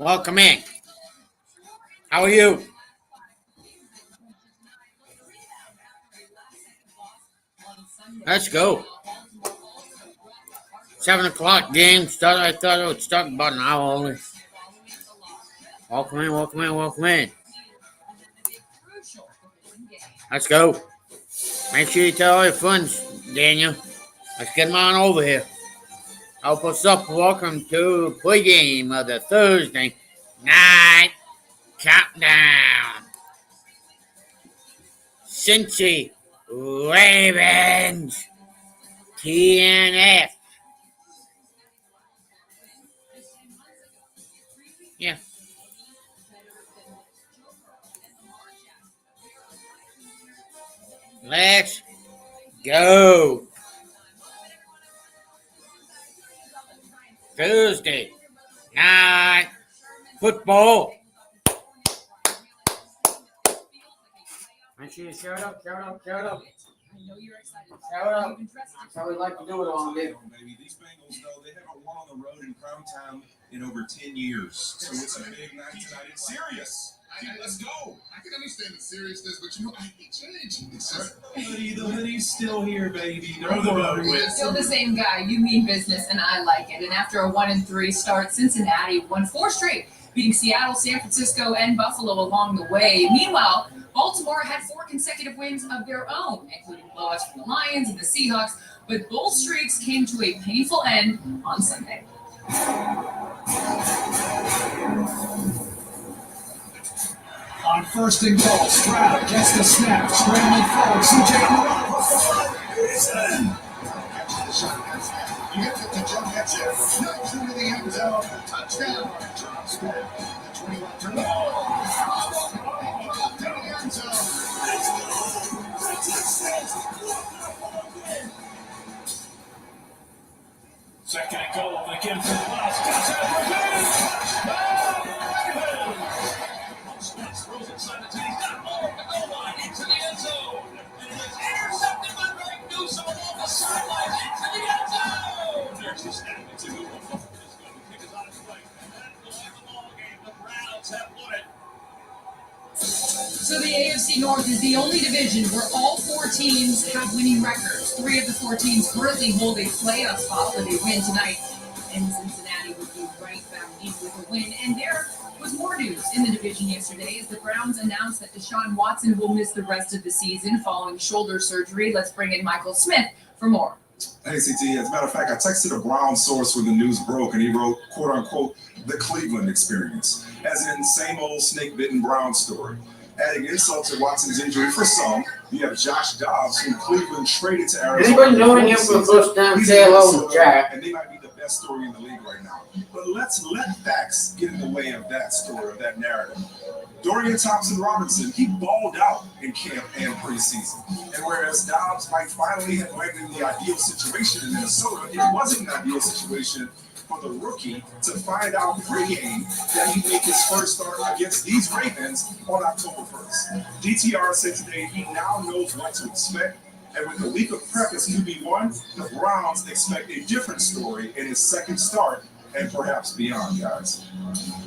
Welcome in. How are you? Let's go. 7 o'clock game start. I thought it would start about an hour only. Welcome in, welcome in, welcome in. Let's go. Make sure you tell all your friends, Daniel. Let's get them on over here. Help us up. Welcome to pregame of the Thursday night countdown. Cincy Ravens TNF. Yeah. Let's go. Thursday night football. Make sure you shout up. I know you're excited. Shout out. That's how we like to do it on here. Baby, these Bengals, though, they haven't won on the road in prime time in over 10 years. So it's a big night tonight. It's serious. Let's go. I can understand the seriousness, but you know, I can change. The hoodie's still here, baby. Still the same guy. You mean business, and I like it. And after a 1-3 start, Cincinnati won 4 straight, beating Seattle, San Francisco, and Buffalo along the way. Meanwhile, Baltimore had 4 consecutive wins of their own, including blowouts from the Lions and the Seahawks, but both streaks came to a painful end on Sunday. On first and goal, Stroud gets the snap, scrambling forward, CJ in. You get the jump at you. Knocks into the end zone. Touchdown. John Smith. The 21 turn. Up to the end zone. Second and goal, again for the last. Throws inside the 10. He's got all the goal line into the end zone. And it is intercepted by Greg Newsome along the sideline into the end zone. There's the snap. It's a good one. It's going to kick his eyes right. And that will end the ball game. The Browns have won it. So the AFC North is the only division where all 4 teams have winning records. 3 of the 4 teams currently hold a playoff spot where they win tonight. And Cincinnati would be right back in with a win. And there was more news in the division yesterday as the Browns announced that Deshaun Watson will miss the rest of the season following shoulder surgery. Let's bring in Michael Smith for more. Hey, CT, as a matter of fact, I texted a Brown source when the news broke, and he wrote, quote unquote, the Cleveland experience, as in same old snake-bitten Brown story. Adding insult to Watson's injury for some, you have Josh Dobbs, who Cleveland traded to Arizona. Anybody knowing him for the first time, say hello to Jack. And they might be the best story in the league right now. But let's let facts get in the way of that story, of that narrative. Dorian Thompson-Robinson, he balled out in camp and preseason. And whereas Dobbs might finally have landed in the ideal situation in Minnesota, it wasn't an ideal situation for the rookie to find out pregame that he'd make his first start against these Ravens on October 1st. DTR said today he now knows what to expect. And with a week of prep as QB1, the Browns expect a different story in his second start and perhaps beyond, guys.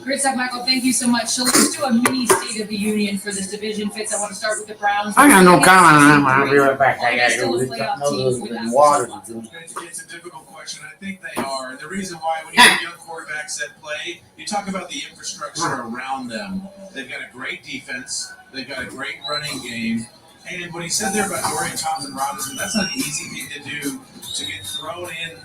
Great stuff, Michael. Thank you so much. So let's do a mini State of the Union for this division. Fitz, I want to start with the Browns. I got no comment on that. I'll be right back. I gotta Still go a get playoff those team without water. It's a difficult question. I think they are. And the reason why, when you have young quarterbacks that play, you talk about the infrastructure around them. They've got a great defense. They've got a great running game. And what he said there about Dorian Thompson-Robinson, that's not an easy thing to do, to get thrown in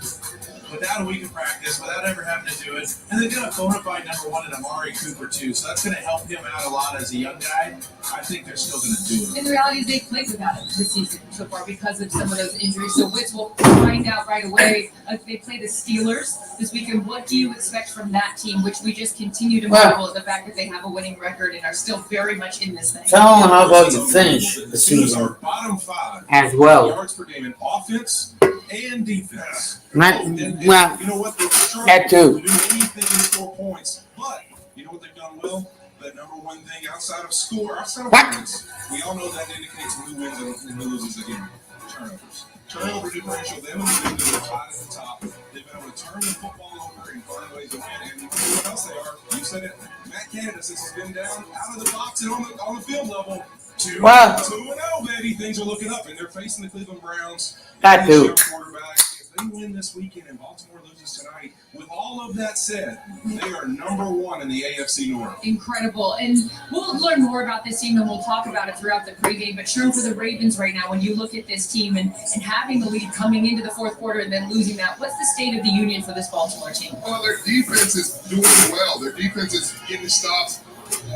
without a week of practice, without ever having to do it. And they've got a bona fide number 1 in Amari Cooper, too. So that's going to help him out a lot as a young guy. I think they're still going to do it. And the reality is they played without him this season so far because of some of those injuries. So Witz will find out right away. They play the Steelers this weekend. What do you expect from that team, which we just continue to marvel at the fact that they have a winning record and are still very much in this thing? Tell them how about you finish the season Bottom 5 as well. yards per game in offense and defense. Well, You know what? They've struggled that too. to do anything in 4 points. But you know what they've done well? That number 1 thing outside of points, we all know that indicates who wins and who loses again. Turnovers. Turnover differential, them and the Bengals are tied at the top. They've been able to turn the football over and find ways to win. And what else they are? You said it. Matt Canada, since he's been down out of the box and on the field level. 2-0, baby. Things are looking up, and they're facing the Cleveland Browns. That too. Quarterback. If they win this weekend and Baltimore loses tonight, with all of that said, they are number one in the AFC North. Incredible. And we'll learn more about this team and we'll talk about it throughout the pregame. But sure, for the Ravens right now, when you look at this team and having the lead coming into the fourth quarter and then losing that, what's the state of the union for this Baltimore team? Well, their defense is doing well. Their defense is getting stops.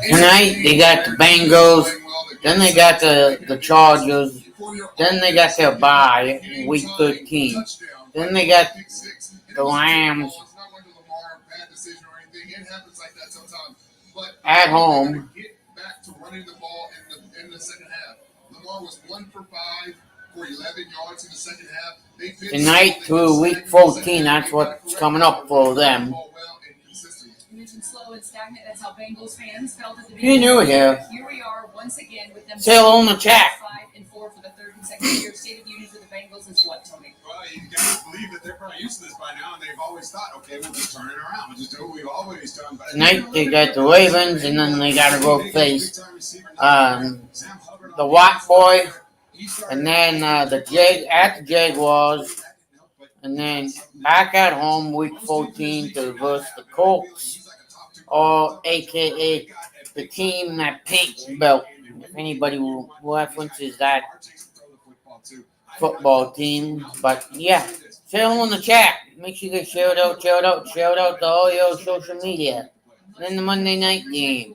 Tonight they got the Bengals, then they got the Chargers, then they got their bye in week 13, then they got the Rams at home. Get back to running the ball in the second half. Lamar was 1 for 5 for 11 yards in the second half. Tonight through week 14, that's what's coming up for them. You mentioned slow and stagnant. That's how Bengals fans felt at the You beginning. knew it, yeah. Here we are once again with them. Still on the chat. 5-4 for the third consecutive year. State of the union for the Bengals is what, Tony? Well, you got to believe that they're probably used to this by now, and they've always thought, okay, we'll just turn it around. We'll just do what we've always done. But Tonight they got the Ravens, and then they got to go face the Watt boy, and then the Jaguars, and then back at home week 14 to versus the Colts, or AKA the team that paints belt. If anybody references that football team, but yeah, share in the chat. Make sure you get shout out to all your social media. And then the Monday night game,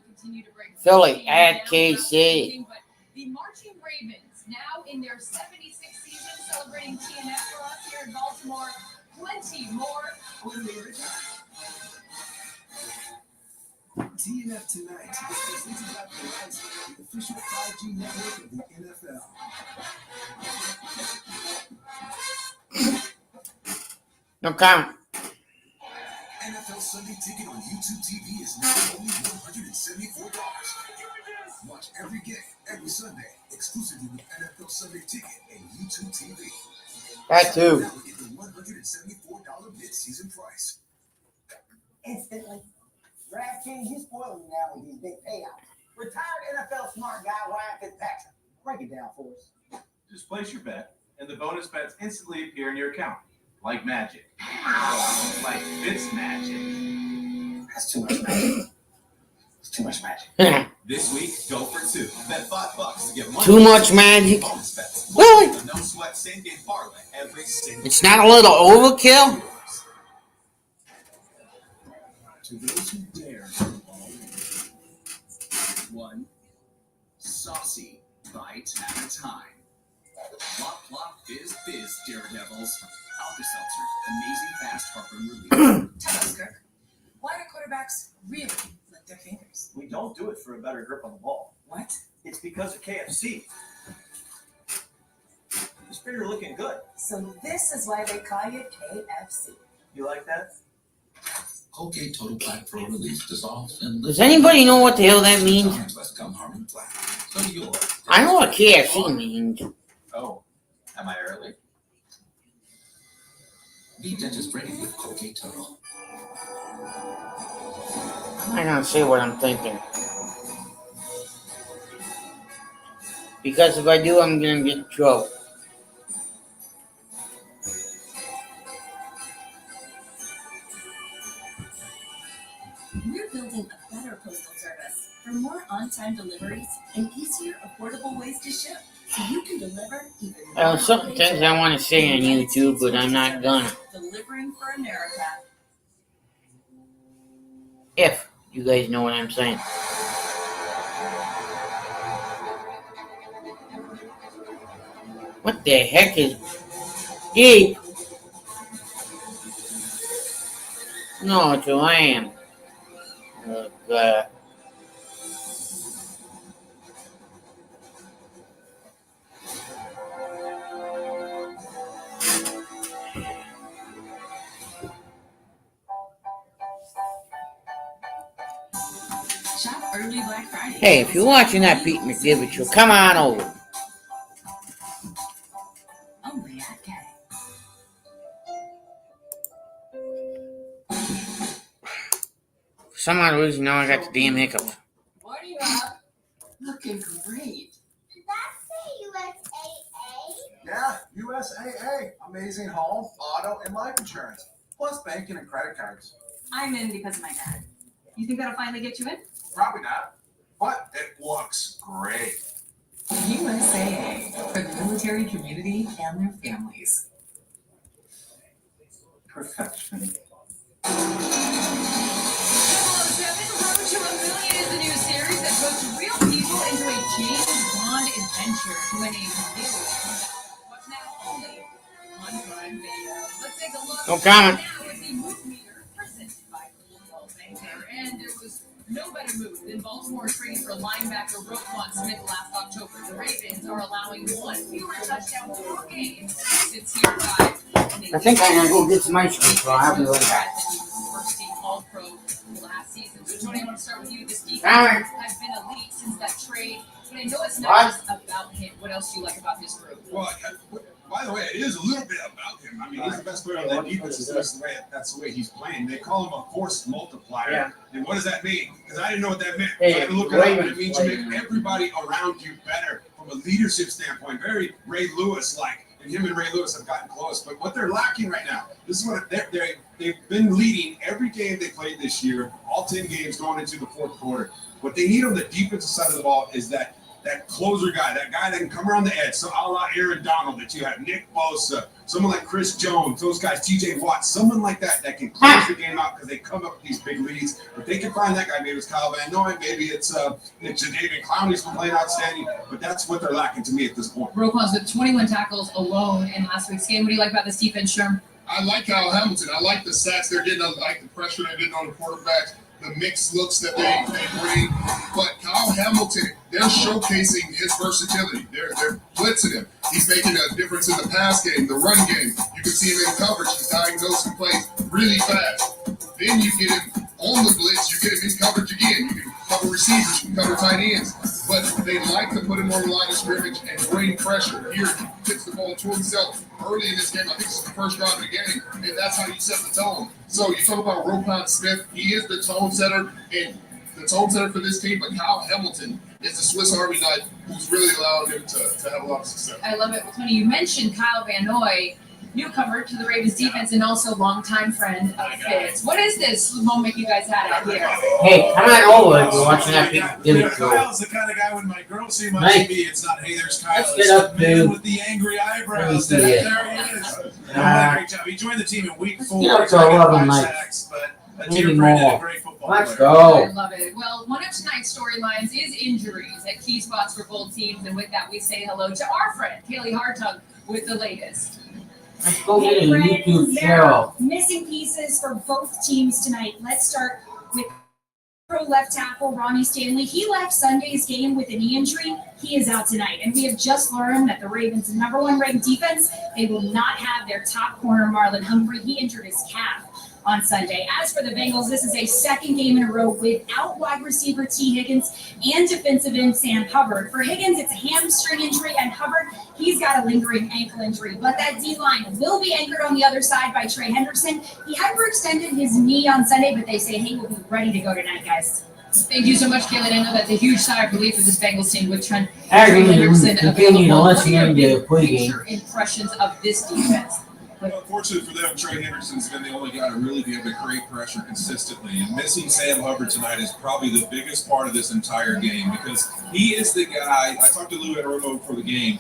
Philly at KC. The Marching Ravens, now in their 76th season, celebrating TNF for us here in Baltimore. Plenty more when we return. TNF tonight is presented by BALvsCIN, the official 5G network of the NFL. No comment. NFL Sunday Ticket on YouTube TV is now only $174. Watch every game, every Sunday, exclusively with NFL Sunday Ticket and YouTube TV. That too. Now get the $174 mid-season price. Instantly. DraftKings, you spoiling me now with these big payouts. Retired NFL smart guy Ryan Fitzpatrick. Break it down for us. Just place your bet, and the bonus bets instantly appear in your account, like magic. Like Fitz magic. That's too much magic. It's too much magic. This week, go for 2. Bet $5 to get money. Too much magic. Bonus bets. Really? No sweat same game parlay every single. It's not a little overkill. To those who dare, one saucy bite at a time. Plop, plop, fizz, fizz, Daredevils. Alka-Seltzer, amazing fast heartburn relief. Tell us, Kirk, why do quarterbacks really lick their fingers? We don't do it for a better grip on the ball. What? It's because of KFC. This finger looking good. So this is why they call you KFC. You like that? Colgate Total Black Pro Release dissolves and Does anybody know what the hell that means? less gum harming black. So you'll I know what KFC means. Oh, am I early? be dentist ready with Colgate Total. I'm not gonna say what I'm thinking. Because if I do, I'm gonna get in trouble. We're building a better postal service for more on-time deliveries and easier, affordable ways to ship, so you can deliver even more. Certain things I want to say on YouTube, but I'm not gonna. Delivering for America. If you guys know what I'm saying. What the heck is deep? No, it's a lamb. Oh, God. Shop early Black Friday. Hey, if you're watching that Pete McDivitt show, come on over. Only at K. some odd reason now I got the damn hiccups. What do you have? Looking great. Did that say USAA? Yeah, USAA. Amazing home, auto, and life insurance. Plus banking and credit cards. I'm in because of my dad. You think that'll finally get you in? Probably not, but it looks great. USAA for the military community and their families. Perfection. 007 Road to a Million is the new series that puts real people into a James Bond adventure to a new what's now only on Prime Video. Let's take a look. No comment. Now with the move meter presented by Banker, and there was no better move than Baltimore trading for linebacker Roquan Smith last October. The Ravens are allowing one fewer touchdown per game since year 5. I think I'm gonna go get some ice cream, so I have to go back. First team All-Pro last season. So Tony, I want to start with you. This defense Alright. has been elite since that trade, but I know it's not just about him. What else do you like about this group? Well, by the way, it is a little bit about him. I mean, he's the best player on that defense. That's the way he's playing. They call him a force multiplier. Yeah. And what does that mean? Because I didn't know what that meant. Hey, So I had to look it up. Ravens It means you make everybody around you better from a leadership standpoint. Very Ray Lewis-like. And him and Ray Lewis have gotten close. But what they're lacking right now, this is what they've been leading every game they played this year, all 10 games going into the fourth quarter. What they need on the defensive side of the ball is that closer guy, that guy that can come around the edge. So a la Aaron Donald, that you have Nick Bosa, someone like Chris Jones, those guys, TJ Watt, someone like that can close the game out because they come up with these big leads. But they can find that guy. Maybe it's Kyle Van Noy, maybe it's Jadeveon Clowney's been playing outstanding. But that's what they're lacking to me at this point. Roquan's with 21 tackles alone in last week's game. What do you like about this defense, Sherm? I like Kyle Hamilton. I like the sacks they're getting. I like the pressure they're getting on the quarterbacks, the mixed looks that they bring. But Kyle Hamilton, they're showcasing his versatility. They're blitzing him. He's making a difference in the pass game, the run game. You can see him in coverage. He's diagnosing plays really fast. Then you get him on the blitz. You get him in coverage again. You can cover receivers. You can cover tight ends. But they like to put him on the line of scrimmage and bring pressure. Here, he gets the ball to himself early in this game. I think this is the first drive of the game, and that's how you set the tone. So you talk about Roquan Smith. He is the tone setter, and the tone setter for this team. But Kyle Hamilton is the Swiss Army knife who's really allowed him to have a lot of success. I love it. Tony, you mentioned Kyle Van Noy, newcomer to the Ravens defense and also longtime friend of Fitz. What is this moment you guys had out here? Hey, come on over if you're watching that video. Kyle's the kind of guy when my girls see him on Mike, TV, it's not, hey, there's Kyle. let's It's get up, the man dude. with the angry eyebrows. Let me see it. There he is. Great job. He joined the team in week 4. Get up He's to 11, got 5 Mike. sacks, but a Maybe dear friend and more. a great football Let's player. I go. love it. Well, one of tonight's storylines is injuries at key spots for both teams. And with that, we say hello to our friend, Kaylee Hartung, with the latest. Let's go get a Hey, YouTube friends, there show. are missing pieces for both teams tonight. Let's start with pro left tackle Ronnie Stanley. He left Sunday's game with a knee injury. He is out tonight. And we have just learned that the Ravens' #1 ranked defense, they will not have their top corner, Marlon Humphrey. He injured his calf on Sunday. As for the Bengals, this is a second game in a row without wide receiver T. Higgins and defensive end Sam Hubbard. For Higgins, it's a hamstring injury, and Hubbard, he's got a lingering ankle injury. But that D-line will be anchored on the other side by Trey Henderson. He hyperextended his knee on Sunday, but they say he will be ready to go tonight, guys. Thank you so much, Kaylee. I know that's a huge sigh of relief for this Bengals team with Trent Actually, Henderson continue to available. What are listen your to big pregame. picture impressions of this defense? Well, unfortunately for them, Trey Henderson's been the only guy to really be able to create pressure consistently. And missing Sam Hubbard tonight is probably the biggest part of this entire game because he is the guy. I talked to Lou Anarumo before the game.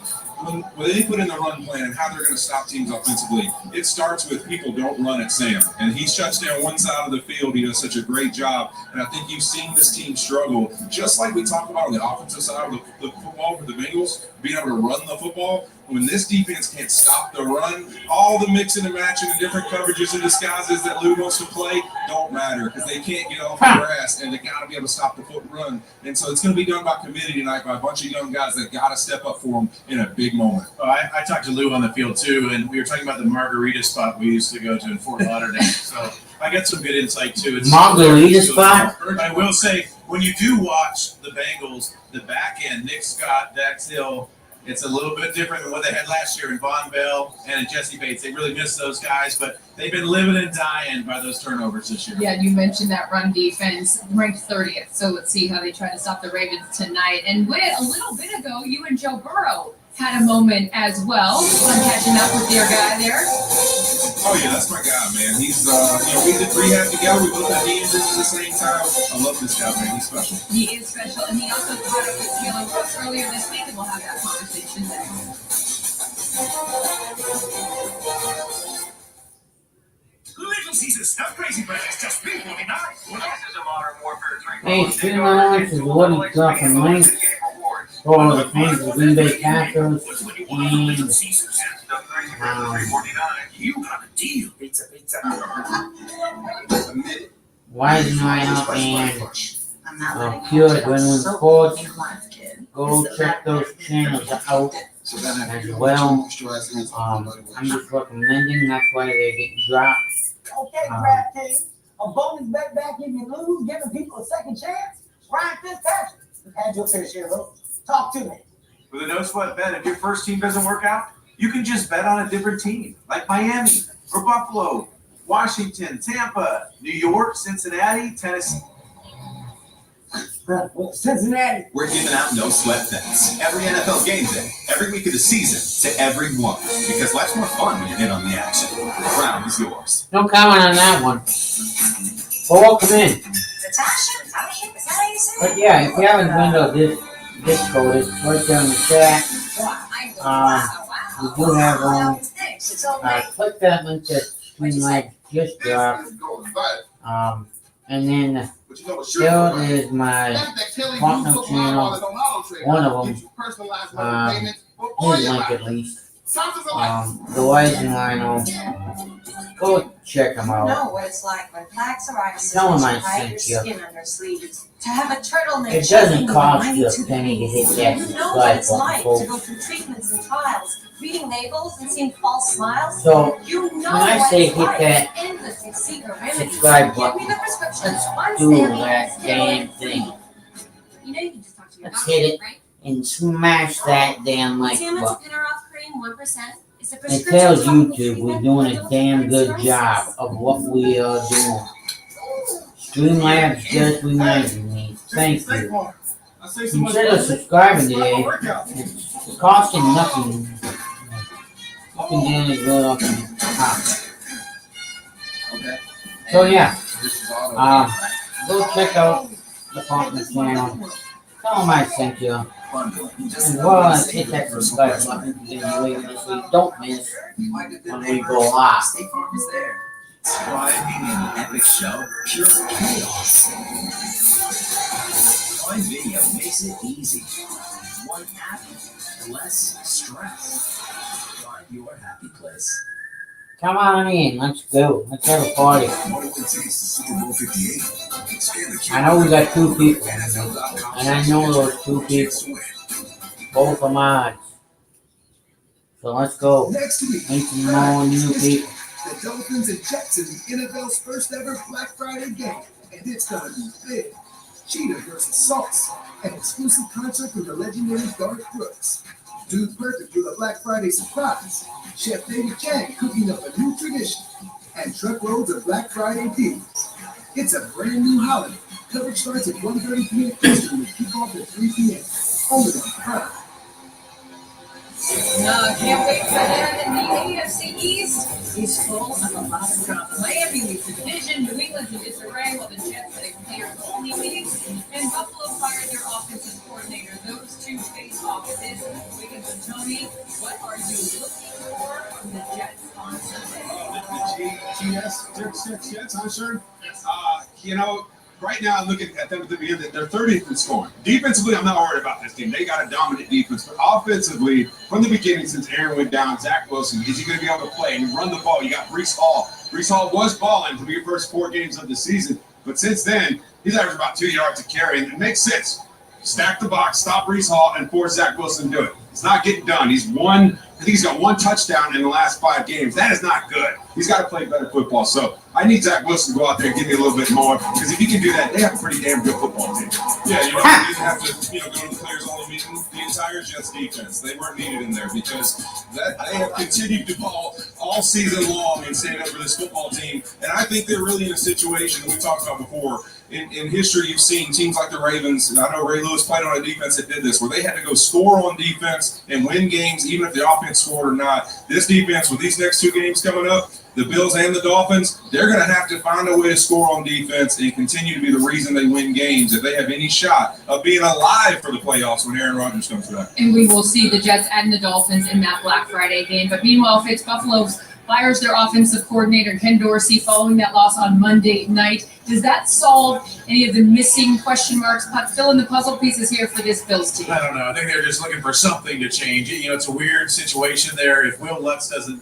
When they put in the run plan and how they're going to stop teams offensively, it starts with people don't run at Sam. And he shuts down one side of the field. He does such a great job. And I think you've seen this team struggle, just like we talked about on the offensive side of the football for the Bengals, being able to run the football. When this defense can't stop the run, all the mixing and matching and different coverages and disguises that Lou wants to play don't matter because they can't get off the grass and they got to be able to stop the foot run. And so it's going to be done by committee tonight by a bunch of young guys that got to step up for them in a big moment. I talked to Lou on the field too, and we were talking about the margarita spot we used to go to in Fort Lauderdale. So I got some good insight too. Margarita spot? I will say, when you do watch the Bengals, the back end, Nick Scott, Dax Hill, It's a little bit different than what they had last year in Von Bell and in Jesse Bates. They really miss those guys, but they've been living and dying by those turnovers this year. Yeah, you mentioned that run defense ranked 30th. So let's see how they try to stop the Ravens tonight. And a little bit ago, you and Joe Burrow had a moment as well on catching up with your guy there. Oh yeah, that's my guy, man. He's we did rehab together. We both had knee injuries at the same time. I love this guy, man. He's special. He is special, and he also caught up with Jalen Brooks earlier this week, and we'll have that conversation next. Little Caesars stuffed crazy bread is just $3.49. This is a Modern Warfare 3. Hey, $2 is what he got from Link for the fans of the Green Bay Packers You got a deal. Pizza. Weisenmeyer and Pure Adrenaline Sports. Go check those channels out as well. I'm just recommending, that's why they're getting dropped. Okay, DraftKings. A bonus bet back if you lose, giving people a second chance. Ryan Fitzpatrick. Had your fish here, bro. Talk to me. With a no sweat bet, if your first team doesn't work out, you can just bet on a different team, like Miami or Buffalo, Washington, Tampa, New York, Cincinnati, Tennessee. Cincinnati. We're giving out no sweat bets every NFL game day, every week of the season, to everyone. Because life's more fun when you're in on the action. The crown is yours. No comment on that one. But welcome in. But yeah, if you haven't windowed Discord, it's right there in the chat. We do have one. Click that link that Streamlabs just dropped. And then there is my partner channel, one of them, his link at least, the Weisenmeyer. Go check them out. Know what it's like when plaque psoriasis Tell them I makes you hide your sent you. skin under sleeves. To have a turtleneck. It doesn't cost you a 92 penny to degrees. hit that You know what subscribe it's button, like to go folks. through treatments and trials, reading labels and seeing false smiles. So, You know when I what say it's hit like. that Endless and secret remedies. subscribe Give me button, the prescription. let's do that damn thing. You know you can just talk to your Let's doctor, hit it right? and smash that damn like Salmon's button. Pinneroth cream 1%. It's a It prescription tells topical YouTube we're treatment doing for a adult damn good psoriasis. job of what we are doing. Streamlabs just reminded me. Thank you. Consider subscribing today. It's costing nothing. Nothing damn good off the top. So yeah, go check out the partner channel. Tell them I sent you. And well, hit that subscribe button to get away with this so you don't miss when we go live. State Farm is there. Thriving in an epic show, pure chaos. Prime Video makes it easy. One app, less stress. Find your happy place. Come on in, let's go. Let's have a party. I know we got two people, and I know those two people. Both are mods. So let's go. Next week, Meet some more new people. the Dolphins and Jets in the NFL's first ever Black Friday game, and it's gonna be big. Cheetah versus Sauce, an exclusive concert with the legendary Garth Brooks. Dude Perfect with a Black Friday surprise. Chef David Chang cooking up a new tradition, and truckloads of Black Friday deals. It's a brand new holiday. Coverage starts at 1:30 p.m. Eastern with kickoff at 3 p.m. Only on Prime. Can't wait for that. And the AFC East is full of a lot of drama. Miami leads the division. New England's in disarray while the Jets play players only meetings. And Buffalo fired their offensive coordinator. Those two face off this. Wiggins and Tony, what are you looking for from the Jets on Sunday? Jets, I'm sure. Right now I'm looking at them at the beginning. They're 30th in scoring. Defensively, I'm not worried about this team. They got a dominant defense. But offensively, from the beginning, since Aaron went down, Zach Wilson, is he going to be able to play? And you run the ball. You got Breece Hall. Breece Hall was balling for the first 4 games of the season. But since then, he's averaged about 2 yards a carry. And it makes sense. Stack the box, stop Breece Hall, and force Zach Wilson to do it. It's not getting done. He's one I think he's got 1 touchdown in the last 5 games. That is not good. He's got to play better football. So I need Zach Wilson to go out there and give me a little bit more, because if he can do that, they have a pretty damn good football team. Yeah, you didn't have to, go to the players only meeting. The entire Jets defense, they weren't needed in there because they have continued to ball all season long and stand up for this football team. And I think they're really in a situation we talked about before. In history, you've seen teams like the Ravens, and I know Ray Lewis played on a defense that did this, where they had to go score on defense and win games, even if the offense scored or not. This defense, with these next 2 games coming up, the Bills and the Dolphins, they're going to have to find a way to score on defense and continue to be the reason they win games if they have any shot of being alive for the playoffs when Aaron Rodgers comes back. And we will see the Jets and the Dolphins in that Black Friday game. But meanwhile, Buffalo's fires their offensive coordinator, Ken Dorsey, following that loss on Monday night. Does that solve any of the missing question marks? Fill in the puzzle pieces here for this Bills team. I don't know. I think they're just looking for something to change. It's a weird situation there. If Will Lutz doesn't,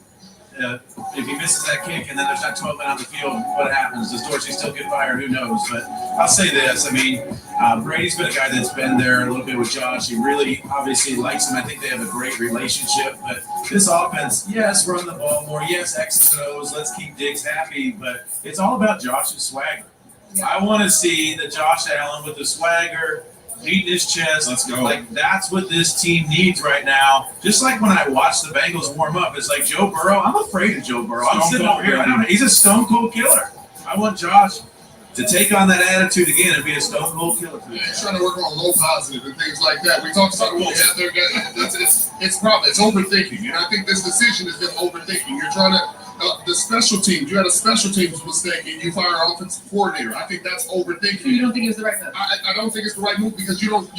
if he misses that kick and then there's not 12 men on the field, what happens? Does Dorsey still get fired? Who knows? But I'll say this. Brady's been a guy that's been there a little bit with Josh. He really obviously likes him. I think they have a great relationship. But this offense, yes, run the ball more. Yes, X's and O's. Let's keep Diggs happy. But it's all about Josh's swagger. Yeah. I want to see the Josh Allen with the swagger, beating his chest. Let's go. Like, that's what this team needs right now. Just like when I watch the Bengals warm up, it's like Joe Burrow. I'm afraid of Joe Burrow. I'm sitting over here. He's a stone cold killer. I want Josh to take on that attitude again and be a stone cold killer. Yeah, he's trying to work on low positive and things like that. We talked about what we have there. It's overthinking, and I think this decision is them overthinking. You're trying to the special teams. You had a special teams mistake, and you fire an offensive coordinator. I think that's overthinking. You don't think it was the right move? I don't think it's the right move because you don't.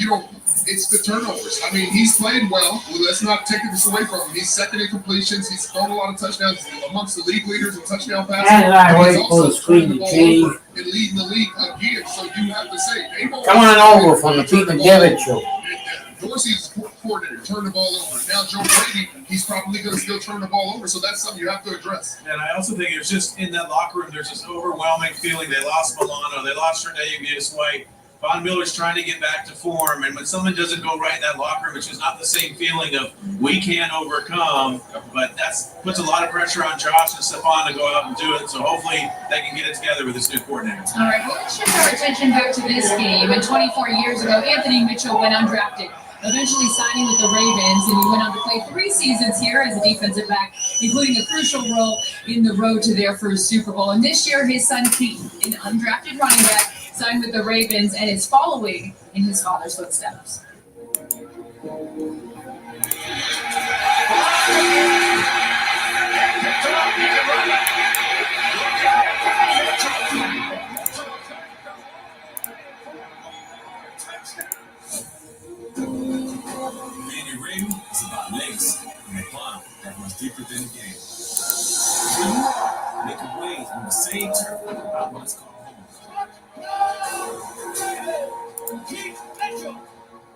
It's the turnovers. He's played well. Let's not take this away from him. He's second in completions. He's thrown a lot of touchdowns. He's amongst the league leaders in touchdown passes. And I wait for the screen to change. And leading the league again. So you have to say, come on over from the Pete and David show. Dorsey's coordinator turned the ball over. Now Joe Brady, he's probably going to still turn the ball over. So that's something you have to address. And I also think it's just in that locker room, there's this overwhelming feeling. They lost Milano. They lost Tre'Davious White. Von Miller's trying to get back to form. And when something doesn't go right in that locker room, it's just not the same feeling of we can't overcome. But that puts a lot of pressure on Josh and Stephon to go out and do it. So hopefully they can get it together with this new coordinator. All right, well, let's shift our attention back to this game. And 24 years ago, Anthony Mitchell went undrafted, eventually signing with the Ravens, and he went on to play 3 seasons here as a defensive back, including a crucial role in the road to their first Super Bowl. And this year, his son Keaton, an undrafted running back, signed with the Ravens and is following in his father's footsteps. Being a Raven is about legacy and a bond that runs deeper than the game. Make a wave on the same turf about what's called home.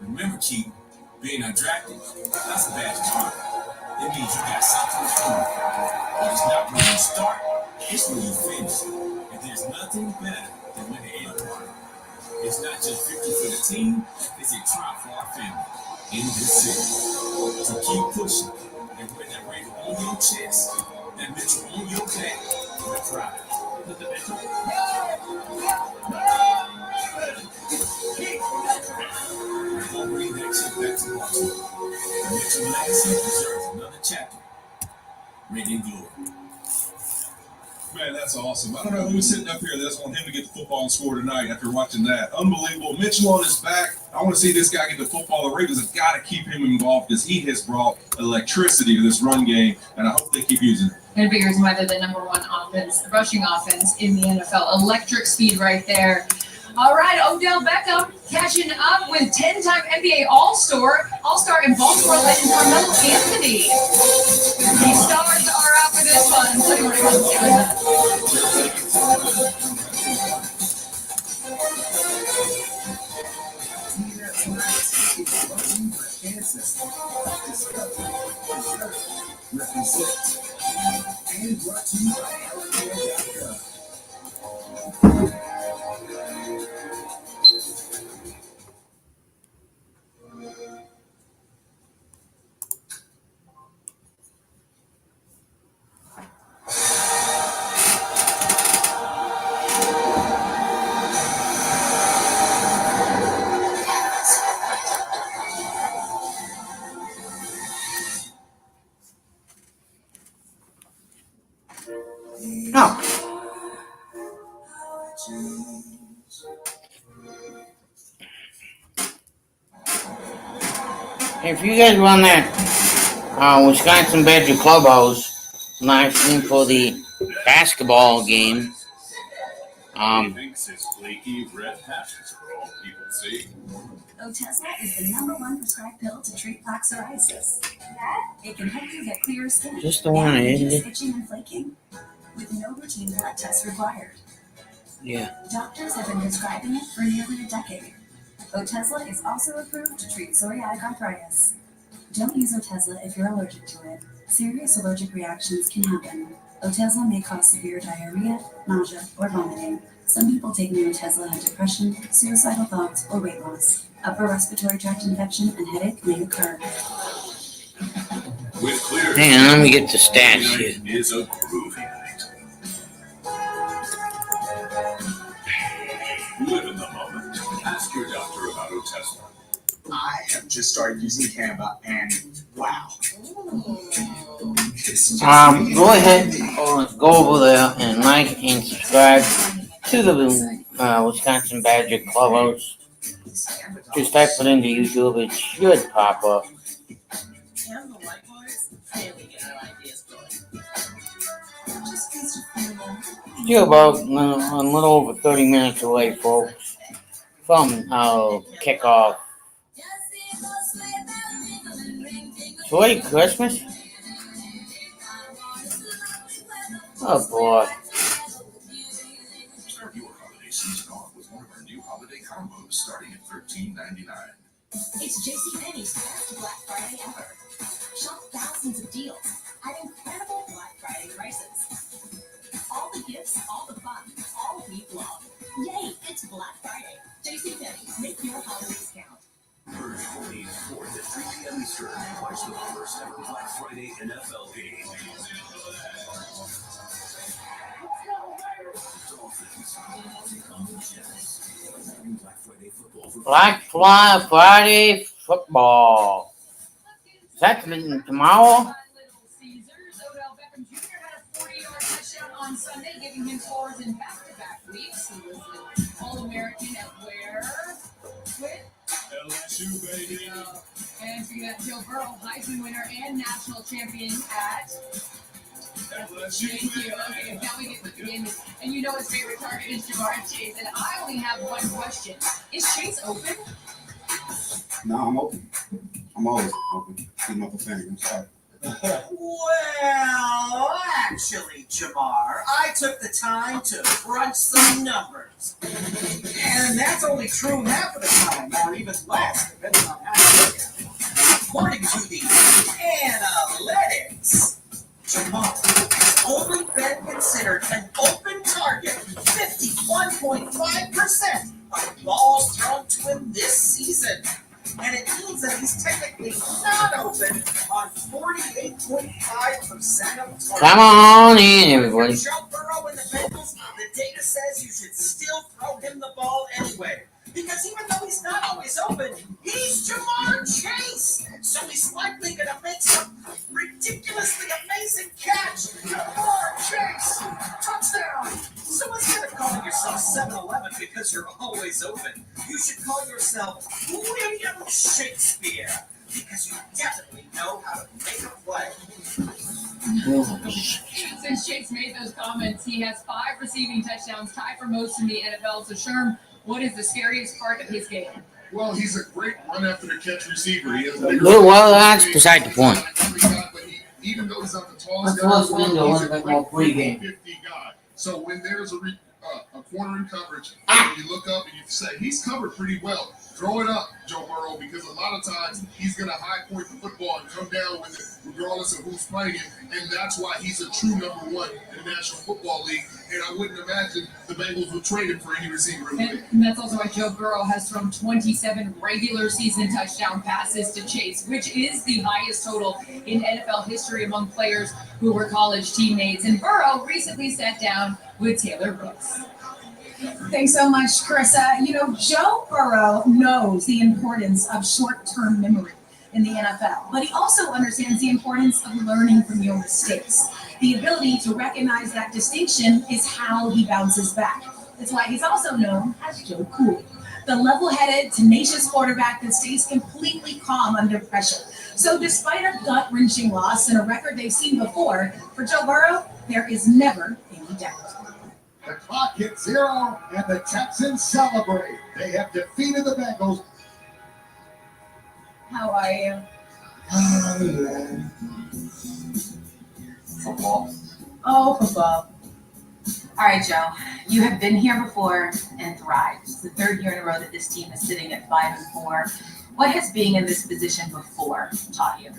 Remember, Keith, being undrafted, that's a badge of honor. It means you got something to prove. It's not where you start, it's where you finish. And there's nothing better than winning any part. It's not just victory for the team, it's a triumph for our family in this city. So keep pushing and wear that ring on your chest, that Mitchell on your back, we're proud. We're gonna bring that chip back to Baltimore. The Mitchell legacy deserves another chapter. Red in glory. Man, that's awesome. I don't know who's sitting up here that's want him to get the football and score tonight after watching that. Unbelievable. Mitchell on his back. I want to see this guy get the football. The Ravens have got to keep him involved because he has brought electricity to this run game, and I hope they keep using it. And a big reason why they're the number 1 offense, rushing offense in the NFL. Electric speed right there. All right, Odell Beckham catching up with 10-time NBA All-Star and Baltimore legend Carmelo Anthony. The stars are out for this one. So you want to and brought to you by healthcare.gov. No. If you guys run that Wisconsin Badger Clubhouse live stream for the basketball game, Thinks his flaky red patches are all people see. Otezla is the #1 prescribed pill to treat plaque psoriasis. It can help you get clearer skin just the one, and isn't reduce it? itching and flaking, with no routine blood tests required. Yeah. Doctors have been prescribing it for nearly a decade. Otezla is also approved to treat psoriatic arthritis. Don't use Otezla if you're allergic to it. Serious allergic reactions can happen. Otezla may cause severe diarrhea, nausea, or vomiting. Some people taking Otezla have depression, suicidal thoughts, or weight loss. Upper respiratory tract infection and headache may occur. With clear Hang on, let me get the stats here. is a groovy night. Live in the moment. Ask your doctor about Otezla. I have just started using Canva, and wow. Go ahead, go over there and like and subscribe to the Wisconsin Badger Clubhouse. Just type it into YouTube, it should pop up. Still about a little over 30 minutes away, folks, from kickoff. Sweet Christmas? Oh boy. Start your holiday season off with one of our new holiday combos starting at $13.99. It's JCPenney's best Black Friday ever. Shop thousands of deals at incredible Black Friday prices. All the gifts, all the fun, all week long. Yay, it's Black Friday. JCPenney, make your holidays count. Thursday, 4th at 3 p.m. Eastern. Watch the first ever Black Friday NFL game. Black Friday football. Is that tomorrow? On Sunday, giving him scores in back-to-back weeks. He was the All-American at where? With LSU, baby. and we got Joe Burrow, Heisman winner and national champion at LSU. Thank you. Okay, now we get to the game. And you know his favorite target is Jamar Chase. And I only have one question. Is Chase open? No, I'm open. I'm always open. I'm not a fan. I'm sorry. Well, actually, Jamar, I took the time to crunch some numbers. And that's only true half of the time, or even less, depending on how you look at it. According to the analytics, Jamar has only been considered an open target 51.5% of balls thrown to him this season. And it means that he's technically not open on 48.5% of targets. Come on in, everybody. Joe Burrow and the Bengals, the data says you should still throw him the ball anyway. Because even though he's not always open, he's Jamar Chase. So he's likely going to make some ridiculously amazing catch. Jamar Chase, touchdown. So instead of calling yourself 7-Eleven because you're always open, you should call yourself William Shakespeare. Because you definitely know how to make a play. Since Chase made those comments, he has 5 receiving touchdowns, tied for most in the NFL. So Sherm, what is the scariest part of his game? Well, he's a great run after the catch receiver. He has Well, that's beside the point. Even though he's not the tallest Let's guy, listen into a he's little a bit more great pregame. 50 guy. So when there's a corner in coverage, and you look up and you say, he's covered pretty well. Throw it up, Joe Burrow, because a lot of times he's going to high point the football and come down with it, regardless of who's playing him. And that's why he's a true #1 in the National Football League. And I wouldn't imagine the Bengals would trade him for any receiver in the league. And that's also why Joe Burrow has thrown 27 regular season touchdown passes to Chase, which is the highest total in NFL history among players who were college teammates. And Burrow recently sat down with Taylor Brooks. Thanks so much, Carissa. You know, Joe Burrow knows the importance of short-term memory in the NFL, but he also understands the importance of learning from your mistakes. The ability to recognize that distinction is how he bounces back. That's why he's also known as Joe Cool, the level-headed, tenacious quarterback that stays completely calm under pressure. So despite a gut-wrenching loss and a record they've seen before, for Joe Burrow, there is never any doubt. The clock hits 0, and the Texans celebrate. They have defeated the Bengals. How are you? Football. Oh, football. All right, Joe. You have been here before and thrived. It's the third year in a row that this team is sitting at 5-4. What has being in this position before taught you?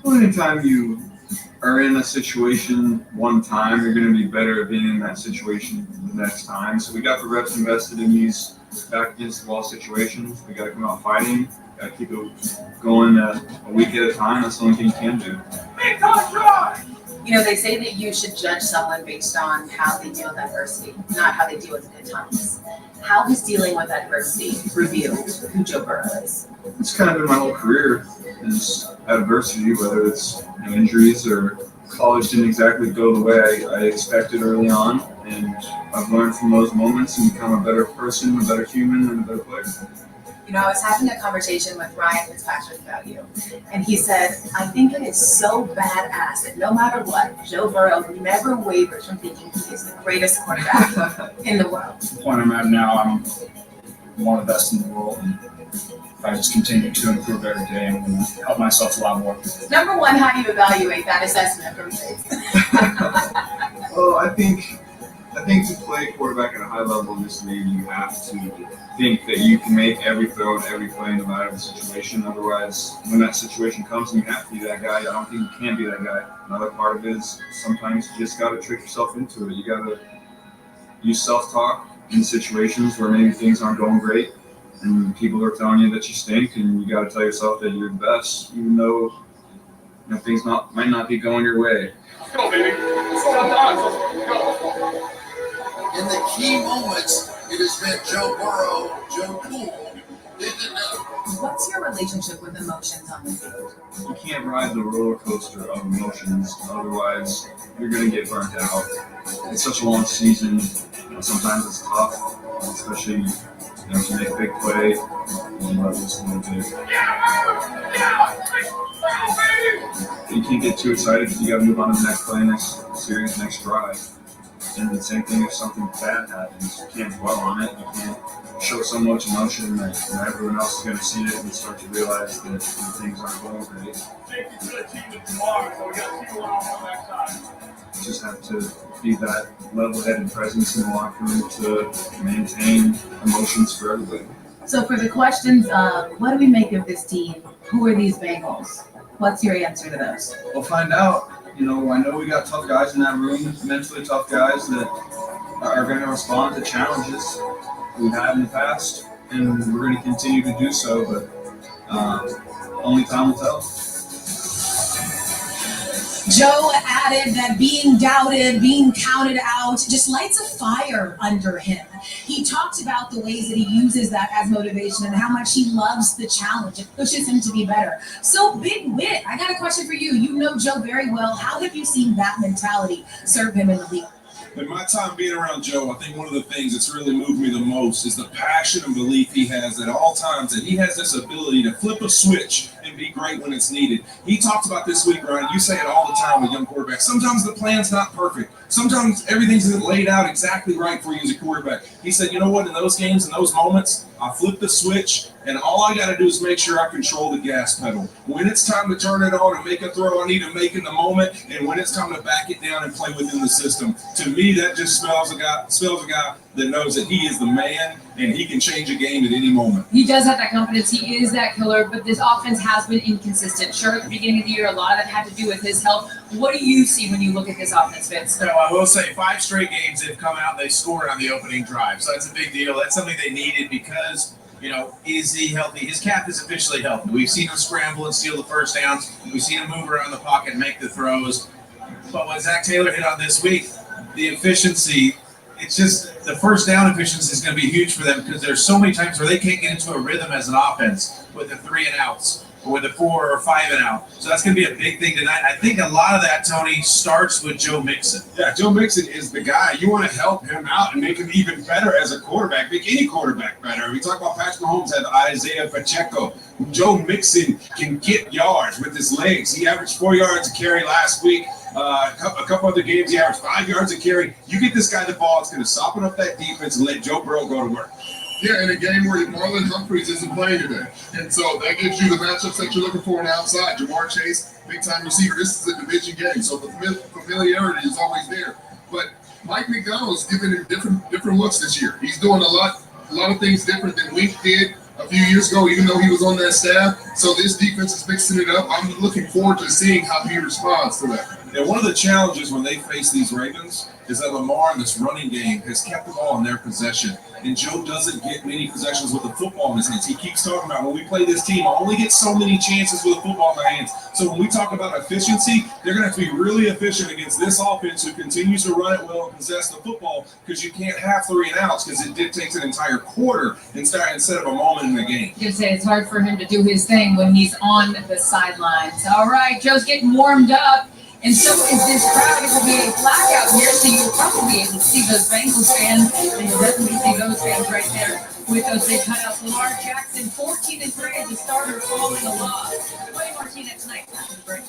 Well, anytime you are in a situation one time, you're going to be better at being in that situation the next time. So we got the reps invested in these back against the wall situations. We got to come out fighting. Got to keep it going a week at a time. That's the only thing you can do. Big time drive! You know, they say that you should judge someone based on how they deal with adversity, not how they deal with good times. How has dealing with adversity revealed who Joe Burrow is? It's kind of been my whole career is adversity, whether it's injuries or college didn't exactly go the way I expected early on. And I've learned from those moments and become a better person, a better human, and a better player. You know, I was having a conversation with Ryan Fitzpatrick about you, and he said, I think it is so badass that no matter what, Joe Burrow never wavers from thinking he is the greatest quarterback in the world. The point I'm at now, I'm one of the best in the world, and if I just continue to improve every day, I'm going to help myself a lot more. Number one, how do you evaluate that assessment from Faith? Well, I think to play quarterback at a high level in this league, you have to think that you can make every throw and every play no matter the situation. Otherwise, when that situation comes and you have to be that guy, I don't think you can be that guy. Another part of it is sometimes you just got to trick yourself into it. You got to use self-talk in situations where maybe things aren't going great and people are telling you that you stink, and you got to tell yourself that you're the best, even though things might not be going your way. Let's go, baby. Let's go. In the key moments, it has been Joe Burrow, Joe Cool. What's your relationship with emotions on the field? You can't ride the roller coaster of emotions, otherwise you're going to get burnt out. It's such a long season. Sometimes it's tough, especially if you make a big play and let loose a little bit. You can't get too excited because you got to move on to the next play, next series, next drive. And the same thing if something bad happens. You can't dwell on it. You can't show so much emotion that everyone else is going to see it and start to realize that things aren't going great. You just have to be that level-headed presence in the locker room to maintain emotions for everybody. So for the questions of what do we make of this team? Who are these Bengals? What's your answer to those? We'll find out. I know we got tough guys in that room, mentally tough guys that are going to respond to challenges we've had in the past, and we're going to continue to do so, but only time will tell. Joe added that being doubted, being counted out, just lights a fire under him. He talked about the ways that he uses that as motivation and how much he loves the challenge. It pushes him to be better. So, Big Wit, I got a question for you. You know Joe very well. How have you seen that mentality serve him in the league? In my time being around Joe, I think one of the things that's really moved me the most is the passion and belief he has at all times, that he has this ability to flip a switch and be great when it's needed. He talked about this week, Ryan, you say it all the time with young quarterbacks. Sometimes the plan's not perfect. Sometimes everything's laid out exactly right for you as a quarterback. He said, you know what, in those games, in those moments, I flip the switch, and all I got to do is make sure I control the gas pedal. When it's time to turn it on and make a throw, I need to make in the moment, and when it's time to back it down and play within the system. To me, that just spells a guy that knows that he is the man, and he can change a game at any moment. He does have that confidence. He is that killer, but this offense has been inconsistent. Sure, at the beginning of the year, a lot of that had to do with his health. What do you see when you look at this offense, Vince? So I will say 5 straight games they've come out and they scored on the opening drive. So that's a big deal. That's something they needed because, is he healthy? His calf is officially healthy. We've seen him scramble and steal the first downs. We've seen him move around the pocket and make the throws. But what Zach Taylor hit on this week, the efficiency, it's just the first down efficiency is going to be huge for them because there's so many times where they can't get into a rhythm as an offense with the 3 and outs. or with a 4 or 5 and out. So that's going to be a big thing tonight. I think a lot of that, Tony, starts with Joe Mixon. Yeah, Joe Mixon is the guy. You want to help him out and make him even better as a quarterback. Make any quarterback better. We talk about Patrick Mahomes had Isaiah Pacheco. Joe Mixon can get yards with his legs. He averaged 4 yards a carry last week. A couple other games, he averaged 5 yards a carry. You get this guy the ball, it's going to soften up that defense and let Joe Burrow go to work. Yeah, in a game where Marlon Humphreys isn't playing today. And so that gives you the matchups that you're looking for on the outside. Jamar Chase, big-time receiver. This is a division game, so the familiarity is always there. But Mike McDonald's giving him different looks this year. He's doing a lot of things different than Wink did a few years ago, even though he was on that staff. So this defense is mixing it up. I'm looking forward to seeing how he responds to that. And one of the challenges when they face these Ravens is that Lamar in this running game has kept the ball in their possession. And Joe doesn't get many possessions with the football in his hands. He keeps talking about when we play this team, I only get so many chances with the football in my hands. So when we talk about efficiency, they're going to have to be really efficient against this offense who continues to run it well and possess the football, because you can't have 3 and outs because it dictates an entire quarter instead of a moment in the game. You say it's hard for him to do his thing when he's on the sidelines. All right, Joe's getting warmed up. And so is this crowd. It will be a blackout here, so you'll probably be able to see those Bengals fans. And you'll definitely see those fans right there with those big cutouts. Lamar Jackson, 14-3 as a starter, falling along. Play Martinez tonight after the break.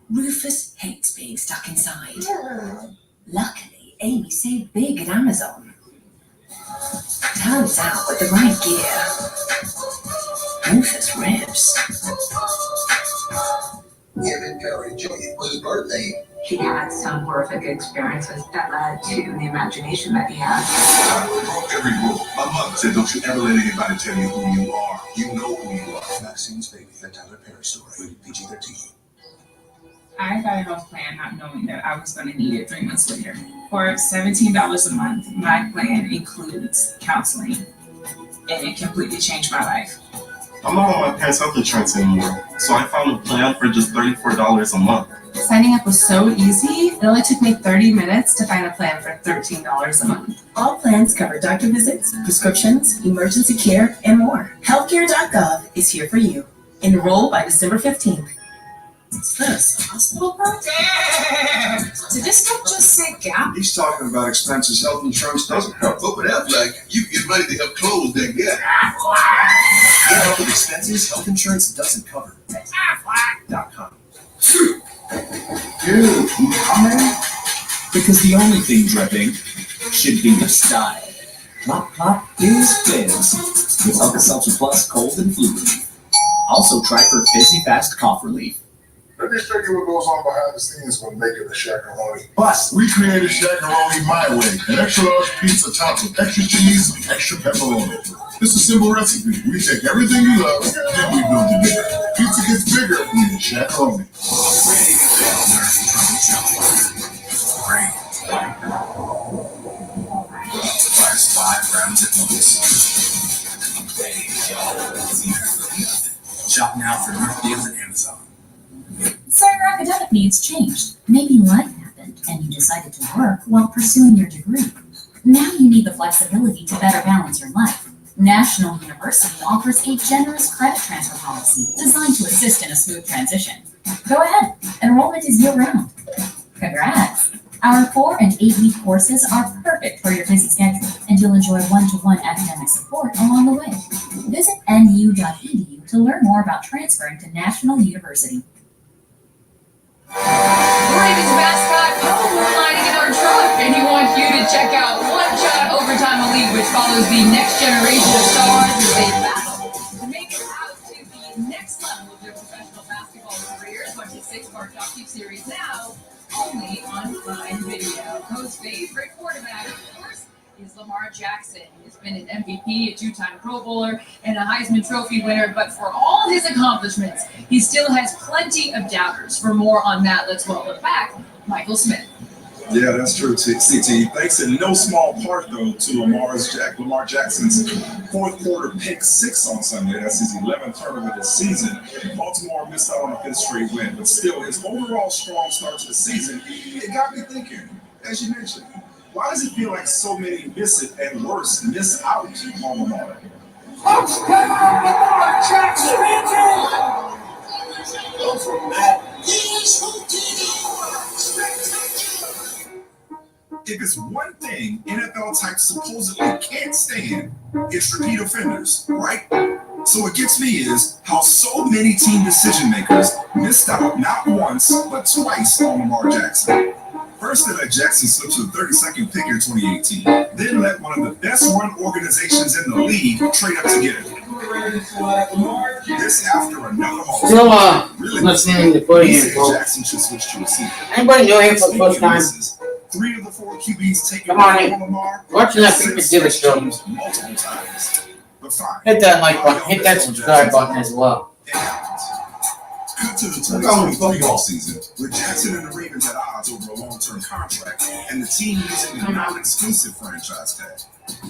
Rufus hates being stuck inside. Luckily, Amy saved big at Amazon. Turns out with the right gear, Rufus rips. Give Perry joy for his birthday. He had some horrific experiences that led to the imagination that he had. Every rule. My mother said, don't you ever let anybody tell you who you are. You know who you are. Vaccines, baby. A Tyler Perry story. Rated PG-13. I got a health plan not knowing that I was going to need it 3 months later. For $17 a month, my plan includes counseling, and it completely changed my life. I'm not on my parents' health insurance anymore, so I found a plan for just $34 a month. Signing up was so easy, it only took me 30 minutes to find a plan for $13 a month. All plans cover doctor visits, prescriptions, emergency care, and more. Healthcare.gov is here for you. Enroll by December 15th. Is this a hospital part? Did this guy just say gap? He's talking about expenses health insurance doesn't cover. But with Aflac, you can get money to help close that gap. Get help with expenses health insurance doesn't cover. Aflac.com. Dude, you coming? Because the only thing dripping should be the style. Plop Plop is Fizz with Alka-Seltzer Plus cold and flu relief. Also try for fizzy fast cough relief. Let me show you what goes on behind the scenes when making a shakaroni. Plus, we created shakaroni my way, an extra large pizza topped with extra cheese and extra pepperoni. It's a simple recipe. We take everything you love and we build it bigger. Pizza gets bigger when you shakaroni. Price 5 grams at Lowe's. Shop now for new deals at Amazon. So your academic needs changed. Maybe life happened and you decided to work while pursuing your degree. Now you need the flexibility to better balance your life. National University offers a generous credit transfer policy designed to assist in a smooth transition. Go ahead, enrollment is year-round. Congrats! Our 4- and 8-week courses are perfect for your busy schedule, and you'll enjoy one-to-one academic support along the way. Visit nu.edu to learn more about transferring to National University. Ravens mascot, lining in our truck, and he wants you to check out One Shot Overtime Elite, which follows the next generation of stars as they battle to make it out to the next level of their professional basketball careers. Watch the 6-part docu-series now, only on Prime Video. Coach's favorite quarterback, of course, is Lamar Jackson. He's been an MVP, a 2-time Pro Bowler, and a Heisman Trophy winner. But for all his accomplishments, he still has plenty of doubters. For more on that, let's welcome back Michael Smith. Yeah, that's true, CT. Thanks in no small part, though, to Lamar Jackson's fourth quarter pick 6 on Sunday. That's his 11th turnover this season. Baltimore missed out on a 5th straight win, but still, his overall strong start to the season, it got me thinking, as you mentioned, Why does it feel like so many miss it and worse, miss out on Lamar? If it's one thing NFL types supposedly can't stand, it's repeat offenders, right? So what gets me is how so many team decision makers missed out not once, but twice on Lamar Jackson. First, they let Jackson slip to the 32nd pick in 2018. Then let one of the best run organizations in the league trade up to get him. This after another haul. Still listening to play game, folks. Jackson should switch to receiver. Anybody new here for the first time? 3 of the 4 QBs taken Come on in. Lamar. Watching that freaking give it show. Multiple times. But fine. Hit that like button. Hit that subscribe button as well. Cut to the 2023 offseason, with Jackson and the Ravens at odds over a long-term contract, and the team using a non-exclusive franchise tag.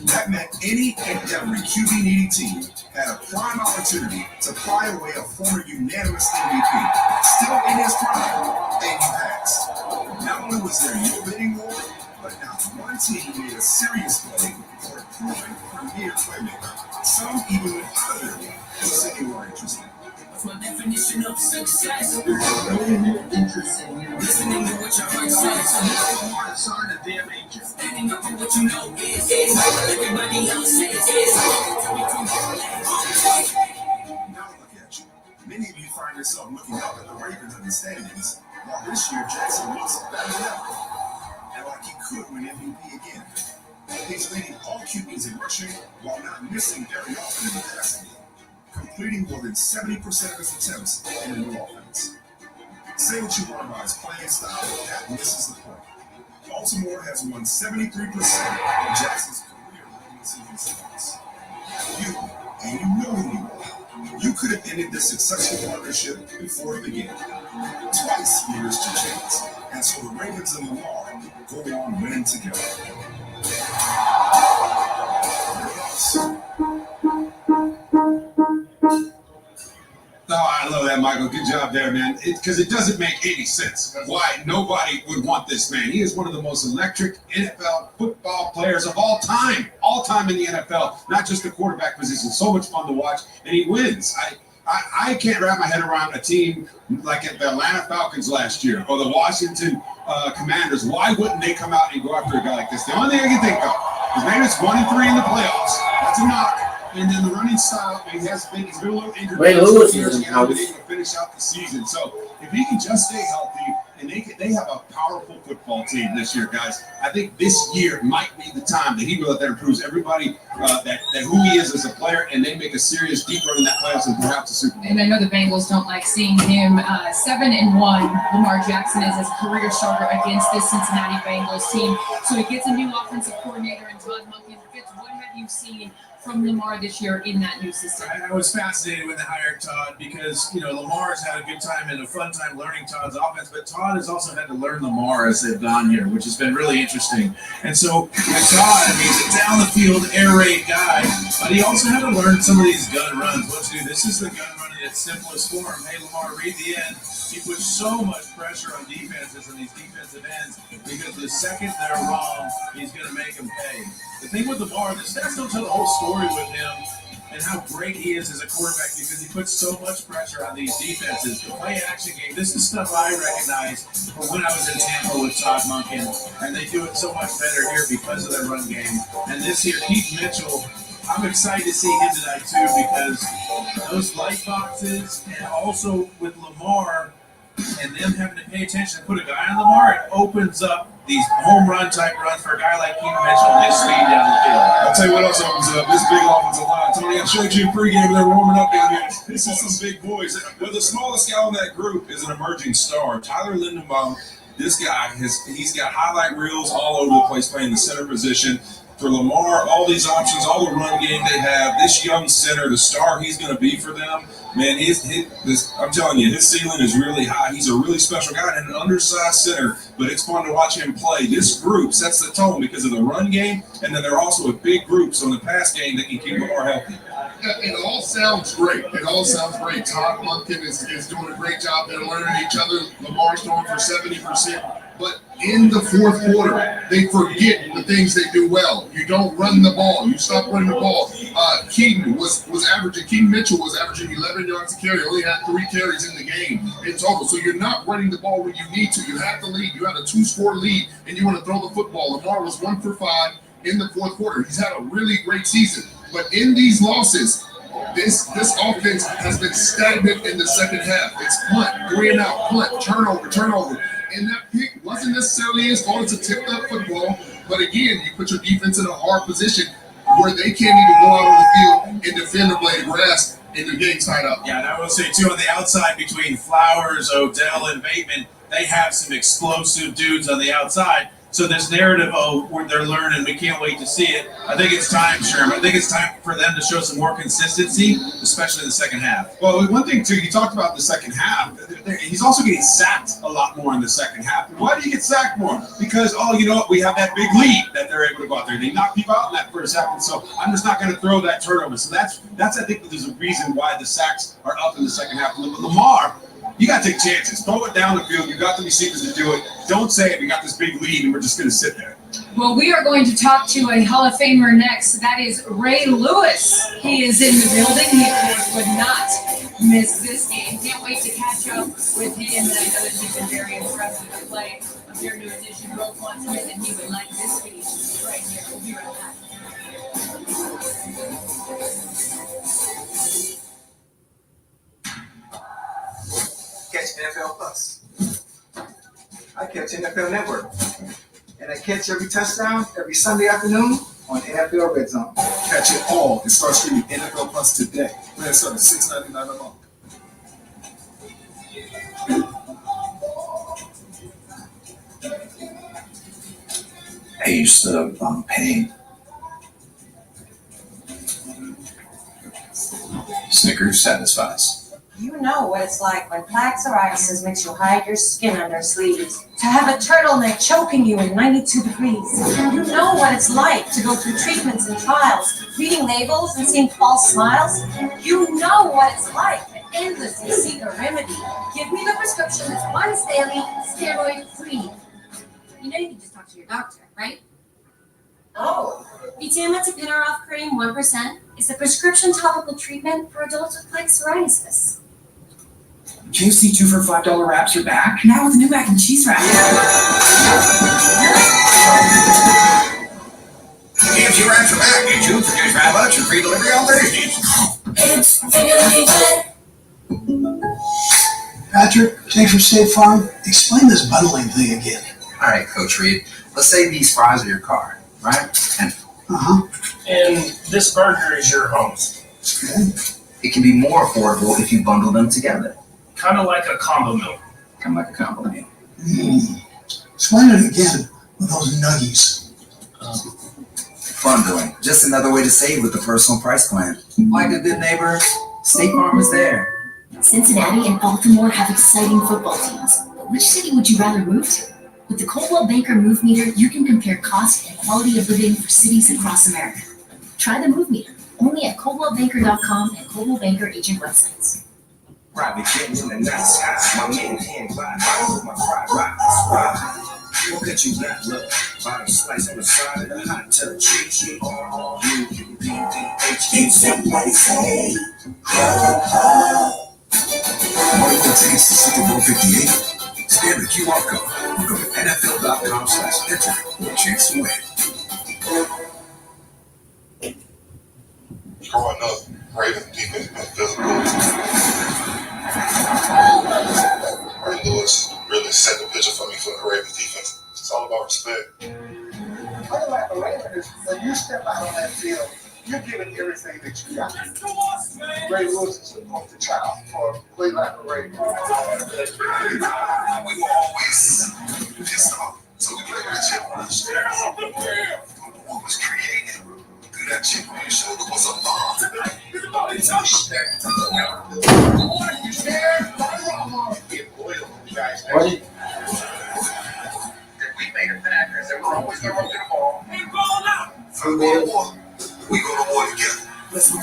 That meant any and every QB-needy team had a prime opportunity to pry away a former unanimous MVP, still in his prime, and he passed. Not only was there no bidding war, but not one team made a serious play for a proven premier playmaker. Some even went out of their way to say they were interested. My definition of success. Interesting. Listening to what your heart says. You are a sign of damn nature. Standing up for what you know is. Everybody else says. Now look at you. Many of you find yourself looking up at the Ravens in the standings, while this year Jackson looks better than ever. And like he could win MVP again. He's leading all QBs in rushing while not missing very often in the passing game, completing more than 70% of his attempts in the new offense. Say what you want about his playing style, but that misses the point. Baltimore has won 73% of Jackson's career regular season series. You, and you know who you are, you could have ended this successful partnership before it began. Twice you risked your chance, and so the Ravens and Lamar go on winning together. Oh, I love that, Michael. Good job there, man. Because it doesn't make any sense why nobody would want this man. He is one of the most electric NFL football players of all time in the NFL, not just the quarterback position. So much fun to watch, and he wins. I can't wrap my head around a team like the Atlanta Falcons last year or the Washington Commanders. Why wouldn't they come out and go after a guy like this? The only thing I can think of is maybe it's 1-3 in the playoffs. That's a knock. And then the running style, he's been a little injured. Ray Lewis is He hasn't been able to finish out the season. So if he can just stay healthy, and they have a powerful football team this year, guys. I think this year might be the time that he really that improves everybody that who he is as a player, and they make a serious deep run in that playoffs and perhaps a Super Bowl. And I know the Bengals don't like seeing him 7-1. Lamar Jackson is his career starter against this Cincinnati Bengals team. So he gets a new offensive coordinator in Todd Monken. Fitz, what have you seen from Lamar this year in that new system? I was fascinated when they hired Todd because, Lamar's had a good time and a fun time learning Todd's offense, but Todd has also had to learn Lamar as they've gone here, which has been really interesting. And so with Todd, he's a down the field air raid guy, but he also had to learn some of these gun runs. What to do? This is the gun run in its simplest form. Hey, Lamar, read the end. He puts so much pressure on defenses and these defensive ends because the second they're wrong, he's going to make them pay. The thing with Lamar, the stats don't tell the whole story with him and how great he is as a quarterback because he puts so much pressure on these defenses. The play-action game, this is stuff I recognize from when I was in Tampa with Todd Monken, and they do it so much better here because of their run game. And this year, Keith Mitchell, I'm excited to see him tonight too because those light boxes and also with Lamar and them having to pay attention to put a guy on Lamar, it opens up these home run type runs for a guy like Keith Mitchell and his speed down the field. I'll tell you what else opens up. This big offensive line. Tony, I showed you in pregame. They're warming up down here. This is some big boys. Well, the smallest guy on that group is an emerging star, Tyler Lindenbaum. This guy he's got highlight reels all over the place playing the center position. For Lamar, all these options, all the run game they have, this young center, the star he's going to be for them, man, I'm telling you, his ceiling is really high. He's a really special guy and an undersized center, but it's fun to watch him play. This group sets the tone because of the run game, and then they're also a big group, so in the pass game, they can keep Lamar healthy. It all sounds great. Todd Monken is doing a great job. They're learning each other. Lamar's going for 70% But in the fourth quarter, they forget the things they do well. You don't run the ball. You stop running the ball. Keaton Mitchell was averaging 11 yards a carry. Only had 3 carries in the game in total. So you're not running the ball when you need to. You have the lead. You had a 2-score lead, and you want to throw the football. Lamar was 1 for 5 in the fourth quarter. He's had a really great season. But in these losses, this offense has been stagnant in the second half. It's punt, 3 and out, punt, turnover. And that pick wasn't necessarily his fault. It's a tipped up football. But again, you put your defense in a hard position where they can't even go out on the field and defend the blade of grass and the game's tied up. Yeah, and I will say, too, on the outside between Flowers, Odell, and Bateman, they have some explosive dudes on the outside. So this narrative, where they're learning, we can't wait to see it. I think it's time, Sherman. I think it's time for them to show some more consistency, especially in the second half. Well, one thing, too, you talked about the second half. He's also getting sacked a lot more in the second half. Why do you get sacked more? Because, we have that big lead that they're able to go out there. They knock people out in that first half, and so I'm just not going to throw that turnover. So that's I think there's a reason why the sacks are up in the second half. But Lamar, you got to take chances. Throw it down the field. You got the receivers to do it. Don't say we got this big lead and we're just going to sit there. Well, we are going to talk to a Hall of Famer next. That is Ray Lewis. He is in the building. He, of course, would not miss this game. Can't wait to catch up with him. And I know that he's been very impressed with the play of their new addition, Roquan Smith, and he would like this speech right here. We'll be right back. Catch NFL Plus. I catch NFL Network. And I catch every touchdown every Sunday afternoon on NFL Red Zone. Catch it all and start streaming NFL Plus today. Plan start at $6.99 a month. I used to pain. Snickers satisfies. You know what it's like when plaque psoriasis makes you hide your skin under sleeves. To have a turtleneck choking you in 92 degrees. You know what it's like to go through treatments and trials, reading labels and seeing false smiles. You know what it's like to endlessly seek a remedy. Give me the prescription that's once daily, steroid-free. You know you can just talk to your doctor, right? Oh. Betametapinarol cream 1% is a prescription topical treatment for adults with plaque psoriasis. KFC 2 for $5 wraps are back. Now with a new mac and cheese wrap. KFC wraps are back. Get 2 for just $5 and free delivery on Thursdays. Patrick, Jake from State Farm, explain this bundling thing again. All right, Coach Reed. Let's say these fries are your car, right? And And this burger is your home. it can be more affordable if you bundle them together. Kind of like a combo meal. Kind of like a combo meal. Explain it again with those nuggies. Bundling. Just another way to save with the personal price plan. Like a good neighbor, State Farm is there. Cincinnati and Baltimore have exciting football teams, but which city would you rather move to? With the Coldwell Banker Move Meter, you can compare cost and quality of living for cities across America. Try the Move Meter, only at ColdwellBanker.com and Coldwell Banker agent websites. Private jet in the night sky. My man can't ride with my fried ride. What could you not love? Bottom slice on the side of the hot tub. Cheat, Somebody say, Want to win tickets to Super Bowl 58? Scan the QR code or go to NFL.com/enter for a chance to win. Growing up, Ravens defense been physical. Ray Lewis really set the picture for me for the Ravens defense. It's all about respect. What about the Ravens? When you step out on that field, you're giving everything that you got. Ray Lewis is a poster child for play like a Ravens. We were always pissed off, so we played with a chip on our shoulder. What was created? Through that chip on your shoulder was a bomb. Respect. You scared? Get loyal, guys. We made it back because they were always going to run to the ball. We ball out. From go to war. We go to war together. Let's go.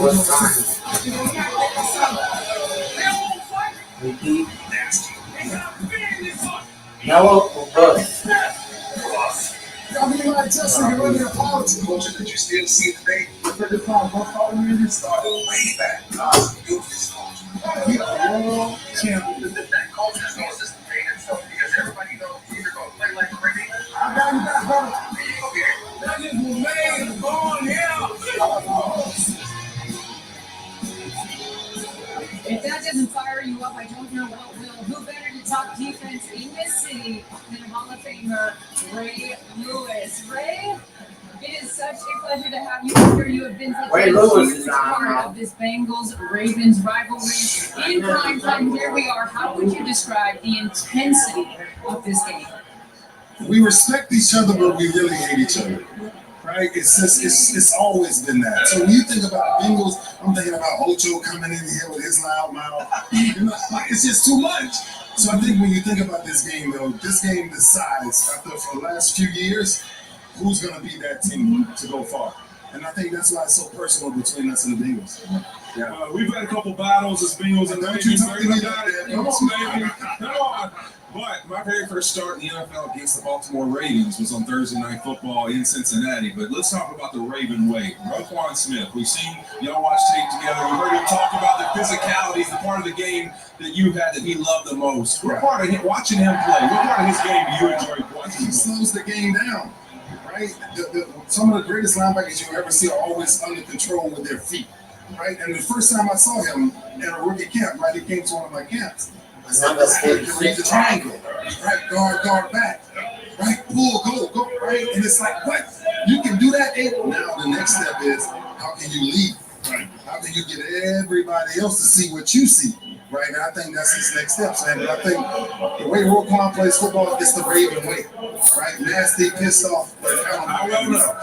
What's time? Nasty. Yellow or good? Y'all be like Justin, you're running a apology. Culture, could you still see the day? But the problem, it started way back. We are world champions. That culture is going to sustain itself because everybody knows either going to play like a Brady. I got you back, brother. That just was made and born here. If that doesn't fire you up, I don't know what will. Who better to talk defense in this city than Hall of Famer Ray Lewis? Ray, it is such a pleasure to have you here. You have been such a huge part of this Bengals-Ravens rivalry. In prime time, here we are. How would you describe the intensity of this game? We respect each other, but we really hate each other. Right? It's just it's always been that. So when you think about the Bengals, I'm thinking about Ocho coming in here with his loud mouth. You know, like it's just too much. So I think when you think about this game, though, this game decides after for the last few years who's going to be that team to go far. And I think that's why it's so personal between us and the Bengals. Yeah, we've had a couple battles as Bengals and Don't you talk to me about it. Come on, baby. Come on. But my very first start in the NFL against the Baltimore Ravens was on Thursday Night Football in Cincinnati. But let's talk about the Raven way. Roquan Smith, we've seen y'all watch tape together. We heard him talk about the physicalities, the part of the game that you had that he loved the most. What part of him, watching him play, what part of his game do you enjoy watching? He slows the game down. Right? Some of the greatest linebackers you ever see are always under control with their feet. Right? And the first time I saw him in a rookie camp, right, he came to one of my camps. I said, you can read the triangle. Right? Guard back. Right? Pull, go. Right? And it's like, what? You can do that? Now the next step is, how can you lead? Right? How can you get everybody else to see what you see? Right? And I think that's his next step. And I think the way Roquan plays football is the Raven way. Right? Nasty, pissed off. I don't know.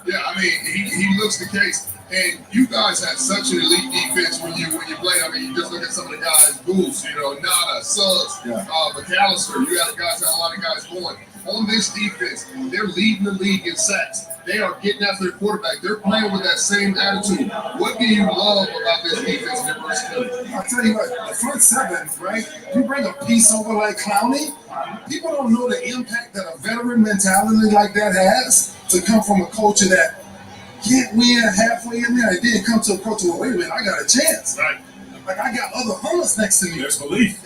Yeah, I mean, he looks the case. And you guys had such an elite defense when you play. I mean, you just look at some of the guys, Goose, Nada, Suggs, McAllister. You had guys, had a lot of guys going. On this defense, they're leading the league in sacks. They are getting after their quarterback. They're playing with that same attitude. What do you love about this defense and their versatility? I'll tell you what, the front seven, right? You bring a piece over like Clowney, people don't know the impact that a veteran mentality like that has to come from a culture that can't win halfway in there. I didn't come to a coach where, wait a minute, I got a chance. Right. Like I got other hunters next to me. There's belief.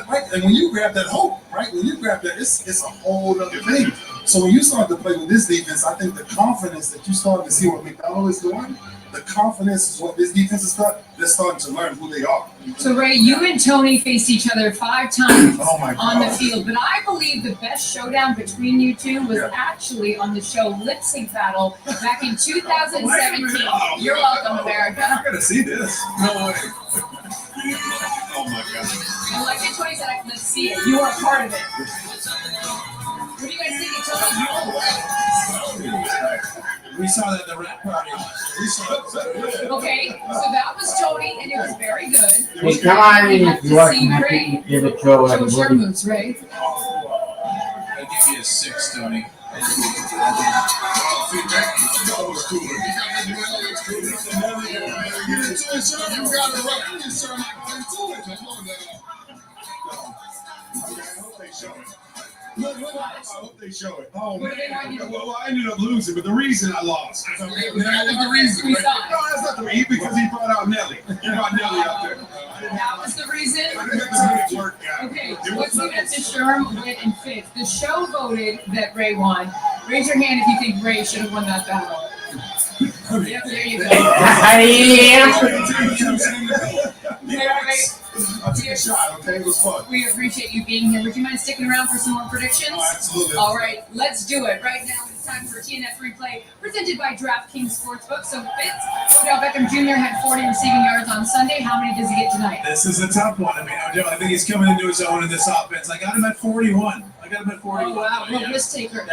Right? And when you grab that hope, right? When you grab that, it's a whole other thing. So when you start to play with this defense, I think the confidence that you start to see what McDonald is doing, the confidence is what this defense is they're starting to learn who they are. So Ray, you and Tony faced each other 5 times on the God. field, but I believe the best showdown between you two was actually on the show Lip Sync Battle back in 2017. You're welcome, America. I gotta see this. No way. Oh my God. And like Tony said, let's see it. You are a part of it. What do you guys think of Tony? We saw that at the rap party. Okay, so that was Tony, and it was very good. Hey, come on in if you want to make give it Joe Show us your moves, Ray. I give you a 6, Tony. You got it right. You sound like come on now. I hope they show it. I hope they show it. Oh, What did man. they do? Well, I ended up losing, but the reason I lost. That was the reason. We saw it. No, that's not the reason, because he brought out Nelly. He brought Nelly out there. That was the reason. Work, yeah. Okay, let's look at the Sherm, Witt, and Fitz. The show voted that Ray won. Raise your hand if you think Ray should have won that battle. Yep, there you go. I'll take a shot, okay? It was fun. We appreciate you being here. Would you mind sticking around for some more predictions? Oh, absolutely. All right, let's do it. Right now, it's time for TNF Replay, presented by DraftKings Sportsbook. So, Fitz, Odell Beckham Jr. had 40 receiving yards on Sunday. How many does he get tonight? This is a tough one. I mean, Odell, I think he's coming into his own in this offense. I got him at 41. Oh, wow. Real risk taker.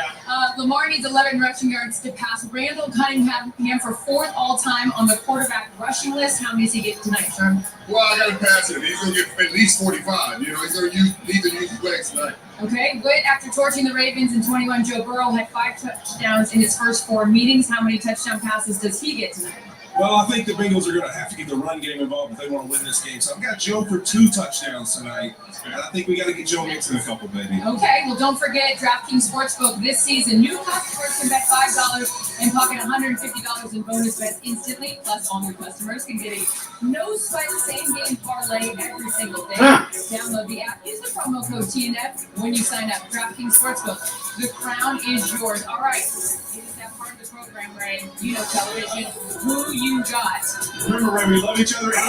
Lamar needs 11 rushing yards to pass Randall Cunningham for 4th all-time on the quarterback rushing list. How many does he get tonight, Sherm? Well, I got to pass it. He's going to get at least 45. He's going to use his legs tonight. Okay, Witt, after torching the Ravens in 21, Joe Burrow had 5 touchdowns in his first 4 meetings. How many touchdown passes does he get tonight? Well, I think the Bengals are going to have to get the run game involved if they want to win this game. So I've got Joe for 2 touchdowns tonight. And I think we got to get Joe Mixon a couple, baby. Okay, well, don't forget DraftKings Sportsbook this season. New customers can bet $5 and pocket $150 in bonus bets instantly. Plus, all new customers can get a no-sweat same-game parlay every single day. Download the app. Use the promo code TNF when you sign up. DraftKings Sportsbook. The crown is yours. All right. It is that part of the program, Ray. You know television. Who you got? Remember, Ray, we love each other and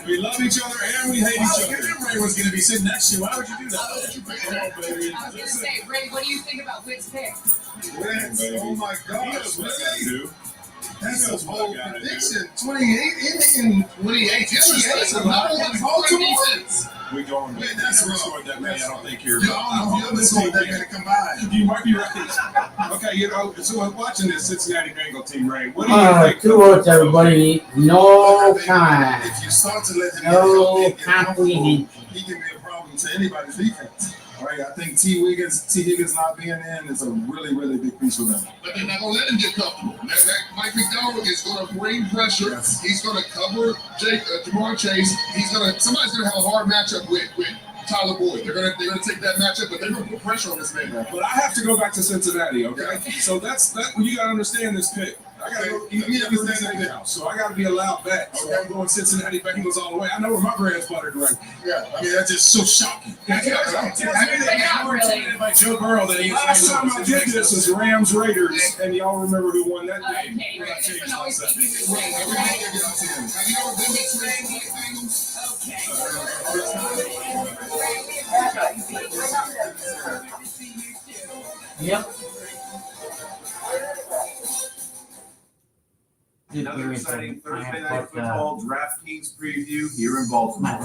we love each other and we hate each other. Ray was going to be sitting next to you. Why would you do that? I was going to say, Ray, what do you think about Witt's pick? Wentz, oh my gosh, really? That's a whole prediction. 28 in 28. Yes, a lot of Baltimore. We going with that's we scored that many. I don't think you're. I don't think they're going to combine. You might be right. Okay, you know, so I'm watching this Cincinnati Bengals team, Ray. What do you think? 2 votes, everybody. No time. If you start to let him No comprehension. he can be a problem to anybody's defense. All right, I think T. Higgins not being in is a really, really big piece for them. But they're not going to let him get comfortable. That Mike McDonald is going to bring pressure. Yes. He's going to cover Jamar Chase. Somebody's going to have a hard matchup with Tyler Boyd. They're going to take that matchup, but they're going to put pressure on this man. But I have to go back to Cincinnati, okay? So that's you got to understand this pick. I got to go. You understand that now. So I got to be a loud bet. Okay, I'm going Cincinnati Bengals all the way. I know where my bread's buttered, right? Yeah, I mean that's just so shocking. By Joe Burrow that he last time I did this was Rams Raiders, and y'all remember who won that game? Okay, right. This one always keep you the same. Have you ever been to the Yep. Another exciting Thursday night football DraftKings preview here in Baltimore.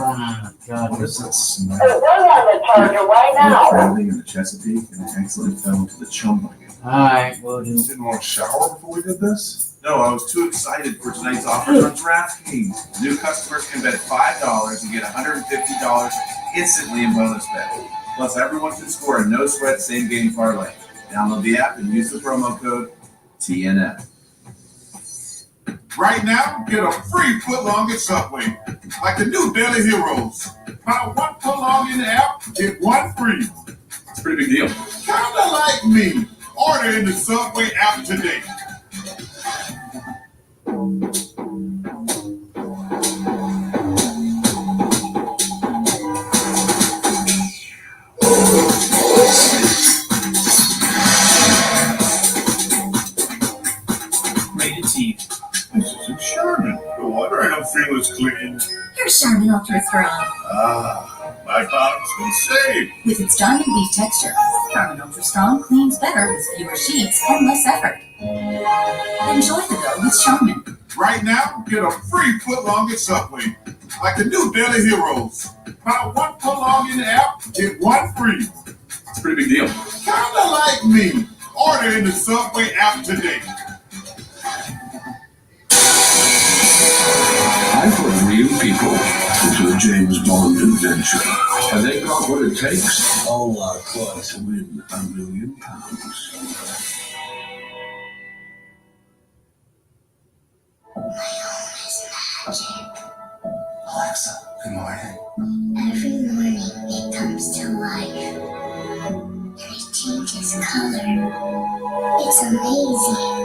God, this is We're on the target right now. traveling in the Chesapeake and accidentally fell to the chum bucket. Alright, we'll do. Didn't want to shower before we did this? No, I was too excited for tonight's offers on DraftKings. New customers can bet $5 and get $150 instantly in bonus bets. Plus, everyone can score a no-sweat same-game parlay. Download the app and use the promo code TNF. Right now, get a free footlong at Subway, like the new Daily Heroes. Buy 1 footlong in the app, get 1 free. It's a pretty big deal. Kinda like me. Order in the Subway app today. Rated T. This isn't Sherman. No wonder I don't feel as clean. Here's Charmin Ultra Strong. Ah, my bottom's been saved. With its diamond leaf texture, Charmin Ultra Strong cleans better with fewer sheets and less effort. Enjoy the go with Charmin. Right now, get a free footlong at Subway, like the new Daily Heroes. Buy 1 footlong in the app, get 1 free. It's a pretty big deal. Kinda like me. Order in the Subway app today. I put real people into a James Bond adventure. And they got what it takes. All our clubs to win £1 million. Alexa, good morning. Every morning it comes to life. And it changes color. It's amazing.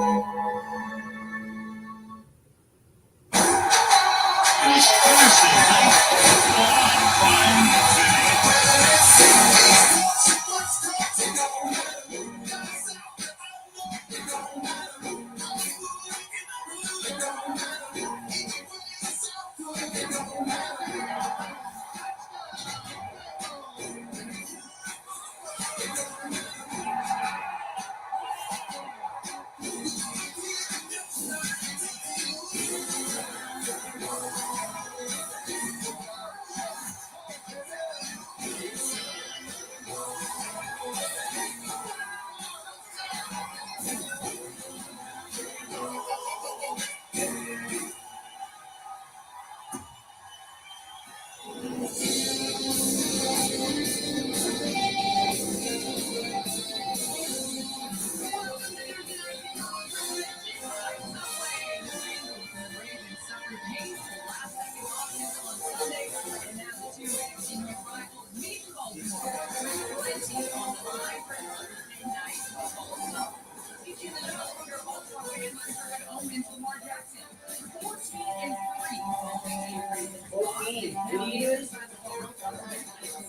Leaders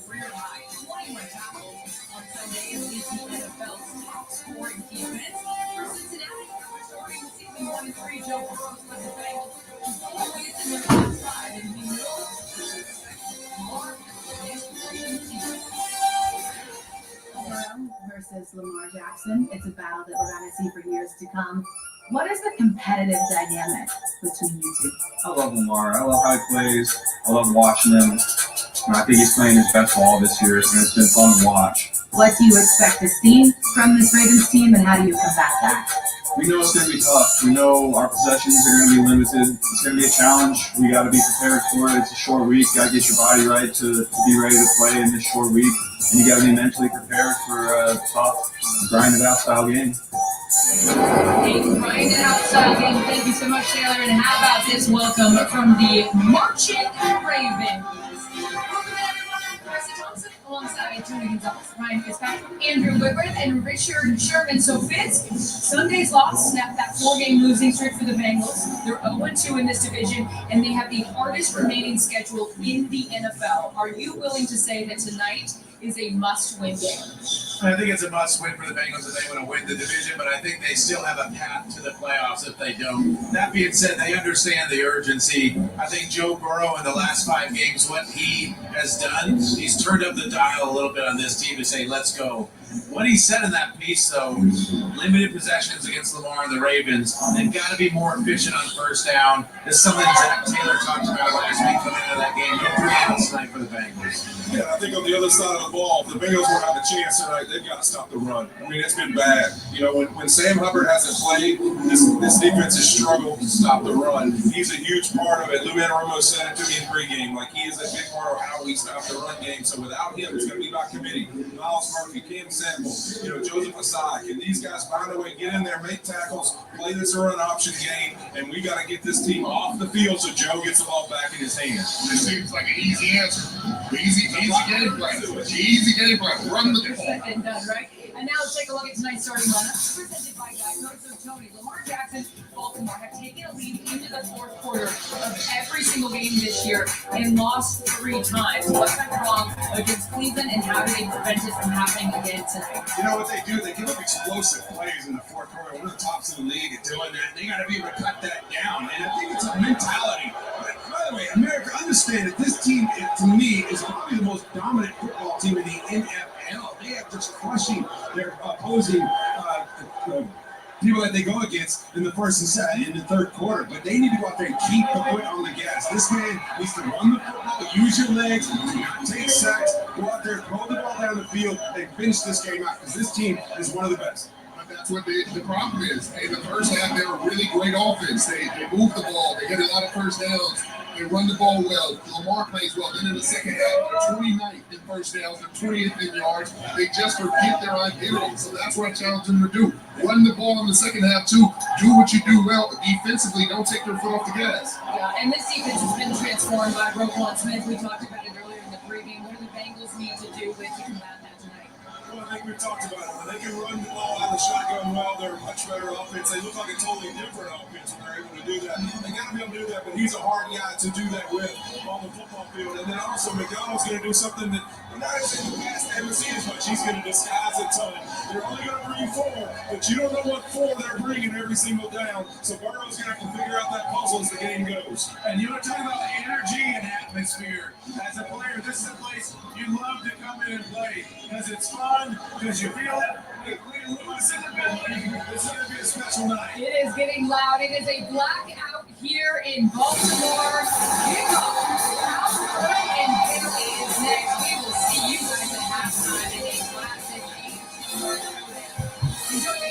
career high 21 tackles on Sunday and leads the NFL's top scoring defense for Cincinnati. Starting the season 1-3, Joe Burrow led the Bengals to 4 wins in their last 5, and we know Lamar is bringing the team. Burrow versus Lamar Jackson. It's a battle that we're going to see for years to come. What is the competitive dynamic between you two? I love Lamar. I love how he plays. I love watching him. And I think he's playing his best ball this year, and it's been fun to watch. What do you expect to see from this Ravens team, and how do you combat that? We know it's going to be tough. We know our possessions are going to be limited. It's going to be a challenge. We got to be prepared for it. It's a short week. Got to get your body right to be ready to play in this short week. And you got to be mentally prepared for a tough, grinded-out style game. A grinded out style game. Thank you so much, Taylor. And how about this welcome from the Marching Ravens? Welcome everyone. Preston Thompson alongside Tony Gonzalez, Ryan Fitzpatrick, Andrew Whitworth, and Richard Sherman. So Fitz, Sunday's loss snapped that 4-game losing streak for the Bengals. They're 0-2 in this division, and they have the hardest remaining schedule in the NFL. Are you willing to say that tonight is a must-win game? I think it's a must-win for the Bengals if they want to win the division, but I think they still have a path to the playoffs if they don't. That being said, they understand the urgency. I think Joe Burrow in the last 5 games, what he has done, he's turned up the dial a little bit on this team to say, let's go. What he said in that piece, though, limited possessions against Lamar and the Ravens, they've got to be more efficient on first down. This is something Zach Taylor talked about last week coming into that game. No 3 outs tonight for the Bengals. Yeah, I think on the other side of the ball, if the Bengals won't have a chance tonight, they've got to stop the run. I mean, it's been bad. You know, when Sam Hubbard hasn't played, this defense has struggled to stop the run. He's a huge part of it. Lou Anarumo said it to me in pregame. Like, he is a big part of how we stop the run game. So without him, it's going to be by committee. Miles Murphy, Cam Sample, you know, Joseph Asai. Can these guys find a way, get in there, make tackles, play this run option game, and we got to get this team off the field so Joe gets the ball back in his hands. This seems like an easy answer. Easy game plan. Easy game plan. Run the ball. And done, right? And now let's take a look at tonight's starting lineup. Presented by Diagnosis of Tony. Lamar Jackson, Baltimore have taken a lead into the fourth quarter of every single game this year and lost 3 times. What went wrong against Cleveland, and how do they prevent it from happening again tonight? You know what they do? They give up explosive plays in the fourth quarter. One of the tops in the league at doing that. They got to be able to cut that down. And I think it's a mentality. But by the way, America, understand that this team, to me, is probably the most dominant football team in the NFL. They are just crushing their opposing people that they go against in the first and second, in the third quarter. But they need to go out there and keep the foot on the gas. This man needs to run the football, use your legs, do not take sacks, go out there, throw the ball down the field, and finish this game out, because this team is one of the best. That's what the problem is. In the first half, they were really great offense. They moved the ball. They hit a lot of first downs. They run the ball well. Lamar plays well. Then in the second half, they're 29th in first downs. They're 20th in yards. They just forget their identity. So that's what I challenge them to do. Run the ball in the second half, too. Do what you do well. Defensively, don't take your foot off the gas. Yeah, and this defense has been transformed by Roquan Smith. We talked about it earlier in the pregame. What do the Bengals need to do to combat that tonight? Well, I think we've talked about it. When they can run the ball out of the shotgun well, they're a much better offense. They look like a totally different offense when they're able to do that. They got to be able to do that, but he's a hard guy to do that with on the football field. And then also, McDonald's going to do something that guys in the past haven't seen as much. He's going to disguise a ton. They're only going to bring 4, but you don't know what 4 they're bringing every single down. So Burrow's going to have to figure out that puzzle as the game goes. And you want to talk about energy and atmosphere. As a player, this is a place you love to come in and play because it's fun, because you feel it. It's in the building. It's going to be a special night. It is getting loud. It is a blackout here in Baltimore. Kickoff. Alfred and Bailey is next. We will see you guys at halftime in a classic game. Enjoy the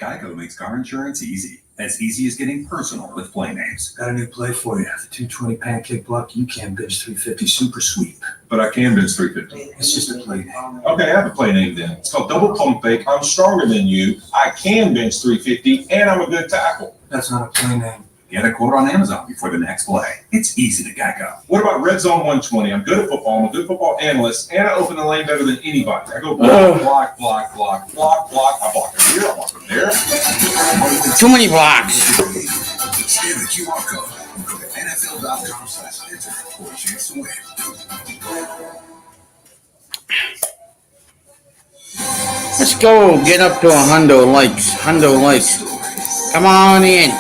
Geico makes car insurance easy. As easy as getting personal with play names. Got a new play for you. The 220 pancake block. You can't bench 350 super sweep. But I can bench 350. It's just a play name. Okay, I have a play name then. It's called double pump fake. I'm stronger than you. I can bench 350, and I'm a good tackle. That's not a play name. Get a quote on Amazon before the next play. It's easy to Geico. What about Red Zone 120? I'm good at football. I'm a good football analyst, and I open the lane better than anybody. I go block, block, block, block, block, block. I block him here. I block him there. too many blocks. Scan the QR code and go to NFL.com/enter for a chance to win. Let's go get up to 100 likes. 100 likes. Come on in.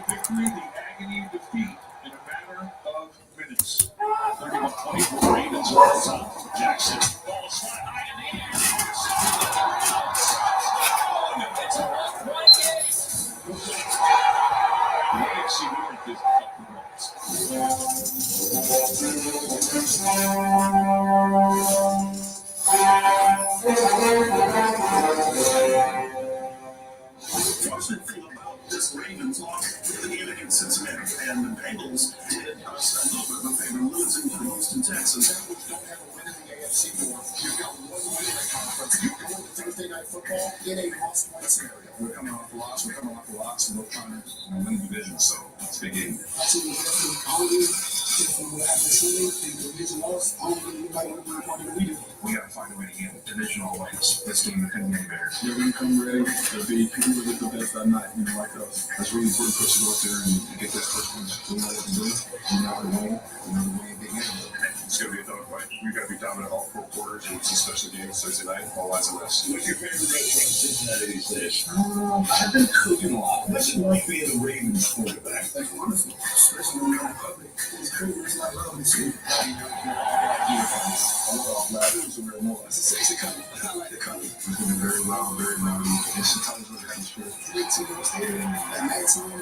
Victory, the agony of defeat in a matter of minutes. 31-24 Ravens all time. Jackson. Ball slide high in the air. It's a block right in. The AFC North is up for What's the thing about this Ravens loss to the game against Cincinnati and the Bengals did us a little bit of a favor losing to the Houston Texans. Bengals don't have a win in the AFC North. You've got one win in the conference. You go into Thursday Night Football in a must-win scenario. We're coming off a loss. We're trying to win the division, so it's a big game. I see the only if we have the ceiling and the division loss, only anybody would be more than we do. We got to find a way to get division always. This game couldn't get better. They're going to come ready. They'll be people that get the best that night, like us. That's really important for us to go out there and get this first one. Do what we do. Another win, big game. It's going to be a tough fight. We've got to be dominant all 4 quarters. It's a special game Thursday night. All eyes on us. What's your favorite restaurant in Cincinnati these days? I've been cooking a lot. What's it like being a Ravens quarterback? That's wonderful, especially when you're in public. It's cool. It's not relevant to you. It's a real moment. It's a sexy color. I like the color. It's going to be very loud, very rowdy. It's a ton of atmosphere. 3 2 stadium at nighttime,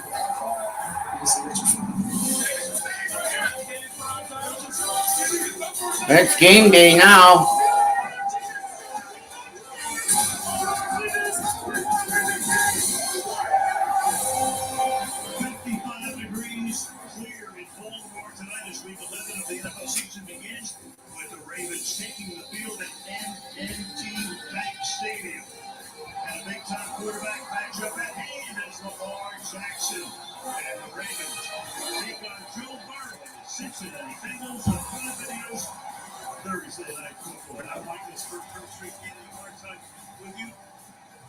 it's a rich fun. It's game day now. Clear in Baltimore tonight as week 11 of the NFL season begins with the Ravens taking the field at M&T Bank Stadium. And a big-time quarterback matchup at hand as Lamar Jackson and the Ravens take on Joe Burrow and the Cincinnati Bengals on Prime Video's Thursday Night Football. And I like this first straight game of our time with you.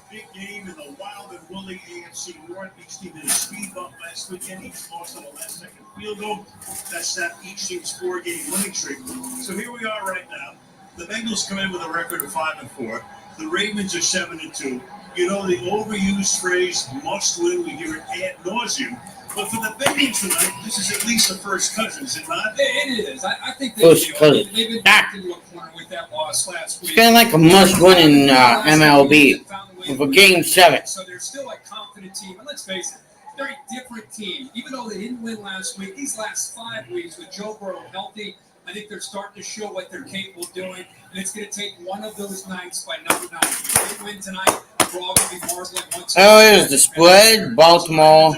Big game in the wild and woolly AFC North. Each team did a speed bump last weekend. Each lost on the last-second field goal. That set each team's 4-game winning streak. So here we are right now. The Bengals come in with a record of 5-4. The Ravens are 7-2. You know the overused phrase "must win." We hear it ad nauseum. But for the Bengals tonight, this is at least the first cousin, is it not? It is. I think First cousin. they've been back into a corner with that loss last week. It's kind of like a must-win in MLB for Game 7. So they're still a confident team. And let's face it, they're a different team. Even though they didn't win last week, these last 5 weeks with Joe Burrow healthy, I think they're starting to show what they're capable of doing. And it's going to take one of those nights by number 9. If they win tonight, we're all going to be marveling once again. Oh, here's the spread. Baltimore.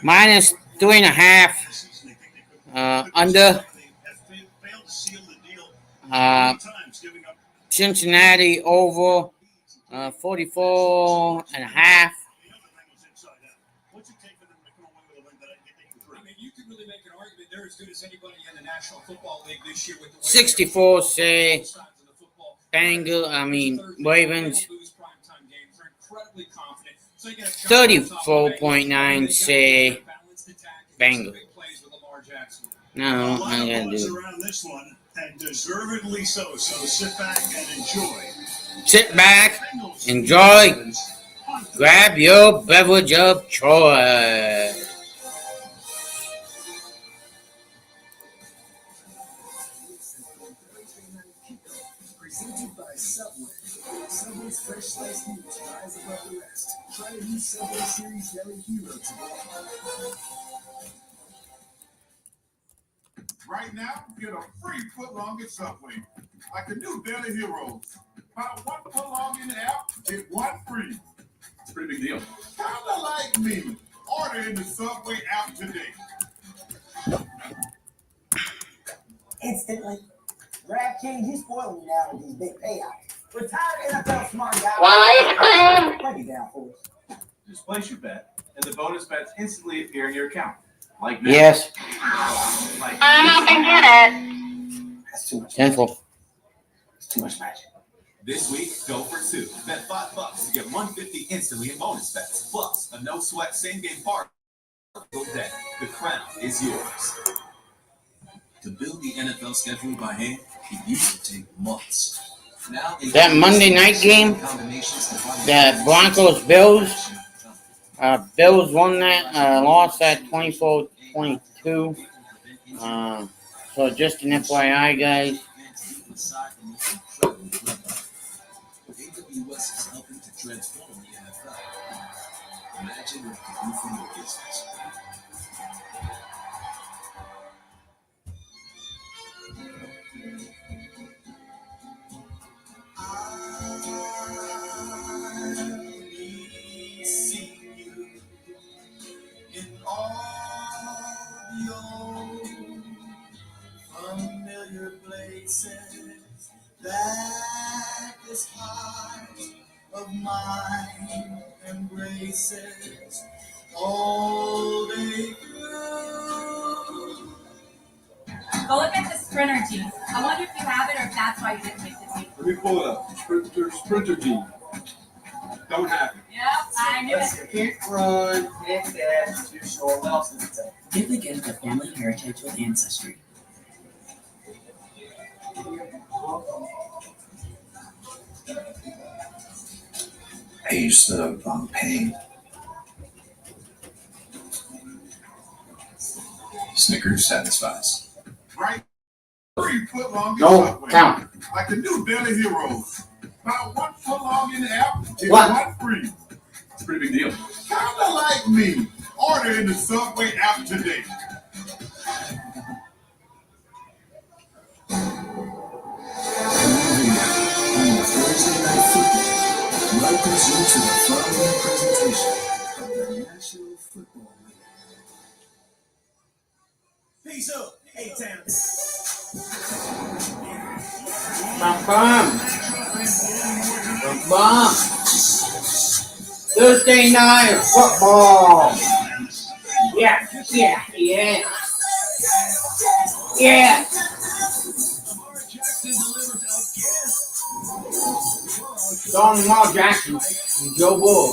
Minus 3.5. Under. Cincinnati over 44.5. I mean, you could really make an argument they're as good as anybody in the National Football League this year with the way 64 say Ravens. 34.9 say Bengals. No, I'm gonna do it. Around this one, and deservedly so. So sit back and enjoy. Sit back, enjoy, grab your beverage of choice. Presented by Subway. Subway's fresh sliced meats rise above the rest. Try a new Subway Series Deli Hero today. Right now, get a free footlong at Subway. Like the new Deli Heroes. Buy one footlong in the app, get one free. It's a pretty big deal. Kinda like me. Order in the Subway app today. Instantly. DraftKings, you spoil me now with these big payouts. Retired NFL smart guy. Why? Break it down for us. Just place your bet, and the bonus bets instantly appear in your account. Like magic. Yes. Like I can get it. That's too much. Simple. It's too much magic. This week, go for two. Bet $5 to get $150 instantly in bonus bets. Plus, a no-sweat same-game parlay. The crown is yours. To build the NFL schedule by hand, it used to take months. Now, That Monday night game, that Broncos Bills, Bills won that, lost that 24-22. So just an FYI, guys. AWS is helping to transform the NFL. Imagine what it can do for your business. See you in all the old familiar places that this heart of mine embraces all day through. Go look at the sprinter jeans. I wonder if you have it or if that's why you didn't make the team. Let me pull it up. Sprinter jean. Don't have it. Yep, I knew it. Can't run, can't dash, too short. What else did it say? Give the gift of family heritage with Ancestry. I used to pain. Snickers satisfies. Right? 3 foot long in No, Subway. count. Like the new Daily Heroes. About 1 foot long in the app, get What? 1 free. It's a pretty big deal. Kinda like me. Order in the Subway app today. Thursday Night Football welcomes you to the following presentation of the National Football League. Peace up, A-Town. Bum. Thursday night football. Yeah. Don Lamar Jackson and Joe Bull.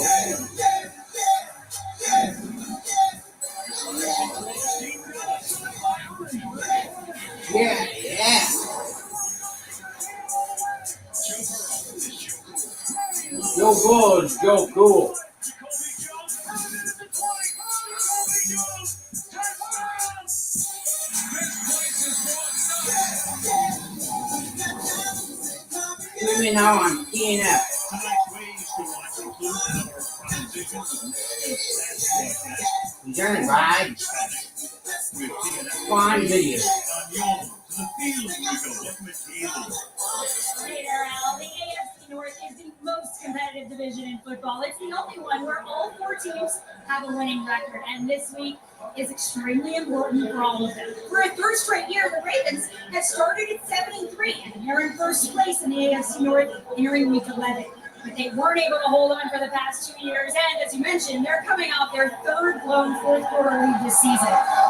Yeah. Joe Bull is Joe Cool. Let me know on TNF. Journey ride. Fun video. The AFC North is the most competitive division in football. It's the only one where all 4 teams have a winning record, and this week is extremely important for all of them. For a third straight year, the Ravens have started at 7-3, and they're in first place in the AFC North entering week 11. But they weren't able to hold on for the past 2 years, and as you mentioned, they're coming off their third blown fourth quarter lead this season.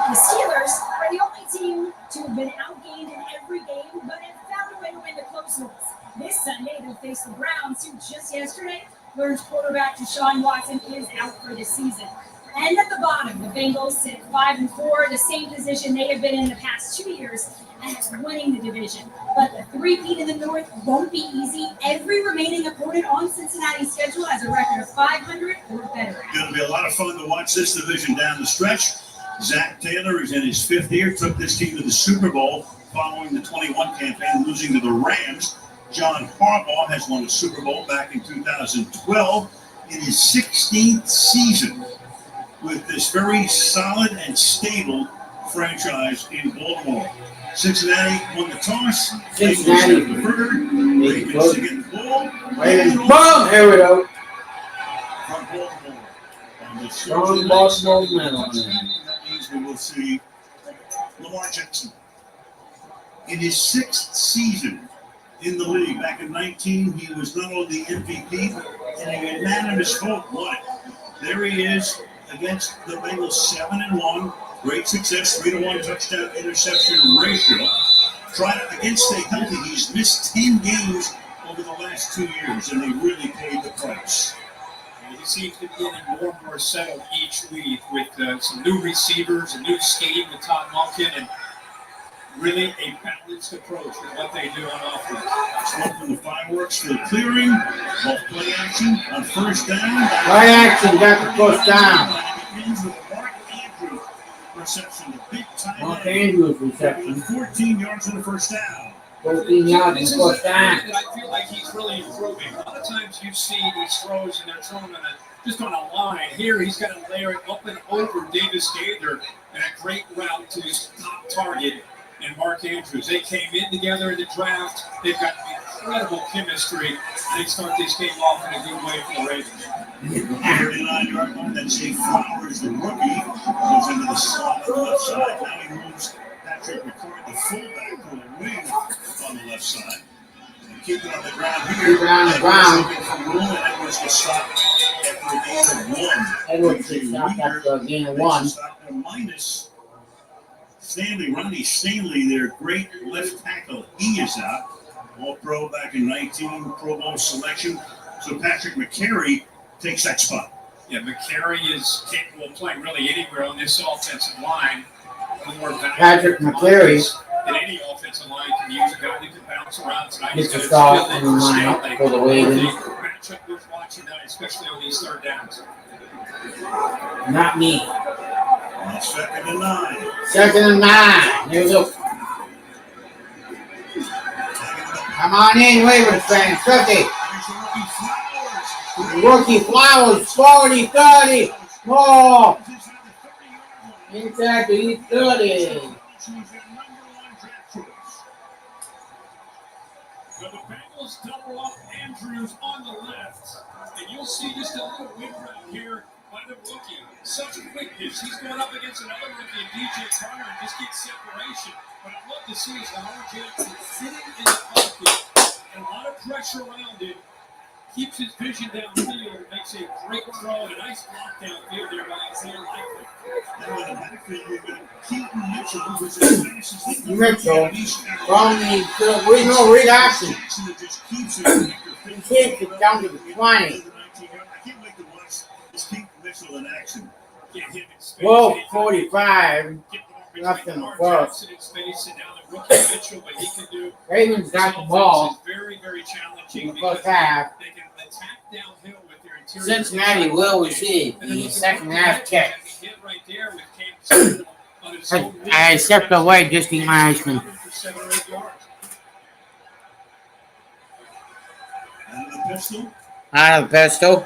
The Steelers are the only team to have been outgained in every game, but have found a way to win the close ones. This Sunday, they'll face the Browns, who just yesterday learned quarterback Deshaun Watson is out for the season. And at the bottom, the Bengals sit at 5-4, the same position they have been in the past 2 years, as winning the division. But the three-peat in the North won't be easy. Every remaining opponent on Cincinnati's schedule has a record of 500 or better. Going to be a lot of fun to watch this division down the stretch. Zach Taylor is in his 5th year, took this team to the Super Bowl following the 21 campaign, losing to the Rams. John Harbaugh has won a Super Bowl back in 2012 in his 16th season with this very solid and stable franchise in Baltimore. Cincinnati won the toss. Cincinnati deferred. Ravens to get the ball. Ravens, boom! Here we go. From Baltimore. And the Strong Baltimore momentum. That means we will see Lamar Jackson in his 6th season in the league. Back in 19, he was not only the MVP, but in a unanimous vote won it. there he is against the Bengals, 7-1. Great success, 3-1 touchdown interception ratio. Trying to, again, stay healthy. He's missed 10 games over the last 2 years, and they really paid the price. He seems to be getting more and more settled each week with some new receivers, a new scheme with Todd Monken, and really a balanced approach with what they do on offense. Smoking the fireworks for clearing, off play action on first down. Play action got the first down. Begins with a Mark Andrews reception, the big tight Mark end. Andrews reception. 14 yards on the first down. 14 yards and first down. I feel like he's really improving. A lot of times you see these throws and they're thrown just on a line. Here he's got to layer it up and over Davis Gaither and a great route to his top target and Mark Andrews. They came in together in the draft. They've got incredible chemistry. And they start this game off in a good way for the Ravens. 39-yard line. That's Jay Flowers, the rookie, goes into the slot on the left side. Now he moves Patrick McCord, the fullback, to the wing on the left side. And keep it on the ground here. Keep it on the ground. And Edwards gets stopped after a gain of 1. Edwards gets stopped after a gain of 1. Minus Stanley, Ronnie Stanley, their great left tackle. He is out. All-Pro back in 19, Pro Bowl selection. So Patrick McCary takes that spot. Yeah, McCary is capable of playing really anywhere on this offensive line. More Patrick McCary than any offensive line can use a guy that can bounce around tonight. gets the start in the lineup for the Ravens. Matchup we're watching tonight, especially on these third downs. Not me. And 2nd and 9. 2nd and 9. Here we go. Come on in, Ravens fans. 50. Rookie Flowers, 40, 30. More. Inside the 30. So the Bengals double up Andrews on the left. And you'll see just a little wing route here by the rookie. Such quickness. He's going up against another rookie, DJ Turner, and just gets separation. What I'd love to see is Howard Jackson sitting in the pocket and a lot of pressure around him. Keeps his vision downfield, makes a great throw, and a nice block downfield there by Isaiah Likely. Now in the backfield, we've got Keaton Mitchell, who's as fast as they Mitchell from the no read option. He takes it down to the 20. I can't wait to watch this Keaton Mitchell in action. 12:45 left in the first. Ravens got the ball in the first half. Cincinnati will receive the second half kick. I stepped away just to eat my ice cream. Out of the pistol.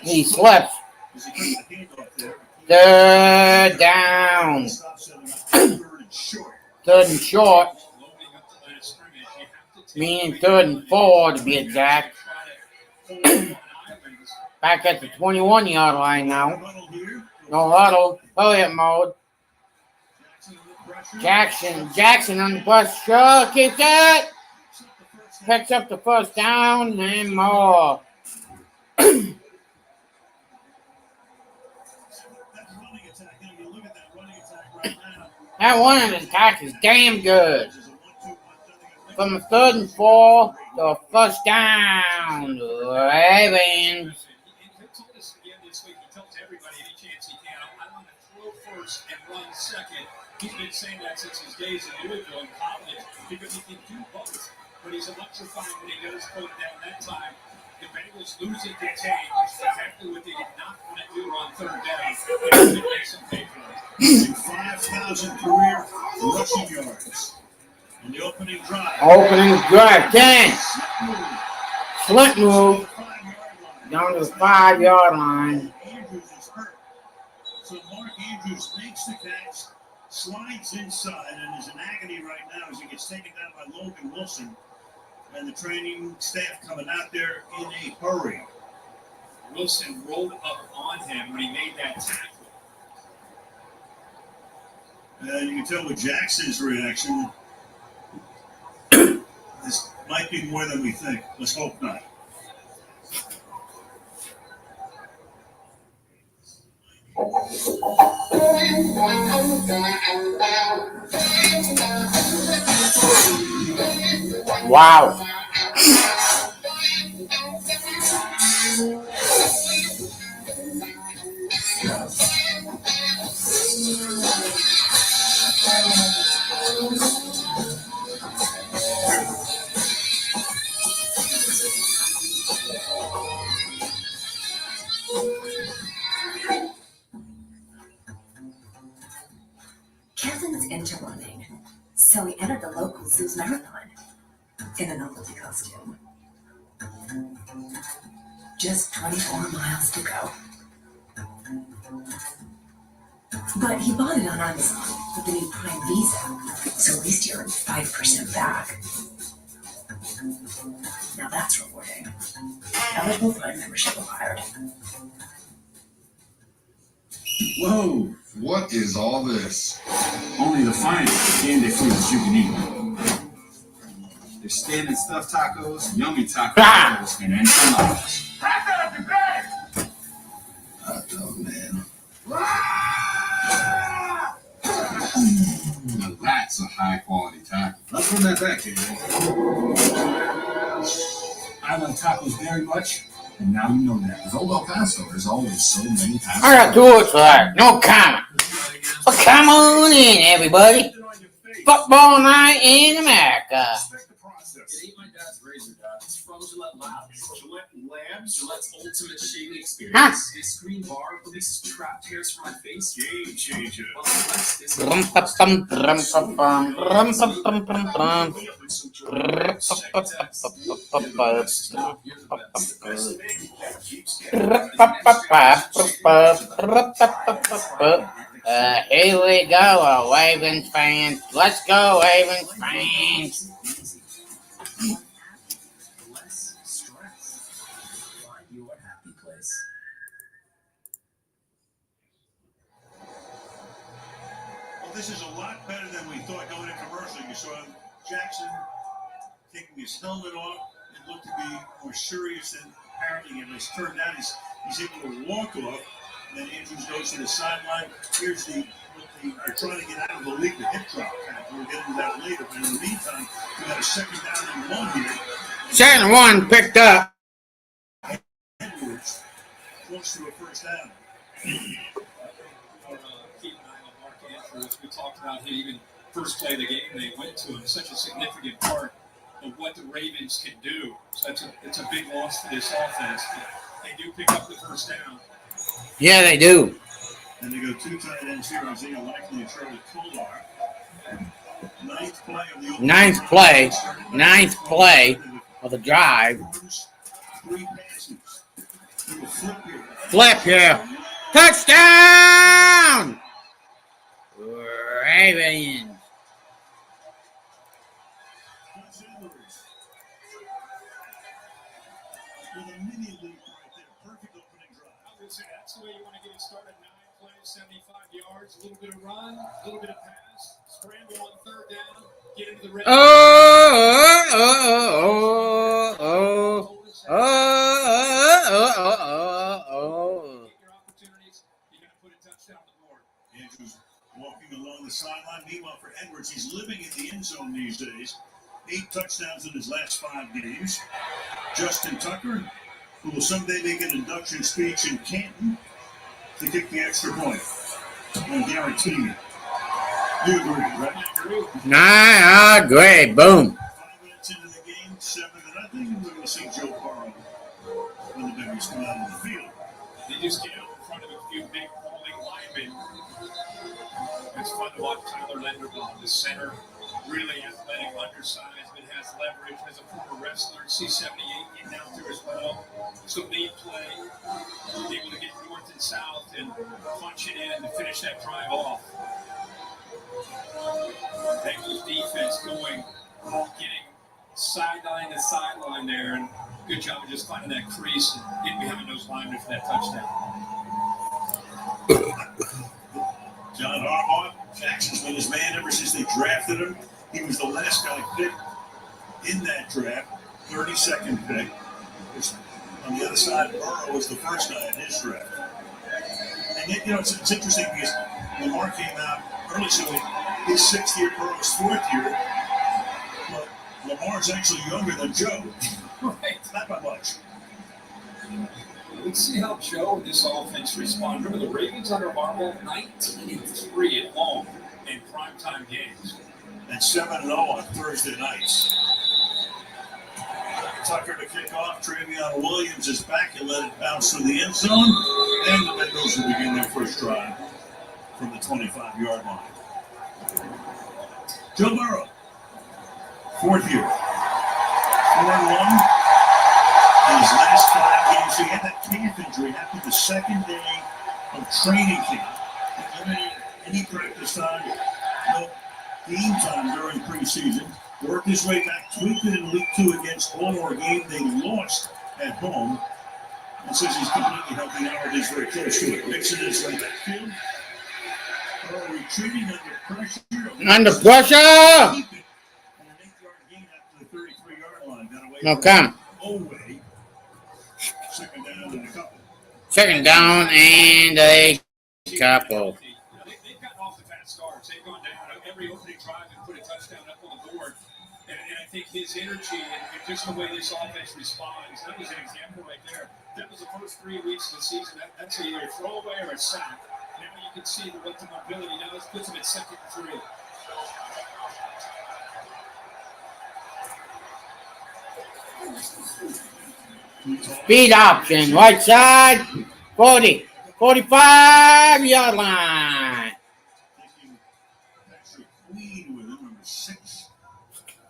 He slips. Third down. Third and short. Meaning 3rd and 4 to be exact. Back at the 21-yard line now. No huddle. Hurry-up mode. Jackson on the pressure. Keep that. Picks up the first down and more. That one attack is damn good. From a 3rd and 4 to a first down. Ravens. He's been saying that since his days in Louisville in college because he can do both. But he's electrifying when he goes down that time. The Bengals lose it to change, which is exactly what they did not want to do on 3rd down. They make some pay for it. 5,000 career rushing yards in the opening drive. 10. Slip move down to the 5-yard line. Andrews is hurt. So Mark Andrews makes the catch, slides inside, and is in agony right now as he gets taken down by Logan Wilson. And the training staff coming out there in a hurry. Wilson rolled up on him when he made that tackle. And you can tell with Jackson's reaction, This might be more than we think. Let's hope not. Wow. Kevin's into running, so he entered the local zoo's marathon in a novelty costume. Just 24 miles to go. But he bought it on Amazon with the new Prime Visa, so at least you earn 5% back. Now that's rewarding. Eligible Prime membership required. Whoa, what is all this? Only the finest candy foods you can eat. There's standing stuffed tacos, yummy tacos, and enchiladas. Pack that up your bag! Hot dog, man. Now that's a high quality taco. Let's run that back here. I like tacos very much, and now you know that. With Old El Paso, there's always so many tacos. I got good for that. No comment. But come on in, everybody. Football night in America. It ain't my dad's razor, Dad. It's from Gillette Labs. Gillette Labs? Gillette's ultimate shaving experience. Huh? This green bar releases trapped hairs from my face. Game changer. Well, unless this Rum-pa-pum, rum-pa-pum, rum-pa-pum-pum-pum. Here we go, Ravens fans. Let's go, Ravens fans. less stress. Find your happy place. Well, this is a lot better than we thought going to commercial. You saw Jackson taking his helmet off. It looked to be more serious than apparently it was turned out. He's able to walk off. And then Andrews goes to the sideline. Here's what they are trying to get out of the league, the hip drop. We'll get into that later. But in the meantime, we got a second down and 1 here. Second and 1 picked up. Edwards close to a first down. Keep an eye on Mark Andrews. We talked about him even first play of the game. They went to him. Such a significant part of what the Ravens can do. So it's a big loss for this offense. But they do pick up the first down. Yeah, they do. And they go 2 tight ends here. Isaiah Likely and Charlie Kolar. Ninth play of the drive. 3 passes. Flip here. Touchdown! Ravens. That's the way you want to get it started. 9 plays, 75 yards, a little bit of run, a little bit of pass, scramble on third down, get into the red. Andrews walking along the sideline. Meanwhile, for Edwards, he's living in the end zone these days. 8 touchdowns in his last 5 games. Justin Tucker, who will someday make an induction speech in Canton to kick the extra point. I guarantee you. You agree, right? Nah, great. Boom. 5 minutes into the game, 7-0. We're going to see Joe Burrow when the Bengals come out on the field. They just get out in front of a few big holding linemen. It's fun to watch Tyler Linderbaum, the center, really athletic, undersized, but has leverage as a former wrestler. C78 getting out there as well. So lead play, able to get north and south and punch it in to finish that drive off. Bengals defense going, getting sideline to sideline there, and good job of just finding that crease and getting behind those linemen for that touchdown. John Harbaugh, Jackson's been his man ever since they drafted him. He was the last guy picked in that draft, 32nd pick. On the other side, Burrow was the first guy in his draft. And yet, it's interesting because Lamar came out early, so his 6th year, Burrow's 4th year. But Lamar's actually younger than Joe. Right. Not by much. Let's see how Joe and this offense respond. Remember, the Ravens under Harbaugh, 19-3 at home in primetime games. And 7-0 on Thursday nights. Tucker to kick off. Travion Williams is back and let it bounce through the end zone. And the Bengals will begin their first drive from the 25-yard line. Joe Burrow, 4th year. 4-1. In his last 5 games, he had that calf injury happened the second day of training camp. Limited any practice time, no game time during preseason. Worked his way back, tweaked it in week 2 against Baltimore, a game they lost at home. And says he's completely healthy now, or he's very close to it. Mixon is right backfield. Retreating under pressure. Under pressure! And an 8-yard gain after the 33-yard line. Got away Okay. Oway. Second down and a couple. Second down and a couple. They've gotten off the fast starts. They've gone down every opening drive and put a touchdown up on the board. And I think his energy and just the way this offense responds, that was an example right there. That was the first 3 weeks of the season. That's either a throwaway or a sack. Now you can see what the mobility now. This puts him at 2nd and 3. Speed option, right side, 40, 45-yard line. Patrick Queen with him, number 6.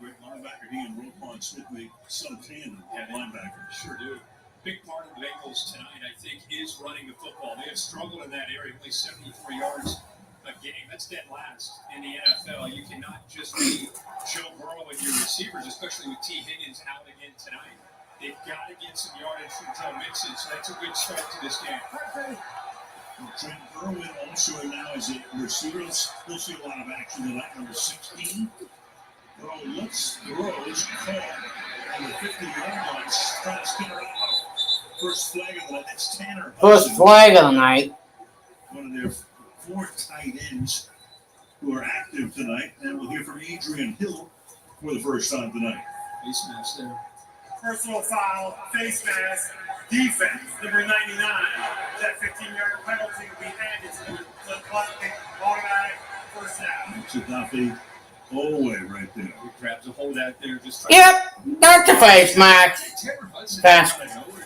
Great linebacker. He and Roquan Smith made some tandem at linebacker. Sure do. Big part of the Bengals tonight, I think, is running the football. They have struggled in that area, only 74 yards a game. That's dead last in the NFL. You cannot just be Joe Burrow and your receivers, especially with T. Higgins out again tonight. They've got to get some yardage from Joe Mixon, so that's a good start to this game. Trent Irwin also now as a receiver. We'll see a lot of action tonight, number 16. Burrow looks, throws, caught on the 50-yard line, trying to spin around. First flag of the night. That's Tanner Hudson. First flag of the night. One of their 4 tight ends who are active tonight. And we'll hear from Adrian Hill for the first time tonight. Face mask there. Personal foul, face mask, defense, number 99. That 15-yard penalty will be handed to the clock, automatic first down. Chidafe Oway right there. He grabs a hold out there. Just Yep, that's the face mask. Pass.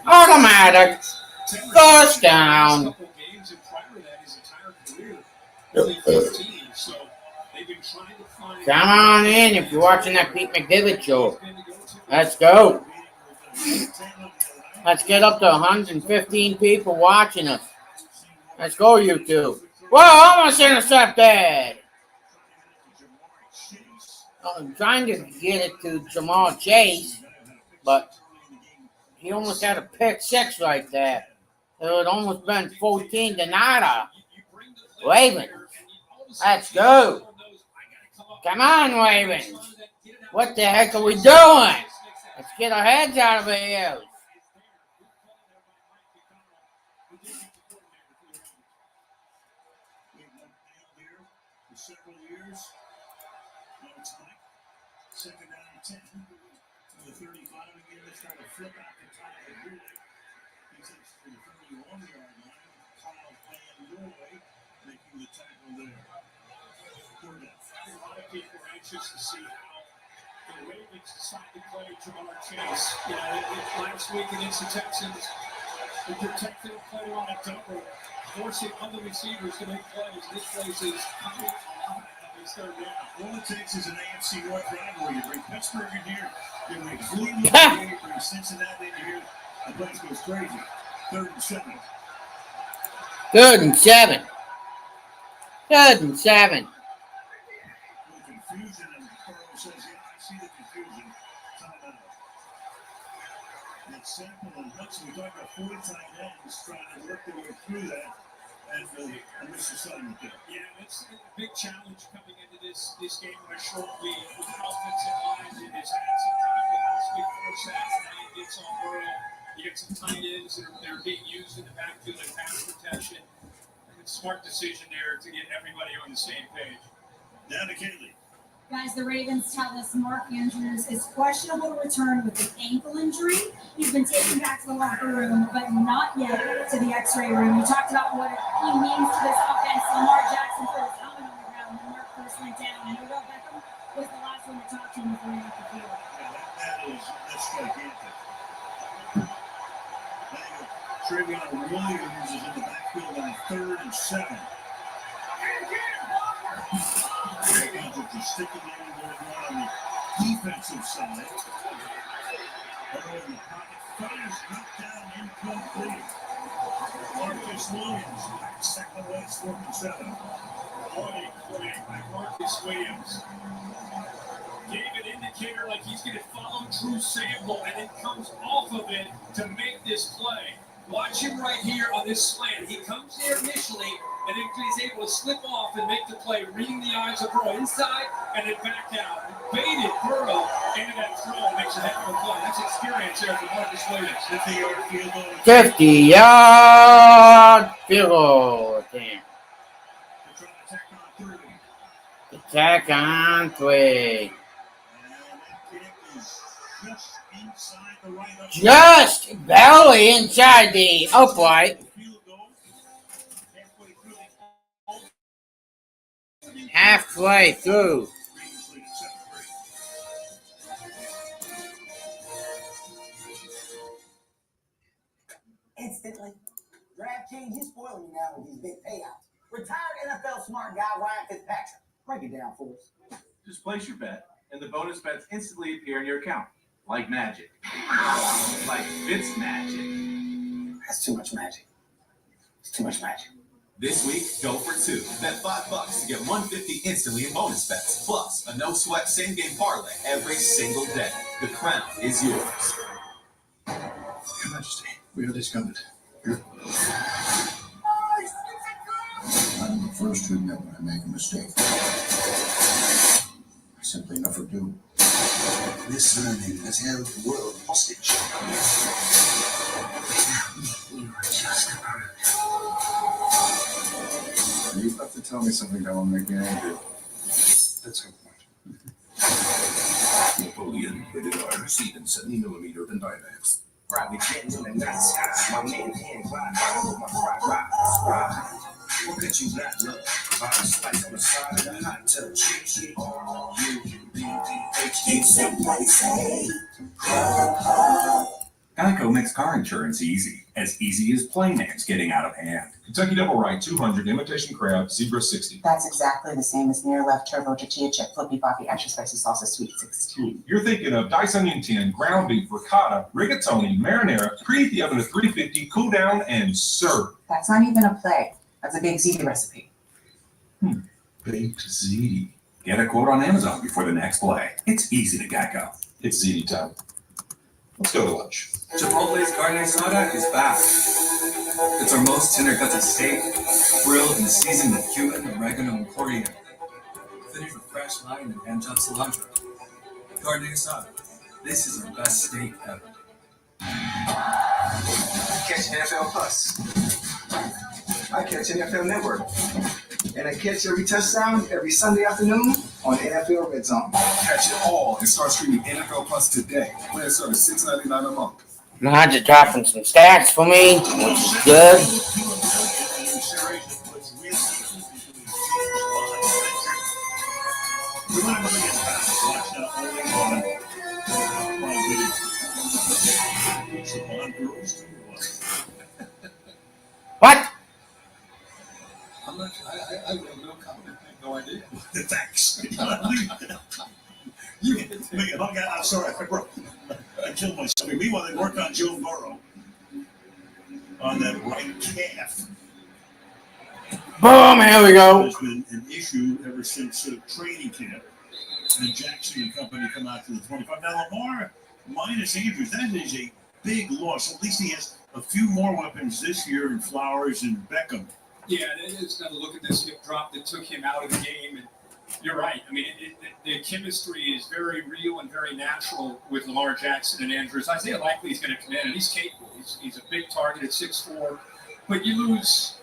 Automatic. First down. Couple games, and prior to that, his entire career, only 15. So they've been trying to find. Come on in if you're watching that Pete McDivitt show. Let's go. Let's get up to 115 people watching us. Let's go, YouTube. Whoa, almost intercepted. I'm trying to get it to Jamal Chase, but he almost had a pick 6 right there. It would almost been 14 to nada. Ravens. Let's go. Come on, Ravens. What the heck are we doing? Let's get our heads out of here. Second down and 10. To the 35 again. Let's try to flip out the top of the board. He takes to the 31-yard line. Kyle Van Noy making the tackle there. Third down. A lot of people are anxious to see how the Ravens decide to play Jamar Chase. You know, last week against the Texans, the protected play on a double, forcing other receivers to make plays. This place is coming on. All it takes is an AFC North rivalry. You bring Pittsburgh in here, you bring Cleveland in here, you bring Cincinnati in here, the place goes crazy. 3rd and 7. 3rd and 7. 3rd and 7. The confusion, and Burrow says, yeah, I see the confusion. Timeout. It's Sample and Hudson. We talked about 40 tight ends trying to work their way through that. And a misassignment there. Yeah, it's a big challenge coming into this game on a short week with an offensive line in his hands sometimes. They're being used in the backfield and pass protection. It's a smart decision there to get everybody on the same page. Down to Kaylee. Guys, the Ravens tell us Mark Andrews is questionable to return with an ankle injury. He's been taken back to the locker room, but not yet to the X-ray room. You talked about what he means to this offense. Lamar Jackson threw his helmet on the ground when Mark first went down. And Odell Beckham was the last one to talk to him before he hit the field. That's gigantic. Travion Williams is in the backfield on 3rd and 7. Ravens are sticking in going on the defensive side. Over in the pocket, fires knocked down incomplete. Marcus Williams, second away, 4th and 7. What a play by Marcus Williams. Gave an indicator like he's going to follow Drew Sample and then comes off of it to make this play. Watch him right here on this slant. He comes there initially, and then he's able to slip off and make the play, reading the eyes of Burrow inside and then back out. Baited Burrow into that throw, makes a heck of a play. That's experience there for Marcus Williams. 50-yard field goal. 50-yard field goal. Damn. Attack on 3. Just barely inside the upright. Halfway through. Instantly. DraftKings, you spoiling me now with these big payouts. Retired NFL smart guy Ryan Fitzpatrick. Break it down for us. Just place your bet, and the bonus bets instantly appear in your account. Like magic. Like Fitz magic. That's too much magic. It's too much magic. This week, go for 2. Bet $5 to get $150 instantly in bonus bets. Plus, a no-sweat same-game parlay every single day. The crown is yours. Your Majesty, we are discovered. I'm the first to admit when I make a mistake. I simply never do. This vermin has held the world hostage. You are just a bird. Are you about to tell me something that will make me angry? That's her point. Napoleon rated R, 7mm and Dynax. Private jet in the night sky. My man hand glide right over my fried rock. What could you not love? By a slice on the side of the hot tub. Geico makes car insurance easy as plain names getting out of hand. Kentucky Double Rye 200, Imitation Crab, Zebra 60. That's exactly the same as Near Left Turbo Tortilla Chip Flippy Floppy Extra Spicy Salsa Sweet 16. You're thinking of diced onion 10, ground beef, ricotta, rigatoni, marinara, preheat the oven to 350, cool down, and serve. That's not even a play. That's a big ziti recipe. Baked ziti. Get a quote on Amazon before the next play. It's easy to Geico. It's ziti time. Let's go to lunch. Chipotle's carne asada is back. It's our most tender-gutted steak, grilled and seasoned with cumin, oregano, and coriander. Finished with fresh lime and hand-chopped cilantro. Carne asada. This is our best steak ever. Catch NFL Plus. I catch NFL Network. And I catch every touchdown every Sunday afternoon on NFL Red Zone. Catch it all and start streaming NFL Plus today. Plan starts $6.99 a month. Mahad's dropping some stats for me, which is good. What? I'm not, I have no comment. I have no idea. Thanks. I'm sorry, I killed myself. Meanwhile, they worked on Joe Burrow on that right calf. Boom, here we go. There's been an issue ever since training camp. And Jackson and company come out to the 25. Now, Lamar minus Andrews, that is a big loss. At least he has a few more weapons this year in Flowers and Beckham. Yeah, it is another look at this hip drop that took him out of the game. And you're right. I mean, the chemistry is very real and very natural with Lamar Jackson and Andrews. Isaiah Likely is going to come in, and he's capable. He's He's a big target at 6'4", but you lose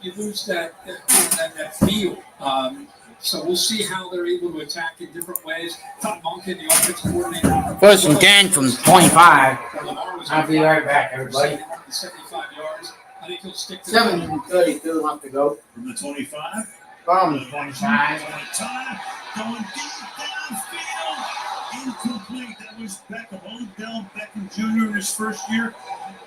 that feel. So we'll see how they're able to attack in different ways. Todd Monken, the offensive coordinator. 1st and 10 from 25. I'll be right back, everybody. 75 yards. I think he'll stick to 7:32 left to go. From the 25. From the 25. Time going deep downfield. Incomplete. That was Beckham. Odell Beckham Jr. in his first year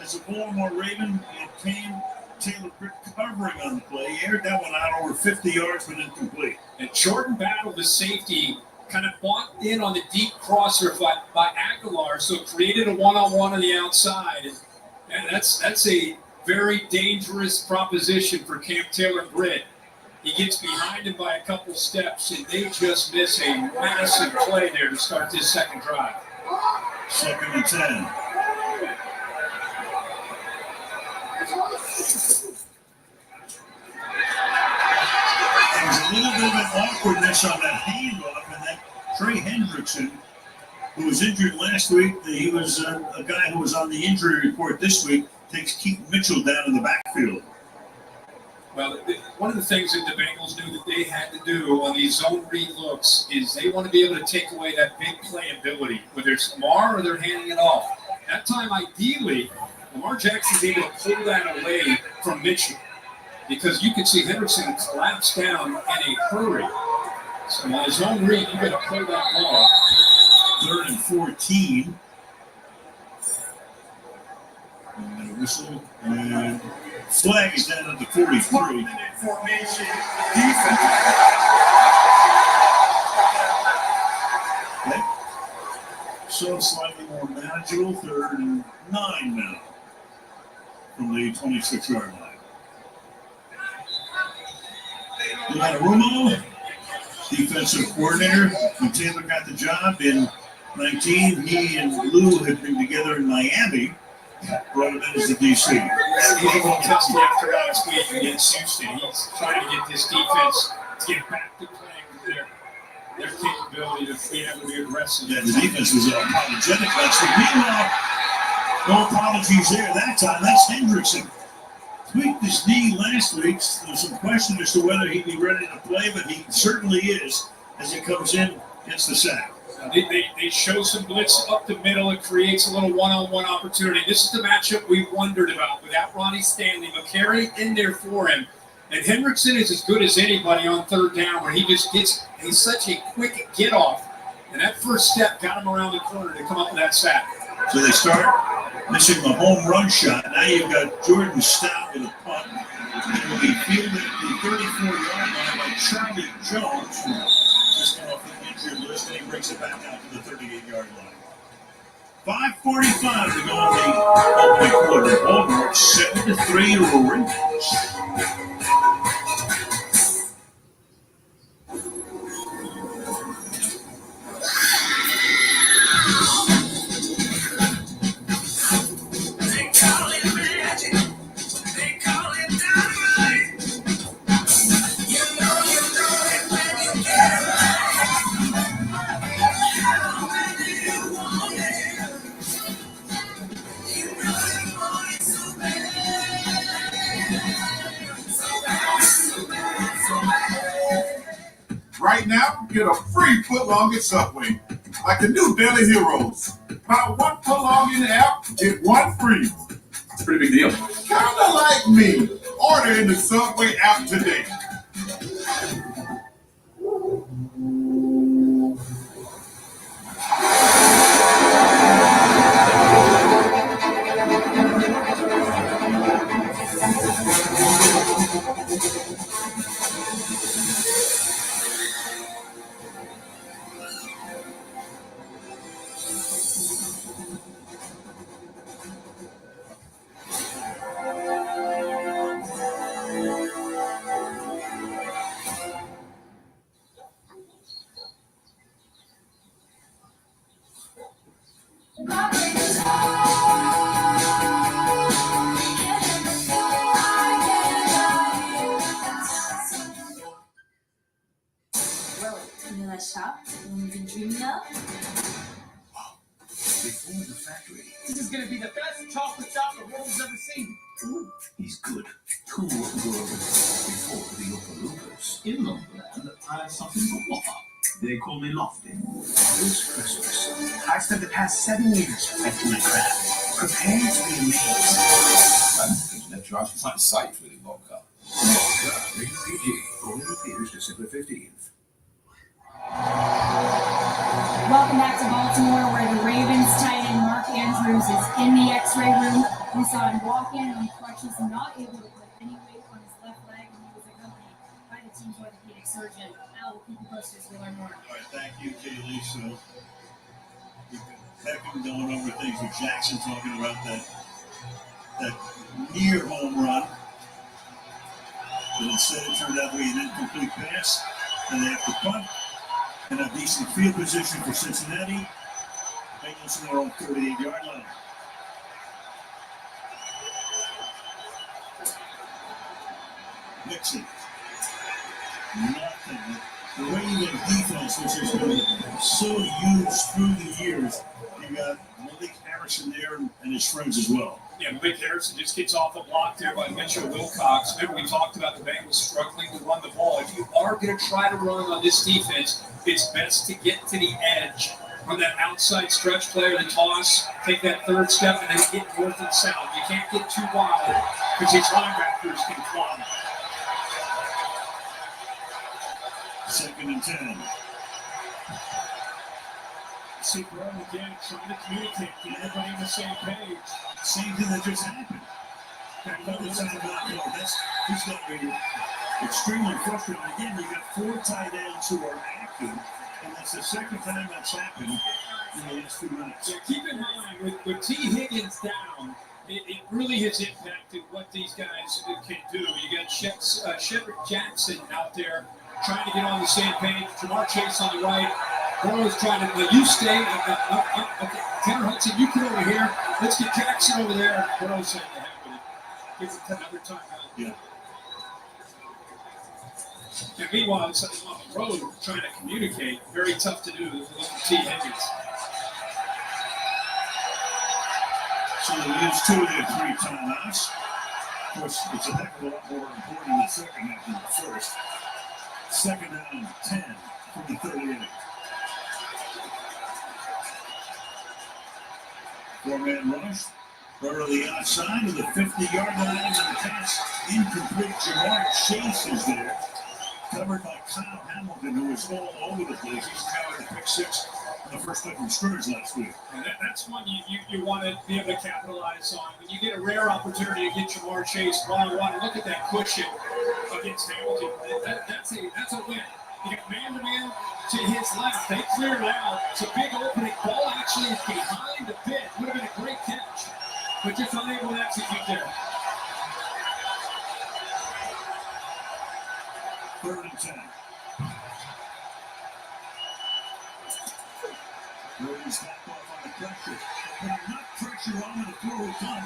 as a Baltimore Raven. It came Taylor Britt covering on the play. He aired that one out over 50 yards, but incomplete. And Jordan Battle, the safety, kind of bought in on the deep crosser by Aguilar, so created a one-on-one on the outside. And that's a very dangerous proposition for Cam Taylor Britt. He gets behind him by a couple steps, and they just miss a massive play there to start this second drive. 2nd and 10. There's a little bit of an awkwardness on that handoff, and that Trey Hendrickson, who was injured last week, he was a guy who was on the injury report this week, takes Keith Mitchell down in the backfield. Well, one of the things that the Bengals knew that they had to do on these zone read looks is they want to be able to take away that big play ability, whether it's Lamar or they're handing it off. That time, ideally, Lamar Jackson's able to pull that away from Mitchell because you can see Henderson collapse down in a hurry. So on his own read, you got to pull that ball. 3rd and 14. And a whistle. And flag is down at the 43. Formation defense. Okay. So slightly more manageable. 3rd and 9 now from the 26-yard line. Rumo, defensive coordinator. When Taylor got the job in 19, he and Lou had been together in Miami. Brought him in as the DC. He's a little testy after last week against Houston. He's trying to get this defense to get back to playing with their capability to be able to be aggressive. Yeah, the defense was apologetic last week. Meanwhile, no apologies there that time. That's Hendrickson. Tweaked his knee last week. There's some question as to whether he'd be ready to play, but he certainly is as he comes in, gets the sack. They show some blitz up the middle. It creates a little one-on-one opportunity. This is the matchup we wondered about without Ronnie Stanley. McCary in there for him. And Hendrickson is as good as anybody on 3rd down where he's such a quick get-off. And that first step got him around the corner to come up with that sack. So they start missing the home run shot. Now you've got Jordan Stout with a punt. It will be fielded at the 34-yard line by Charlie Jones, who just came off the injured list, and he brings it back out to the 38-yard line. 5:45 to go in the opening quarter. Baltimore 7-3 Ravens. Right now, get a free footlong at Subway. Like the new Daily Heroes. Buy 1 footlong in the app, get 1 free. It's a pretty big deal. Kinda like me. Order in the Subway app today. Shop, the one you've been dreaming of? before the factory. This is going to be the best chocolate shop the world's ever seen. Ooh, he's good. Cool world before the Oompa Loompas. In London, I have something to offer. They call me Lofty. This Christmas, I've spent the past 7 years perfecting my craft, preparing to be amazed. I'm going to let you out my sight with your vodka. Vodka, rated PG, only in theaters December 15th. Welcome back to Baltimore, where the Ravens tight end Mark Andrews is in the X-ray room. We saw him walk in on crutches, not able to put any weight on his left leg, and he was accompanied by the team's orthopedic surgeon. Al will keep you posted as we learn more. All right, thank you, Kaylee. So, Beckham going over things with Jackson, talking about that near home run. But instead, it turned out to be an incomplete pass, and they have to punt. And a decent field position for Cincinnati. Bengals on their own 38-yard line. Nixon. Nothing. The Ravens defense, which has been so used through the years, you got Malik Harrison there and his friends as well. Yeah, Malik Harrison just gets off a block there by Mitchell Wilcox. Remember, we talked about the Bengals struggling to run the ball. If you are going to try to run on this defense, it's best to get to the edge. Run that outside stretch player, the toss, take that third step, and then get north and south. You can't get too wild because these linebackers can climb. 2nd and 10. See, Brown again trying to communicate, get everybody on the same page. Same thing that just happened. Another time out, this got me extremely frustrating. Again, you got 4 tight ends who are active, and that's the second time that's happened in the last few minutes. Yeah, keep in mind, with T. Higgins down, it really has impacted what these guys can do. You got Shepard Jackson out there trying to get on the same page. Jamar Chase on the right. Burrow's trying to, you stay. Okay, Tanner Hudson, you come over here. Let's get Jackson over there. Burrow's saying to happen. Gives it another timeout. Yeah. And meanwhile, it's on the road trying to communicate. Very tough to do with T. Higgins. So they use 2 of their 3 timeouts. Of course, it's a heck of a lot more important in the second half than the first. 2nd down and 10 from the 38. 4-man rush. Runner on the outside of the 50-yard line, and the pass incomplete. Jamar Chase is there, covered by Kyle Hamilton, who was all over the place. He's covered the pick 6 in the first couple of scrimmage last week. And that's one you want to be able to capitalize on. When you get a rare opportunity to get Jamar Chase one-on-one, look at that cushion against Hamilton. That's a win. You got man-to-man to his left. They clear it out. It's a big opening. Ball actually is behind the pit. Would have been a great catch, but just unable to execute there. 3rd and 10. Ravens back off on the pressure. But enough pressure on the throw will come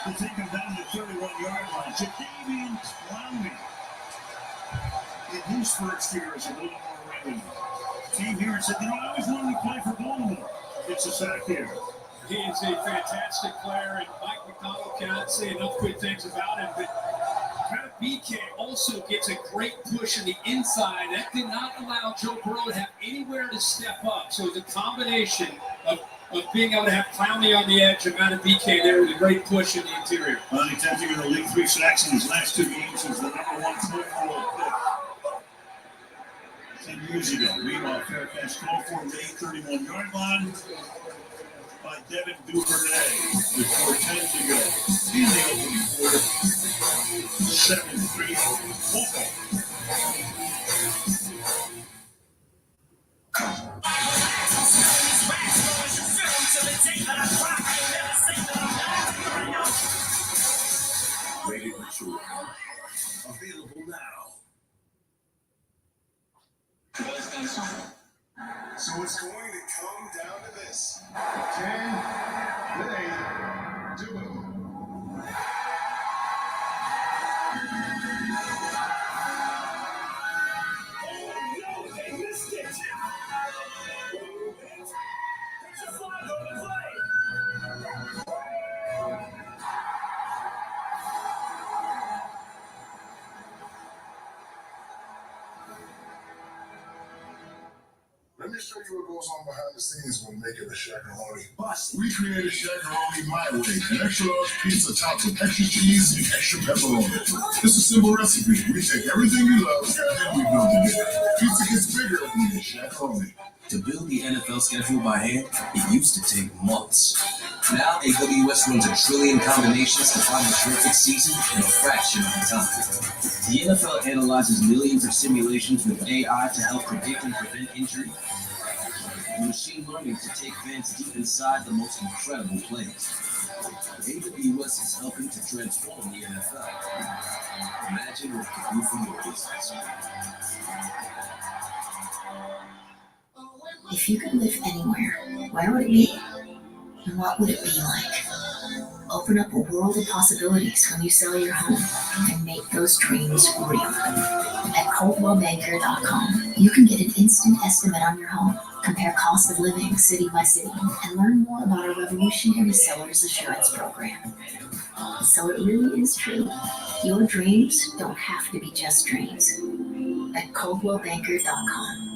to take him down to the 31-yard line. Jadeveon Clowney, in his first year as a Baltimore Raven, came here and said, I always wanted to play for Baltimore. It's a sack here. He is a fantastic player, and Mike McDonald cannot say enough good things about him. But BK also gets a great push in the inside. That did not allow Joe Burrow to have anywhere to step up. So it's a combination of being able to have Clowney on the edge, amount of BK there with a great push in the interior. Only attempting in the league 3 sacks in his last 2 games is the #1 pick 10 years ago. Meanwhile, Fairfax called for the 31-yard line by Devin Duvernay with 4:10 to go in the opening quarter. 7-3 football. Rated mature. Available now. So it's going to come down to this. 10, they do it. They missed it. It's a flag on the play. goes on behind the scenes when making a shakaroni. We created shakaroni my way, an extra large pizza topped with extra cheese and extra pepperoni. It's a simple recipe. We take everything you love and we build it bigger. Pizza gets bigger when you shakaroni. To build the NFL schedule by hand, it used to take months. Now AWS runs a trillion combinations to find the perfect season in a fraction of the time. The NFL analyzes millions of simulations with AI to help predict and prevent injury, and machine learning to take fans deep inside the most incredible plays. AWS is helping to transform the NFL. Imagine what it could do for your business. If you could live anywhere, where would it be? And what would it be like? Open up a world of possibilities when you sell your home and make those dreams real. At ColdwellBanker.com, you can get an instant estimate on your home, compare cost of living city by city, and learn more about our revolutionary seller's assurance program. So it really is true. Your dreams don't have to be just dreams. At ColdwellBanker.com.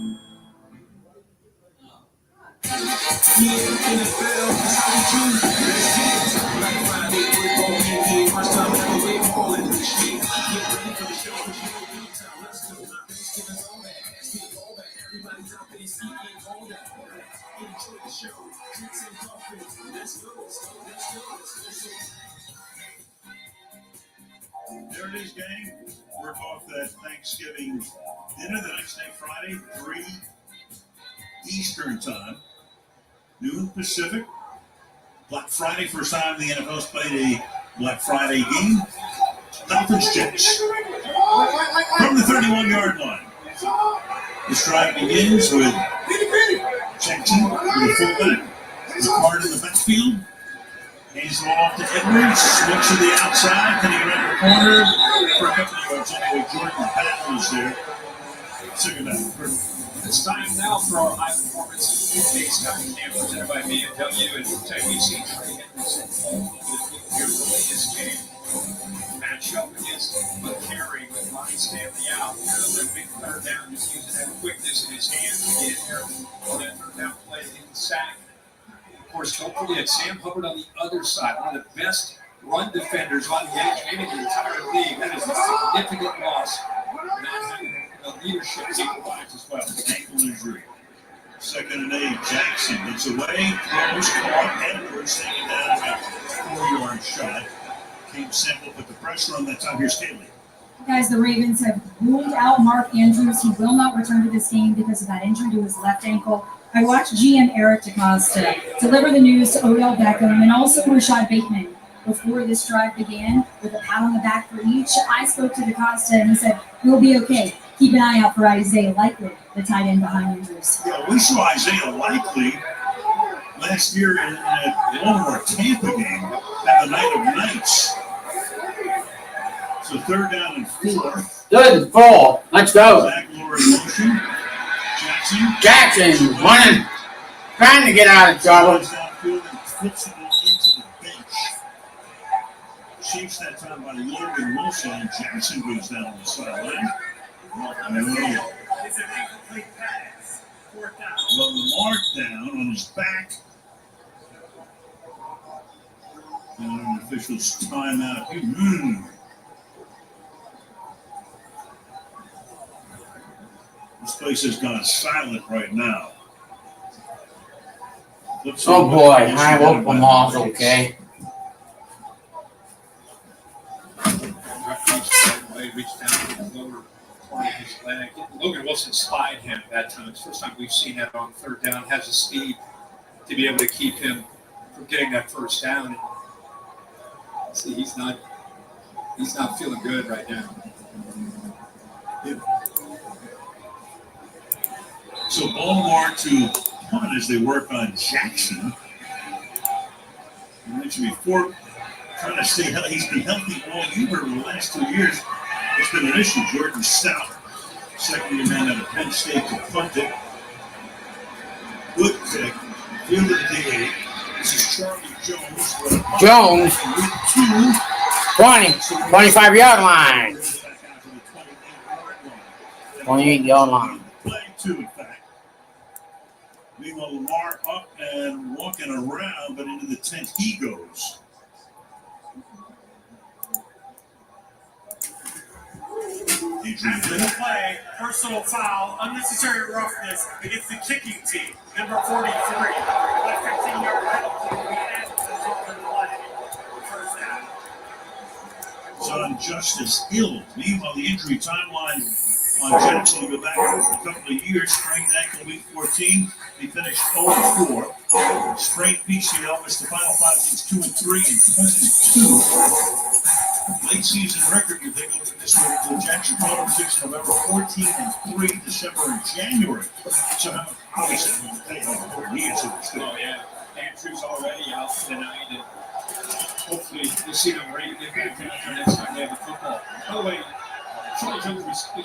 There it is, gang. Work off that Thanksgiving dinner the next day, Friday, 3 Eastern time, noon Pacific. Black Friday, first time the NFL's played a Black Friday game. Dolphins Jets from the 31-yard line. This drive begins with Jackson with a fullback, Ricard in the backfield. Hands the ball off to Edwards, looks to the outside, can he get around the corner for a couple of yards anyway. Jordan Battle is there. Second down. It's time now for our high performance base coming camp presented by BMW, and today we see Trey Henderson here for the latest game. Match up against McCary with Ronnie Stanley out. Another big third down, just using that quickness in his hands to get in there on that third down play in the sack. Of course, don't forget Sam Hubbard on the other side, one of the best run defenders on the edge, maybe the entire league. That is a significant loss. Not having leadership provides as well. Ankle injury. Second and 8. Jackson gets away. Throws caught. Edwards taking down about 4-yard shot. Came Semple put the pressure on that time. Here's Kaylee. Guys, the Ravens have ruled out Mark Andrews. He will not return to this game because of that injury to his left ankle. I watched GM Eric DeCosta deliver the news to Odell Beckham and also Rashad Bateman before this drive began with a pat on the back for each. I spoke to DeCosta and he said, we'll be okay. Keep an eye out for Isaiah Likely, the tight end behind Andrews. Yeah, we saw Isaiah Likely last year in the Baltimore Tampa game at the night of nights. So third down and 4. Good and 4. Let's go. Zach Lord in motion. Jackson running, trying to get out of trouble. Downfield and flips it into the bench. Shapes that time by Lord and Wilson, and Jackson goes down on the sideline. Lamar down on his back. And an official's timeout. This place has gone silent right now. Oh boy, I hope Lamar's okay. Reached down to the lower part of his leg. Logan Wilson spied him that time. It's the first time we've seen that on third down. Has the speed to be able to keep him from getting that first down. See, he's not feeling good right now. So Baltimore to punt as they work on Jackson. I mentioned before, trying to stay healthy. He's been healthy all year over the last 2 years. It's been an issue. Jordan Stout, second-year man out of Penn State, to punt it. Good pick. Field of the 8. This is Charlie Jones. Jones, 25-yard line. 28-yard line. Play 2, in fact. Meanwhile, Lamar up and walking around, but into the tent he goes. After the play, personal foul, unnecessary roughness against the kicking team, number 43. That 15-yard penalty will be added to the total play. First down. John Justice ill. Meanwhile, the injury timeline on Jackson, you go back a couple of years, sprained ankle week 14. He finished 0-4. Sprained PCL, missed the final 5 games, 2-3 and 22. Late season record, you take a look at this one for Jackson, 12-6 November, 14-3 December and January. So obviously, he is in this thing. Oh, yeah. Andrew's already out tonight, and hopefully we'll see them ready to get back out there next time they have a football. By the way, Charlie Jones he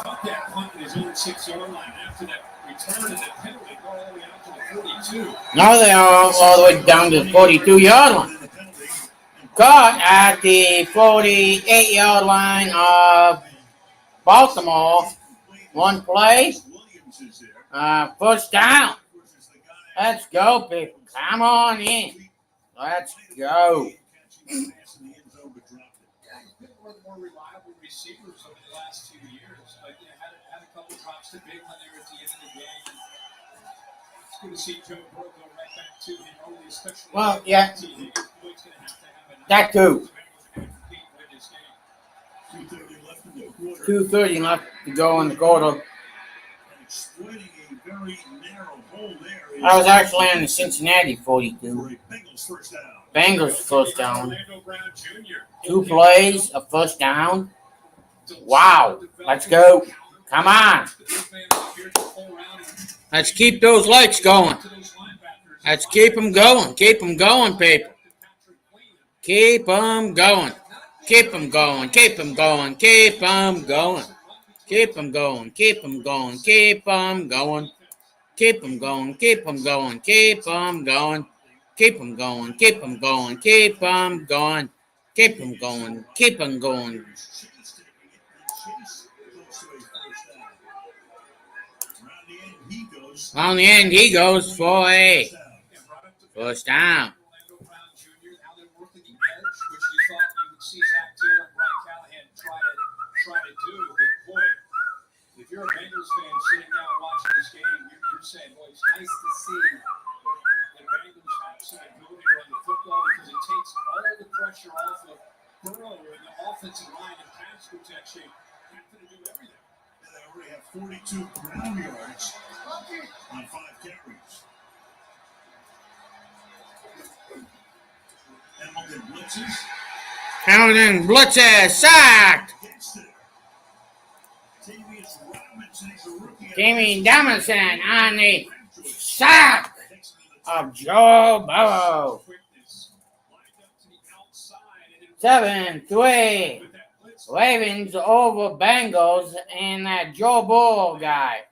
caught that punt in his own 6-yard line after that return and the penalty go all the way out to the 42. Now they are all the way down to the 42-yard line. Caught at the 48-yard line of Baltimore. One play. First down. Let's go, people. Come on in. Let's go. One of the more reliable receivers over the last 2 years. But had a couple drops to big when they were at the end of the game. It's good to see Joe Burrow go right back to him early, especially. Well, yeah. That too. 2:30 left to go in the quarter. Exploiting a very narrow hole there. I was actually on the Cincinnati 42. Bengals first down. 2 plays, a first down. Wow. Let's go. Come on. Let's keep those lights going. Let's keep them going. Keep them going, people. Keep them going. Keep them going. Keep them going. Keep them going. Keep them going. Keep them going. Keep them going. Keep them going. Keep them going. Keep them going. Keep them going. Keep them going. Keep them going. Keep them going. Keep them going. On the end, he goes for a first down. If you're a Bengals fan sitting down watching this game, you're saying, boy, it's nice to see the Bengals have some ability to run the football because it takes all the pressure off of Burrow and the offensive line and pass protection. Having to do everything. And they already have 42 ground yards on 5 carries. Hamilton blitzes. Hamilton blitzes, sacked. Jamie Davidson on the sack of Joe Burrow. 7-3. Ravens over Bengals and that Joe Burrow guy.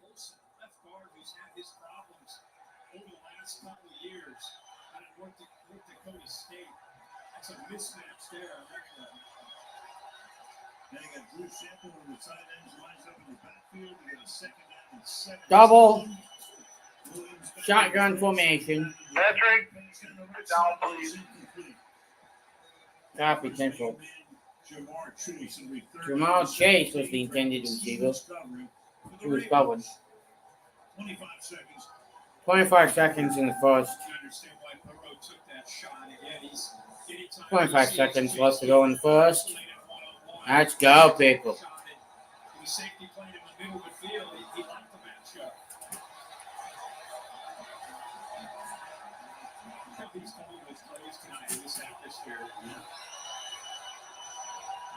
Double shotgun formation. Patrick, down please. Copy, central. Jamal Chase was the intended receiver. He was covered. 25 seconds in the first. 25 seconds left to go in the first. Let's go, people.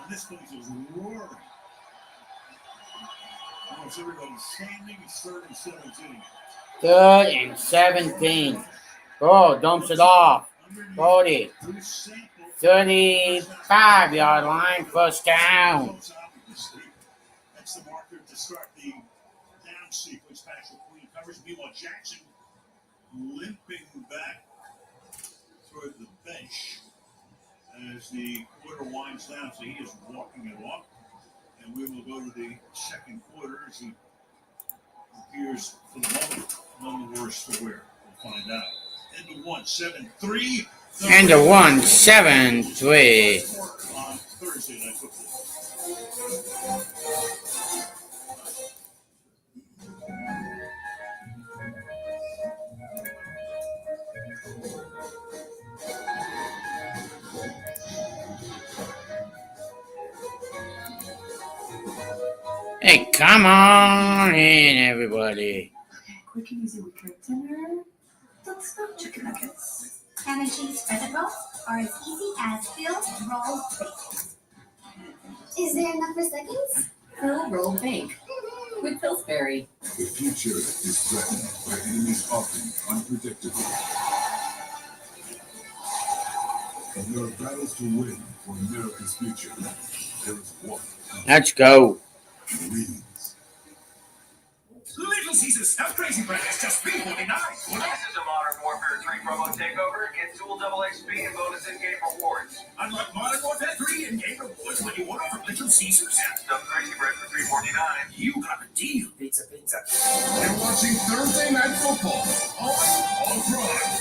This place is roaring. Almost everybody's standing. It's 3rd and 17. 3rd and 17. Oh, dumps it off. 40. 35-yard line, first down. That's the marker to start the down sequence. Patrick Queen covers. Meanwhile, Jackson limping back toward the bench as the quarter winds down. So he is walking it off. And we will go to the second quarter as he appears for the moment None the worse for wear. We'll find out. Into 1-7-3. And a 1-7-3. On Thursday Night Football. Hey, come on in, everybody. Quick and easy weekend dinner. Let's go chicken nuggets. Ham and cheese pheasant rolls are as easy as Phil roll bake. Is there enough for seconds? Phil roll bake with Pillsbury. The future is threatened by enemies often unpredictable. And there are battles to win for America's future. There is one. Let's go. Marines. Little Caesars Stuffed Crazy Bread is just $3.49. This is a Modern Warfare 3 promo takeover. Get dual double XP and bonus in-game rewards. Unlock Modern Warfare 3 in-game rewards when you order from Little Caesars. And Stuffed Crazy Bread for $3.49. You got a deal. Pizza. You're watching Thursday Night Football on Prime.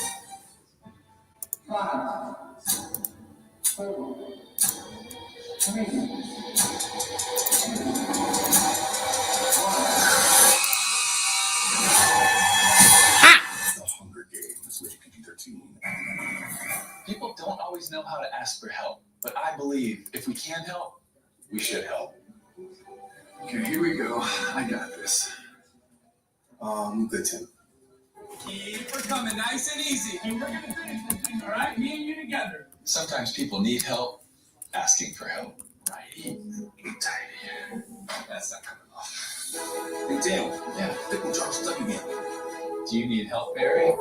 The Hunger Games with PG-13. People don't always know how to ask for help, but I believe if we can help, we should help. Okay, here we go. I got this. Good, Tim. Keep her coming nice and easy. And we're going to finish this thing, all right? Me and you together. Sometimes people need help asking for help. Righty, tighty. That's not coming off. Hey, Tim. Yeah, think we'll drop stuff again. Do you need help, Barry?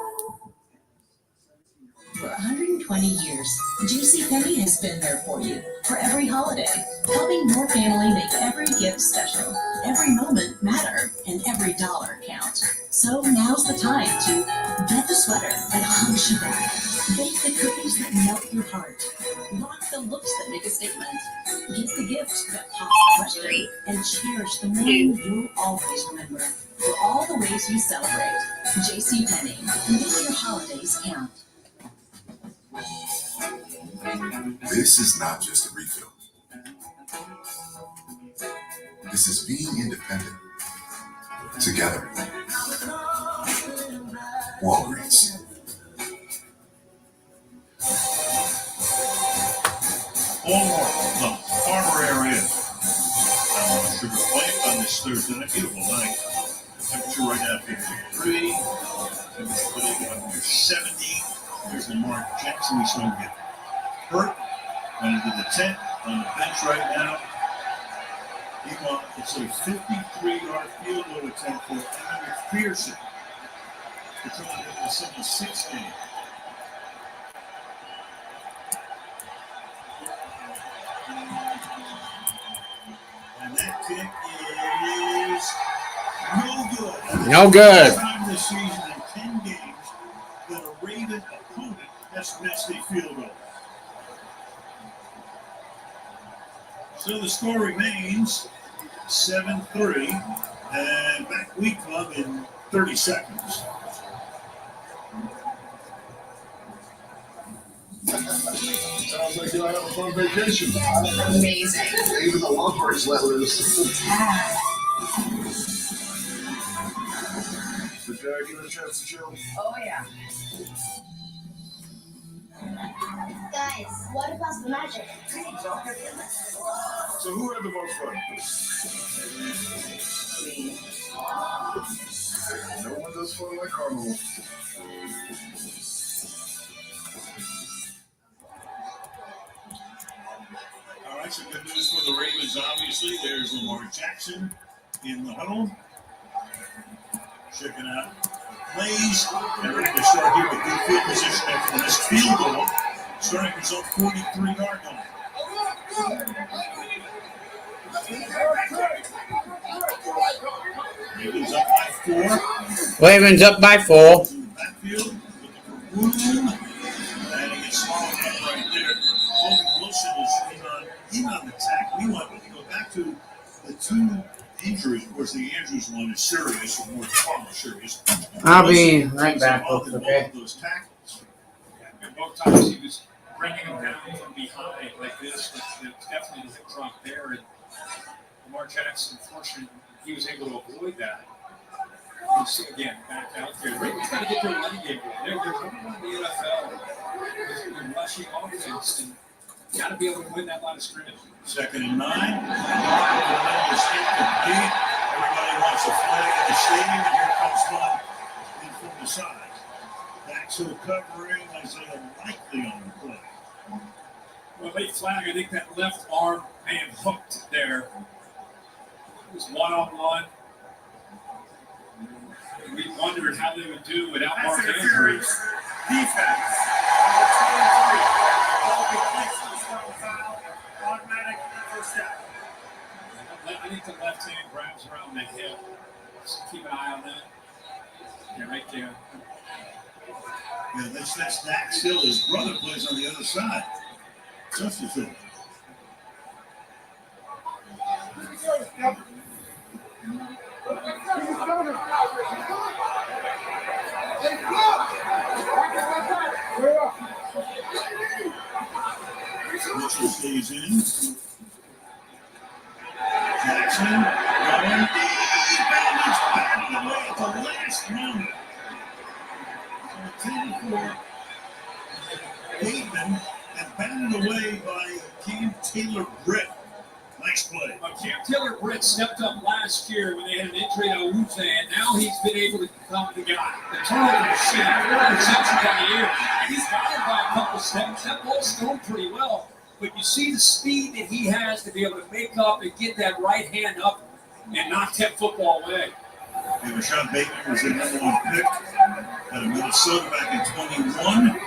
For 120 years, JCPenney has been there for you for every holiday, helping your family make every gift special, every moment matter, and every dollar count. So now's the time to get the sweater that hugs you back, bake the cookies that melt your heart, rock the looks that make a statement, get the gift that pops the question, and cherish the morning you'll always remember. For all the ways we celebrate, JCPenney, make your holidays count. This is not just a refill. This is being independent. Together. Walgreens. Baltimore, the Farmer area. Sugar Plains on this Thursday night. Beautiful night. Temperature right now 53. Temperature today up near 70. There's Lamar Jackson. He's going to get hurt. Went into the tent on the bench right now. It's a 53-yard field goal attempt for Emmett McPherson. It's only a 76 game. And that kick is no good. No good. First time this season in 10 games that a Raven opponent has missed a field goal. So the score remains 7-3, and back we come in 30 seconds. Sounds like you'll have a fun vacation. Amazing. Even the lovebirds let loose. Did Dad get a chance to chill? Oh, yeah. Guys, what about the magic? So who had the most fun? No one does fun like Carnival. All right, so good news for the Ravens, obviously. There's Lamar Jackson in the huddle. Checking out plays. And ready to start here with good field position after this field goal. Starting result 43-yard line. Ravens up by 4. Ravens up by 4. Backfield, looking for room. And he gets swallowed up right there. Logan Wilson is in on the tack. We want to go back to the two injuries. Of course, the Andrews one is serious, or far more serious. I'll be right back, folks, okay? Those tackles. And both times he was bringing him down from behind like this. It's definitely a hip drop there. And Lamar Jackson, fortunately, he was able to avoid that. You see again, back out there. Ravens got to get their running game going. They're number one in the NFL with rushing offense, and you got to be able to win that line of scrimmage. 2nd and 9. Everybody wants a flag in the stadium, and here comes one in from the side. Back to the covering, Isaiah Likely on the play. Well, late flag, I think that left arm may have hooked there. It was one-on-one. We wondered how they would do without Mark Andrews. Defense. Number 23. Ball completes the strong foul. Automatic first down. I think the left hand grabs around the hip. Just keep an eye on that. Yeah, right there. Yeah, that's Dax Hill. His brother plays on the other side. Substitute. Mitchell stays in. Jackson running deep, and he's batted away at the last moment. So 10-4. Bateman and batted away by Cam Taylor-Britt. Nice play. Cam Taylor-Britt stepped up last year when they had an injury to Awuzie, and now he's been able to become the guy. The turnover machine, 4 receptions on the year. He's got him by a couple steps. That ball's thrown pretty well. But you see the speed that he has to be able to make up and get that right hand up and knock that football away. Yeah, Rashad Bateman was the number 1 pick out of Minnesota back in 21.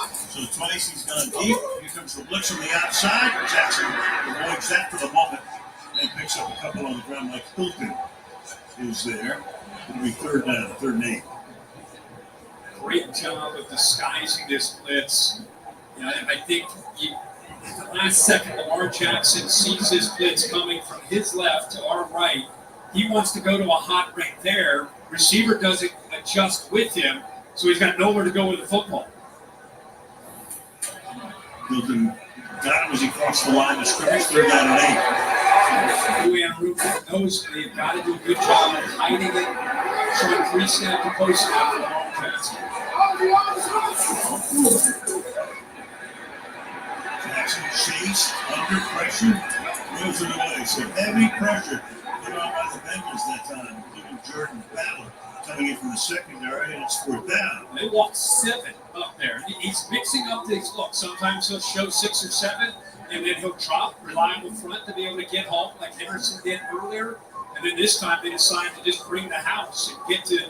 So twice he's gone deep. Here comes the blitz from the outside. Jackson avoids that for the moment and picks up a couple on the ground. Like Hilton is there. It'll be 3rd down, 3rd and 8. Great job of disguising this blitz. You know, I think at the last second, Lamar Jackson sees his blitz coming from his left to our right. He wants to go to a hot right there. Receiver doesn't adjust with him, so he's got nowhere to go with the football. Hilton got him as he crossed the line of scrimmage, 3rd down and 8. Louis Enrique knows they've got to do a good job of hiding it, showing pre-snap to post-snap for Lamar Jackson. Jackson chased, under pressure, throws it away. So heavy pressure put on by the Bengals that time, including Jordan Ballard coming in from the secondary, and it's 4th down. They walked 7 up there. He's mixing up these looks. Sometimes he'll show 6 or 7, and then he'll drop, rely on the front to be able to get home like Henderson did earlier. And then this time they decided to just bring the house and get to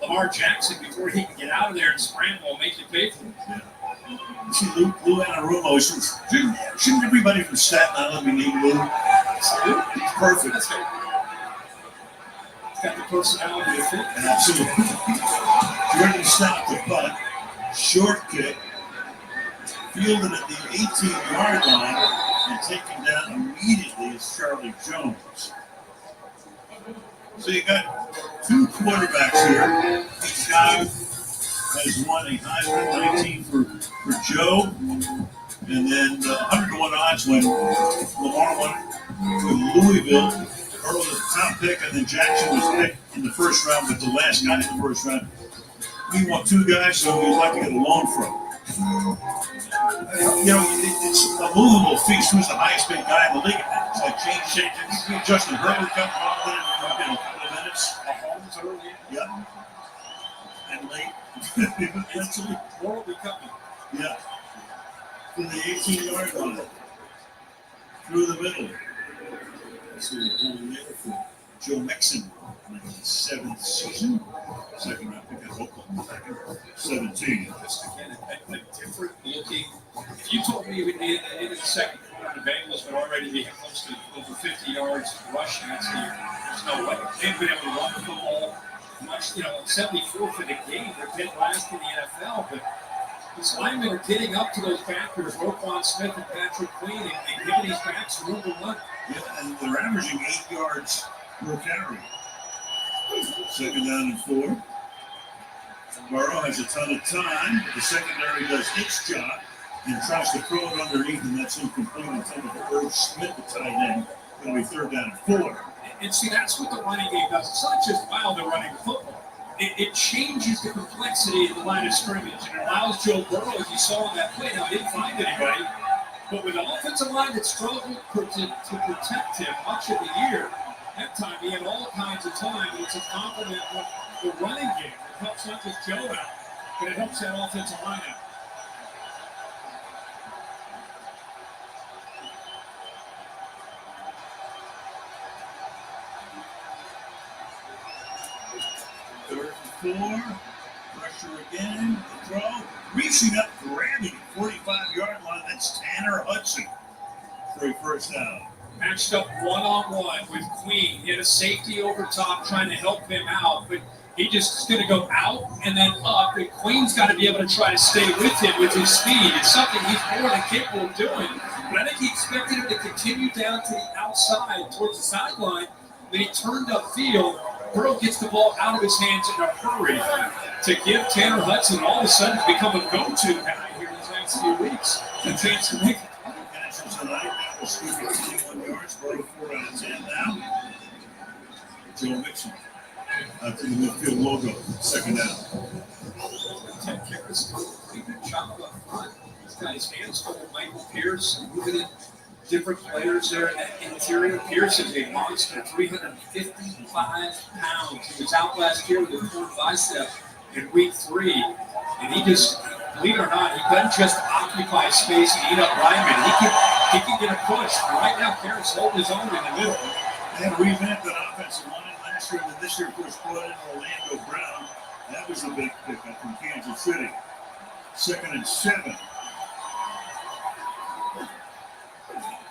Lamar Jackson before he can get out of there and scramble and make you pay for it. Yeah. You see Lou Anarumo, shouldn't everybody from Staten Island be named Lou? He's perfect. He's got the personality to fit. Absolutely. Jordan stopped the punt, short kick, fielded at the 18-yard line, and taken down immediately is Charlie Jones. So you got 2 quarterbacks here. Each guy has won a Heisman, 19 for Joe, and then 100-to-1 odds when Lamar won to Louisville. Earl was the top pick, and then Jackson was picked in the first round, but the last guy in the first round. We want 2 guys, so we'd like to get a loan from. You know, it's a movable feast. Who's the highest paid guy in the league? It's like change. Justin Herbert coming on in a couple of minutes. Mahomes early. Yep. And late. Eventually, more will be coming. Yeah. To the 18-yard line. Through the middle. That's the holding there for Joe Mixon in his 7th season. 2nd round pick at Oklahoma back in 17. Just again, a different looking. If you told me at the end of the second quarter, the Bengals would already be close to over 50 yards rushing, I'd say there's no way. They've been able to run the football much, 74 for the game. They're dead last in the NFL, but These linemen are getting up to those backers, Roquan Smith and Patrick Queen, and giving these backs room to run. Yeah, and they're averaging 8 yards per carry. Second down and 4. Burrow has a ton of time. The secondary does its job and tries to throw it underneath, and that's incomplete intended for Irv Smith, the tight end. Going to be third down and 4. And see, that's what the running game does. It's not just while they're running the football. It changes the complexity of the line of scrimmage and allows Joe Burrow, as you saw in that play, now he didn't find anybody, but with an offensive line that struggled to protect him much of the year, that time he had all kinds of time, and it's a compliment with the running game. It helps not just Joe out, but it helps that offensive line out. Third and 4. Pressure again. The throw. Reaching up, grabbing it. 45-yard line. That's Tanner Hudson for a first down. Matched up one-on-one with Queen. He had a safety over top trying to help him out, but he just is going to go out and then up, and Queen's got to be able to try to stay with him with his speed. It's something he's more than capable of doing, but I think he expected him to continue down to the outside towards the sideline. Then he turned upfield. Burrow gets the ball out of his hands in a hurry to give Tanner Hudson all of a sudden to become a go-to guy here these next few weeks. A chance to make it. Catches tonight. That will scoop it 21 yards. Burrow 4 out of 10 now. Joe Mixon to the midfield logo. Second down. Ted Karras doing a pretty good job up front. He's got his hands full of Michael Pierce and moving in different players there in that interior. Pierce is a monster, 355 pounds. He was out last year with a torn bicep in week 3. And he just, believe it or not, he doesn't just occupy space and eat up linemen. He can get a push. Right now, Pierce holding his own in the middle. They had revamped that offensive line last year, and then this year, of course, brought in Orlando Brown. That was a big pickup from Kansas City. Second and 7.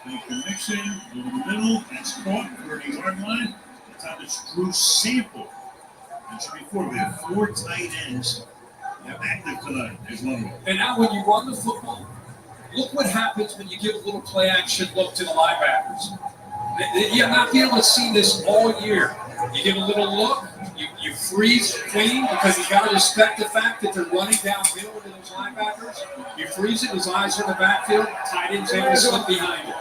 Make the mix in over the middle. That's caught, 30-yard line. The time it's Drew Sample. Mentioned before, we have 4 tight ends active tonight. There's one of them. And now when you run the football, look what happens when you give a little play action look to the linebackers. You have not been able to see this all year. You give a little look, you freeze Queen because you got to respect the fact that they're running downhill into those linebackers. You freeze it, his eyes are in the backfield, tight end's able to slip behind it.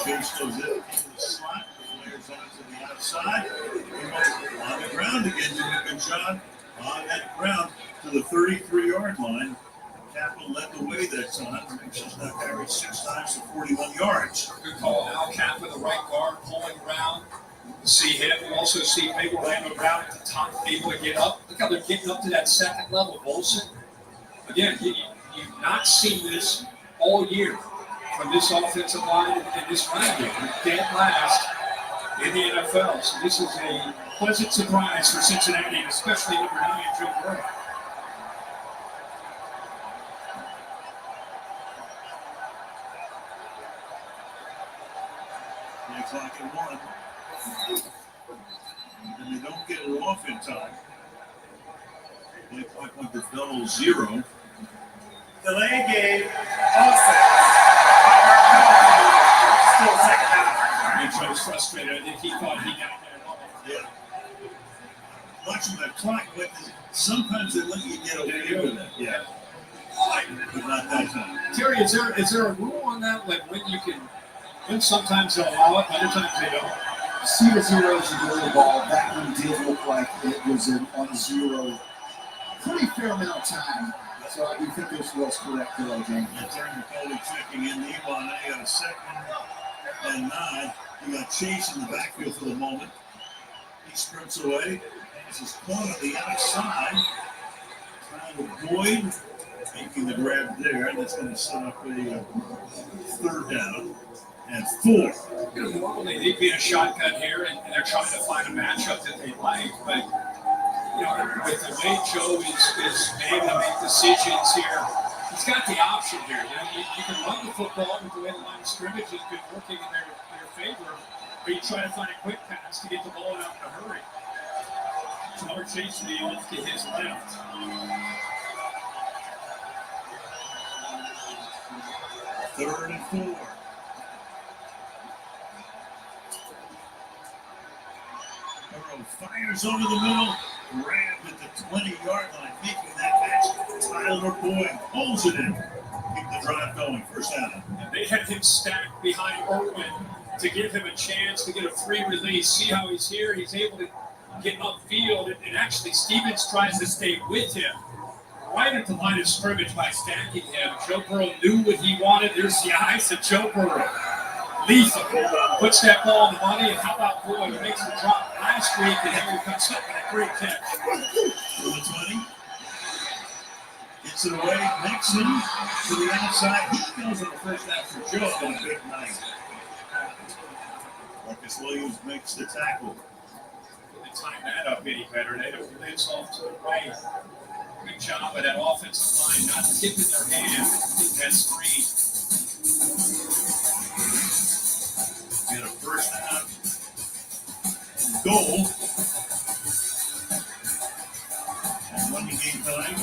Chase goes into the slot, players onto the outside. On the ground again, doing a good job on that ground to the 33-yard line. Kaplan led the way that time. Mixon's now carried 6 times for 41 yards. Good call. Al Kaplan, the right guard, pulling around. See him. You also see big Orlando Brown at the top, able to get up. Look how they're getting up to that second level. BALvsCIN. Again, you've not seen this all year from this offensive line and this running game. They're dead last in the NFL. So this is a pleasant surprise for Cincinnati, and especially number 9, Joe Burrow. Clock at 1. And they don't get it off in time. They clock went to double 0. Delay game, offense. Still second down. And Joe's frustrated. I think he thought he got there at all. Yeah. Watching that clock, but sometimes they let you get away with it. Yeah. But not that time. Terry, is there a rule on that? Like when you can, when sometimes they'll allow it, other times they don't? C to 0 is a goal ball. That one did look like it was on 0. Pretty fair amount of time. So I do think this was correct today, James. And Terry McCauley checking in the Ebon. Now you got a 2nd and 9. You got Chase in the backfield for the moment. He sprints away. This is caught on the outside. Trying to avoid making the grab there. And that's going to set up a 3rd down and 4. Normally they'd be in a shotgun here, and they're trying to find a matchup that they like. But you know, with the way Joe is able to make decisions here, he's got the option here. You know, you can run the football with the way the line of scrimmage has been working in their favor. Or you try to find a quick pass to get the ball out in a hurry. Jamar Chase will be off to his left. Third and 4. Burrow fires over the middle, grabbed at the 20-yard line, making that catch. Tyler Boyd pulls it in. Keep the drive going, first down. And they had him stacked behind Irwin to give him a chance to get a free release. See how he's here? He's able to get upfield, and actually Stevens tries to stay with him right at the line of scrimmage by stacking him. Joe Burrow knew what he wanted. There's the eyes of Joe Burrow. Lethal. Puts that ball in the money, and how about Boyd? He makes the drop last week, and here he comes up with a great catch. For the 20. Gets it away. Nixon to the outside. He goes on the first down for Joe on a big night. Marcus Williams makes the tackle. They time that up any better. They don't blitz off to the right. Good job of that offensive line, not tipping their hand in that screen. Get a first down. Goal. And running game time.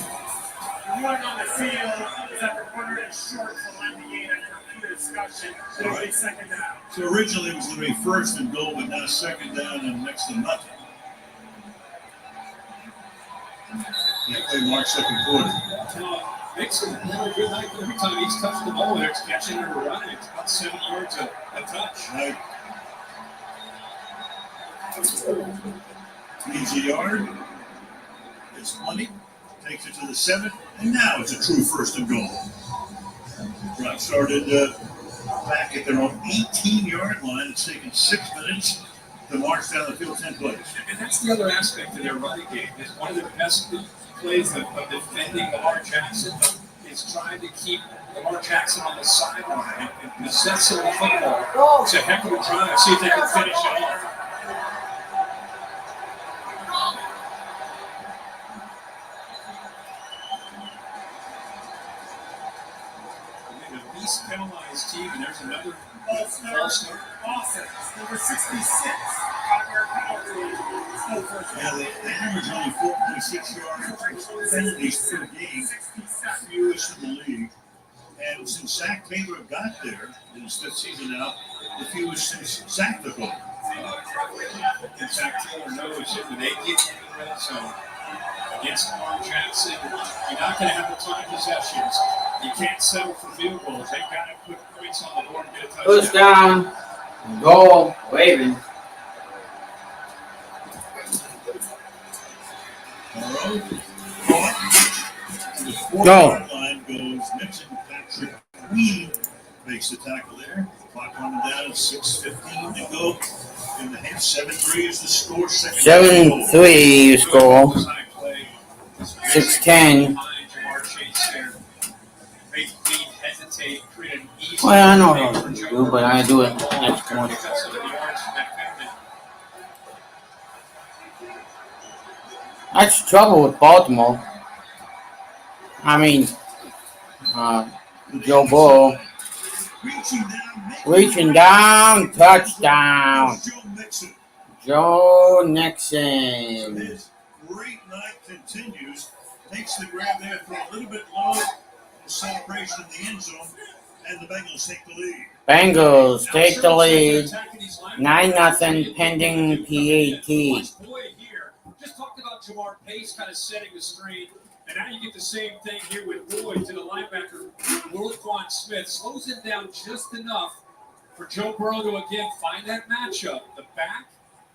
One on the field is that the corner is short for landing in after a discussion. It'll be second down. So originally it was going to be first and goal, but now second down and next to nothing. Can't play March second quarter. Nixon had a good night every time he's touched the ball, whether it's catching or running. It's about 7 yards a touch. Right. Needs a yard. It's 20. Takes it to the 7. And now it's a true first and goal. Drive started back at their own 18-yard line. It's taken 6 minutes to march down the field 10 plays. And that's the other aspect of their running game. It's one of the best plays of defending Lamar Jackson is trying to keep Lamar Jackson on the sideline and possessing the football. It's a heck of a drive. See if they can finish it off. The least penalized team, and there's another false start. Offense, number 66. Yeah, they average only 4.6 yards penalties per game, fewest in the league. And since Zach Taylor got there in his 5th season now, the fewest since Zach took over. And Zach Taylor knows that when they get in the red zone against Lamar Jackson, you're not going to have a ton of possessions. You can't settle for field goals. They've got to put points on the board and get a touchdown. First down, goal, Ravens. Go. Line goes Nixon. Patrick Queen makes the tackle there. Clock running down. 6:15 to go in the half. 7-3 is the score. 7-3 score. 6-10. Well, I know how to do, but I do it next one. That's trouble with Baltimore. I mean, Joe Burrow reaching down, touchdown. Joe Nixon. His great night continues. Takes the grab there for a little bit low. The celebration in the end zone, and the Bengals take the lead. Bengals take the lead. 9-0 pending PAT. Just talked about Jamar Pace kind of setting the screen, and now you get the same thing here with Boyd to the linebacker. Roquan Smith slows him down just enough for Joe Burrow to again find that matchup. The back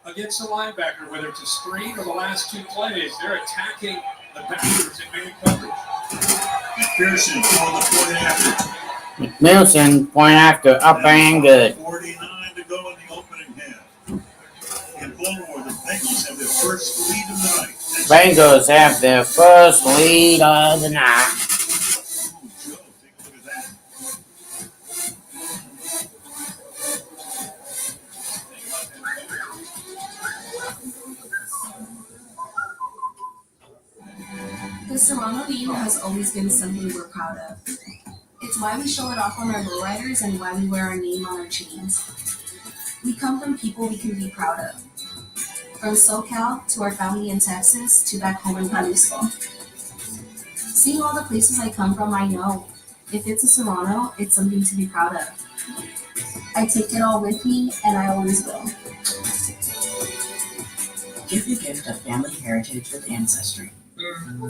against the linebacker, whether it's a screen or the last 2 plays, they're attacking the backers in man coverage. McPherson for the point after. McPherson, point after, up and good. 49 to go in the opening half. In Baltimore, the Bengals have their first lead of the night. Bengals have their first lead of the night. Joe, take a look at that. The Serrano name has always been something we're proud of. It's why we show it off on our lowriders and why we wear our name on our chains. We come from people we can be proud of. From SoCal to our family in Texas to back home in Jalisco. Seeing all the places I come from, I know if it's a Serrano, it's something to be proud of. I take it all with me, and I always will. Give the gift of family heritage with Ancestry.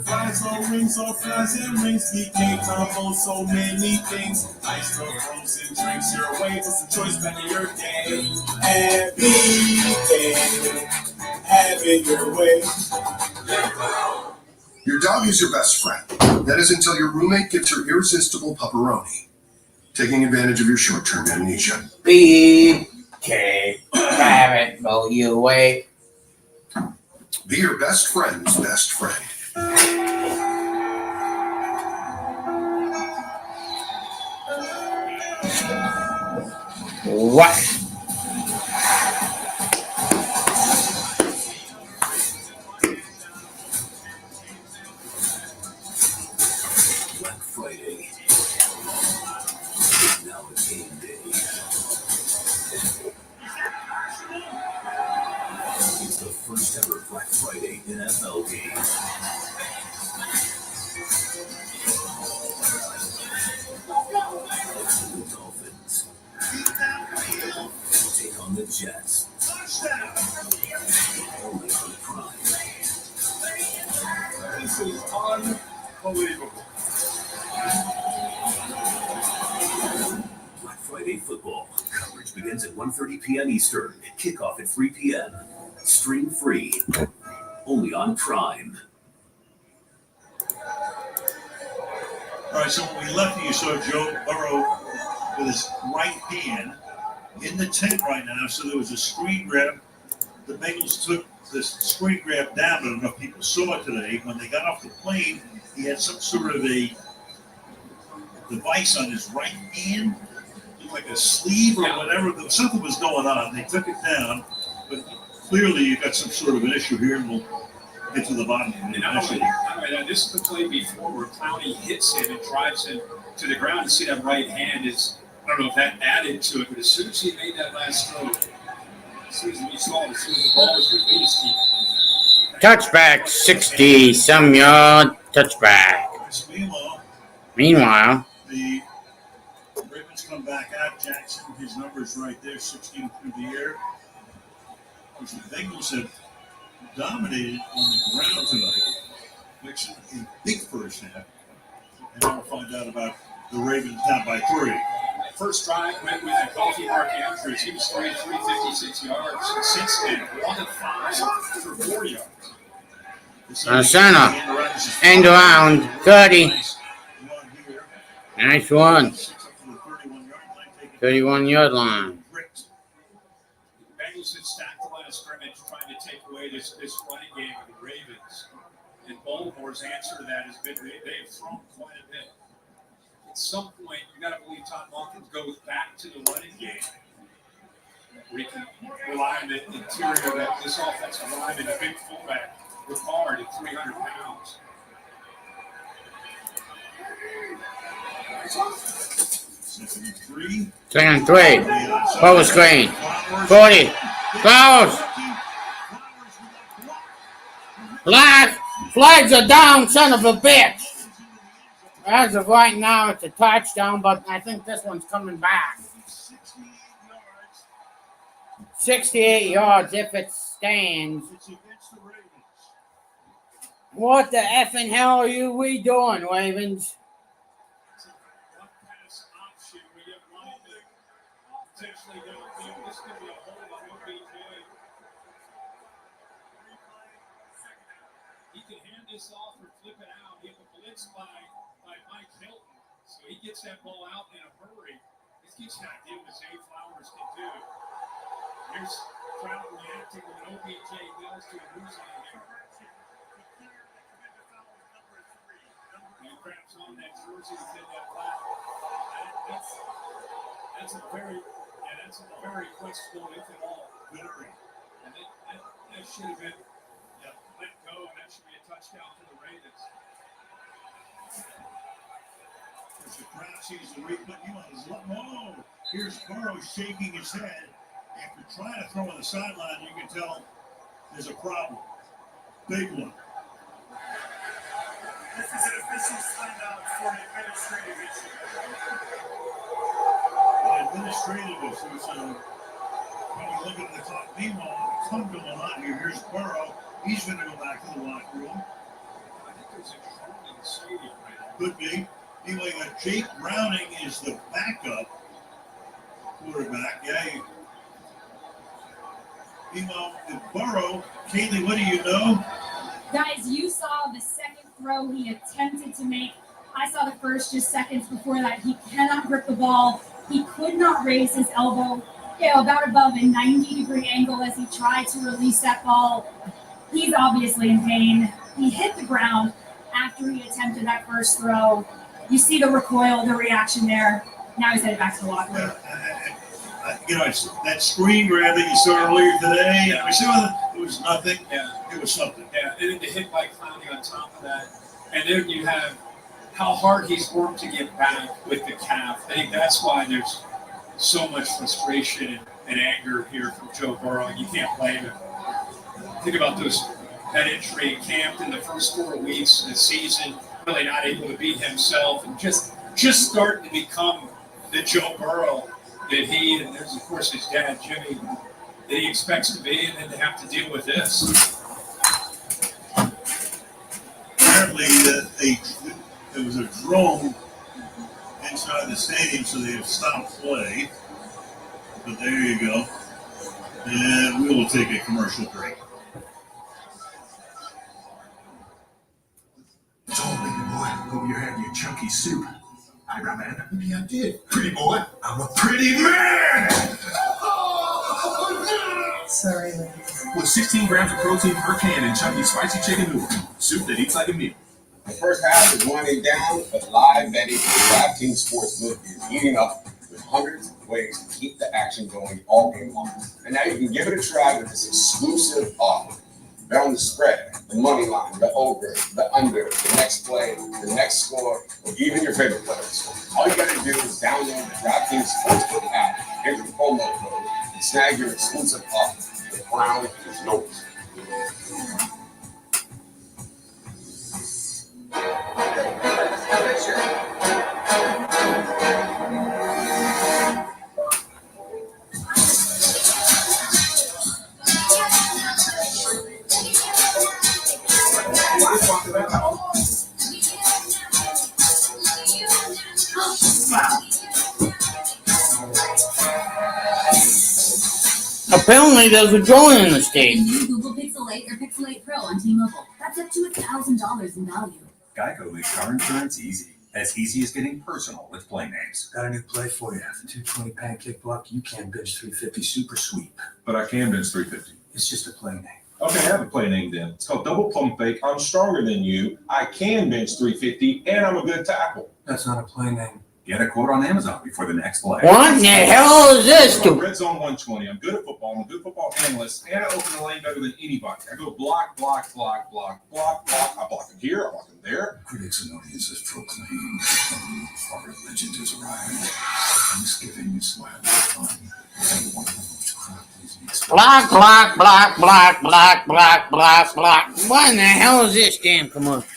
Fries or rings or fries and rings, we can't combo so many things. Ice or frozen drinks your way for some choice back in your day. Everything, have it your way. Your dog is your best friend. That is until your roommate gets her irresistible pepperoni, taking advantage of your short-term amnesia. BK, have it, go your way. Be your best friend's best friend. What? Black Friday. Now it's game day. It's the first ever Black Friday NFL game. The Dolphins take on the Jets. Only on Prime. This is unbelievable. Black Friday football coverage begins at 1:30 p.m. Eastern. Kickoff at 3 p.m. Stream free. Only on Prime. All right, so when we left, you saw Joe Burrow with his right hand in the tent right now. So there was a screen grab. The Bengals took this screen grab down. I don't know if people saw it today. When they got off the plane, he had some sort of a device on his right hand, like a sleeve or whatever. Something was going on. They took it down, but clearly you got some sort of an issue here, and we'll get to the bottom of it. This is the play before where Clowney hits him and drives him to the ground. You see that right hand is, I don't know if that added to it, but as soon as he made that last throw, as soon as we saw it, as soon as the ball was released, Touchback, 60-some yard touchback. Meanwhile, the Ravens come back out. Jackson, his number's right there, 16 through the air. The Bengals have dominated on the ground tonight. Mixon a big first half. And now we'll find out about the Ravens down by 3. first drive went with a coffee Mark Andrews. He was 356 yards. Since then, 1 of 5 for 4 yards. center, end around, 30. Nice one. 31-yard line. Bengals had stacked the line of scrimmage trying to take away this running game of the Ravens. And Baltimore's answer to that has been they've thrown quite a bit. At some point, you got to believe Todd Monken goes back to the running game. Where he can rely on the interior of this offensive line and a big fullback, Ricard at 300 pounds. Second and 3. Forward screen. 40. Flowers. Flags are down, son of a bitch. As of right now, it's a touchdown, but I think this one's coming back. 68 yards if it stands. What the effing hell are we doing, Ravens? Off or flip it out. He had a blitz by Mike Hilton. So he gets that ball out in a hurry. This gives you an idea what Zay Flowers can do. Here's crowd reacting with an OBJ goes to a losing here. He grabs on that jersey to get that flag. That's a very questionable, if at all, victory. And that should have been let go, and that should be a touchdown for the Ravens. As the crowd sees the replay, here's Burrow shaking his head, you're trying to throw on the sideline, you can tell there's a problem. Big one. This is an official timeout for an administrative issue. An administrative issue, so when you look at the clock, meanwhile, a ton going on here. Here's Burrow. He's going to go back to the locker room. I think there's a drone in the stadium right now. Could be. Anyway, Jake Browning is the backup quarterback. Yeah. Meanwhile, Burrow, Kaylee, what do you know? Guys, you saw the second throw he attempted to make. I saw the first just seconds before that. He cannot grip the ball. He could not raise his elbow, about above a 90-degree angle as he tried to release that ball. He's obviously in pain. He hit the ground after he attempted that first throw. You see the recoil, the reaction there. Now he's headed back to the locker room. It's that screen grab that you saw earlier today. I saw it was nothing. Yeah. It was something. Yeah, and then to hit by Clowney on top of that. And then you have how hard he's worked to get back with the calf. I think that's why there's so much frustration and anger here from Joe Burrow. You can't blame him. Think about that injury camped in the first 4 weeks of the season, really not able to be himself, and just starting to become the Joe Burrow that he, and there's of course his dad, Jimmy, that he expects to be, and then to have to deal with this. Apparently, there was a drone inside the stadium, so they have stopped play. But there you go. And we will take a commercial break. Told me, boy, hope you had your chunky soup. I man. Maybe I did. Pretty boy, I'm a pretty man! Sorry, ladies. With 16 grams of protein per can in chunky spicy chicken noodle. Soup that eats like a meal. The first half is winding down, but live betting for DraftKings Sportsbook is heating up with hundreds of ways to keep the action going all game long. And now you can give it a try with this exclusive offer. Bet on the spread, the money line, the over, the under, the next play, the next score, or even your favorite players. All you gotta do is download the DraftKings Sportsbook app, enter the promo code, and snag your exclusive offer. The crown is yours. Apparently, there's a drone in the state. New Google Pixel 8 or Pixel 8 Pro on T-Mobile. That's up to $1,000 in value. Geico makes car insurance easy. As easy as getting personal with play names. Got a new play for you. The 220 pancake block, you can't bench 350 super sweep. But I can bench 350. It's just a play name. Okay, I have a play name then. It's called Double Pump Fake. I'm stronger than you. I can bench 350, and I'm a good tackle. That's not a play name. Get a quote on Amazon before the next play. What the hell is this? Red Zone 120. I'm good at football. I'm a good football analyst, and I open the lane better than anybody. I go block, block, block, block, block, block. I block him here. I block him there. Critics and audiences proclaim our legend has arrived. Thanksgiving is wild fun. And one of the most crowd-pleasing Block, block, block, block, block, block, block, block. What in the hell is this damn commercial?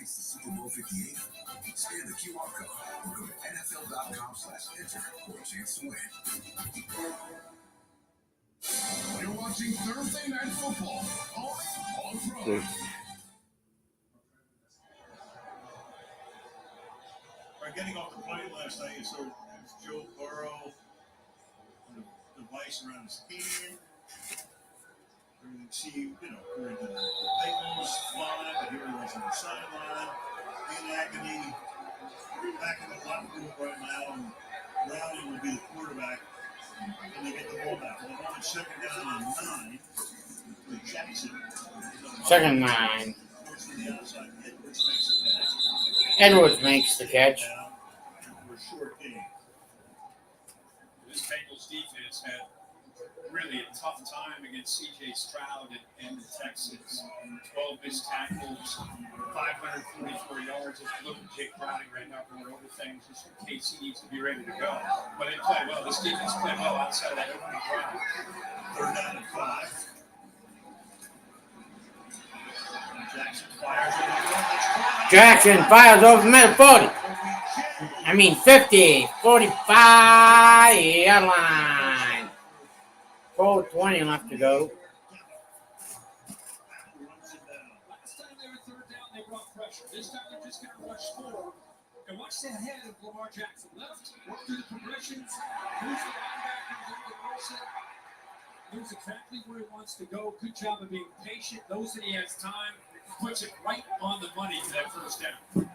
Super Bowl 58. Scan the QR code or go to NFL.com/enter for a chance to win. You're watching Thursday Night Football on Pro. Getting off the plane last night, you saw Joe Burrow, the device around his hand. You can see, where the Bengals flying, but here he was on the sideline, in agony, back in the locker room right now, and Browning will be the quarterback when they get the ball back. Well, on second down and 9 with Jackson. Second 9. Fortunately, the outside Edwards makes the catch. Edwards makes the catch. Short game. This Bengals defense had really a tough time against C.J. Stroud and the Texans. 12 missed tackles, 544 yards. Just look at Jake Browning right now going over things just in case he needs to be ready to go. But they play well. This defense played well outside of that opening drive. 3rd down and 5. Jackson fires over the middle. Jackson fires over middle 40. 50, 45 yard line. 4:20 left to go. Last time they were 3rd down, they brought pressure. This time they're just going to rush 4. And watch the head of Lamar Jackson. Left, work through the progressions, moves the linebackers, knows exactly where he wants to go. Good job of being patient. Knows that he has time. Puts it right on the money for that 1st down.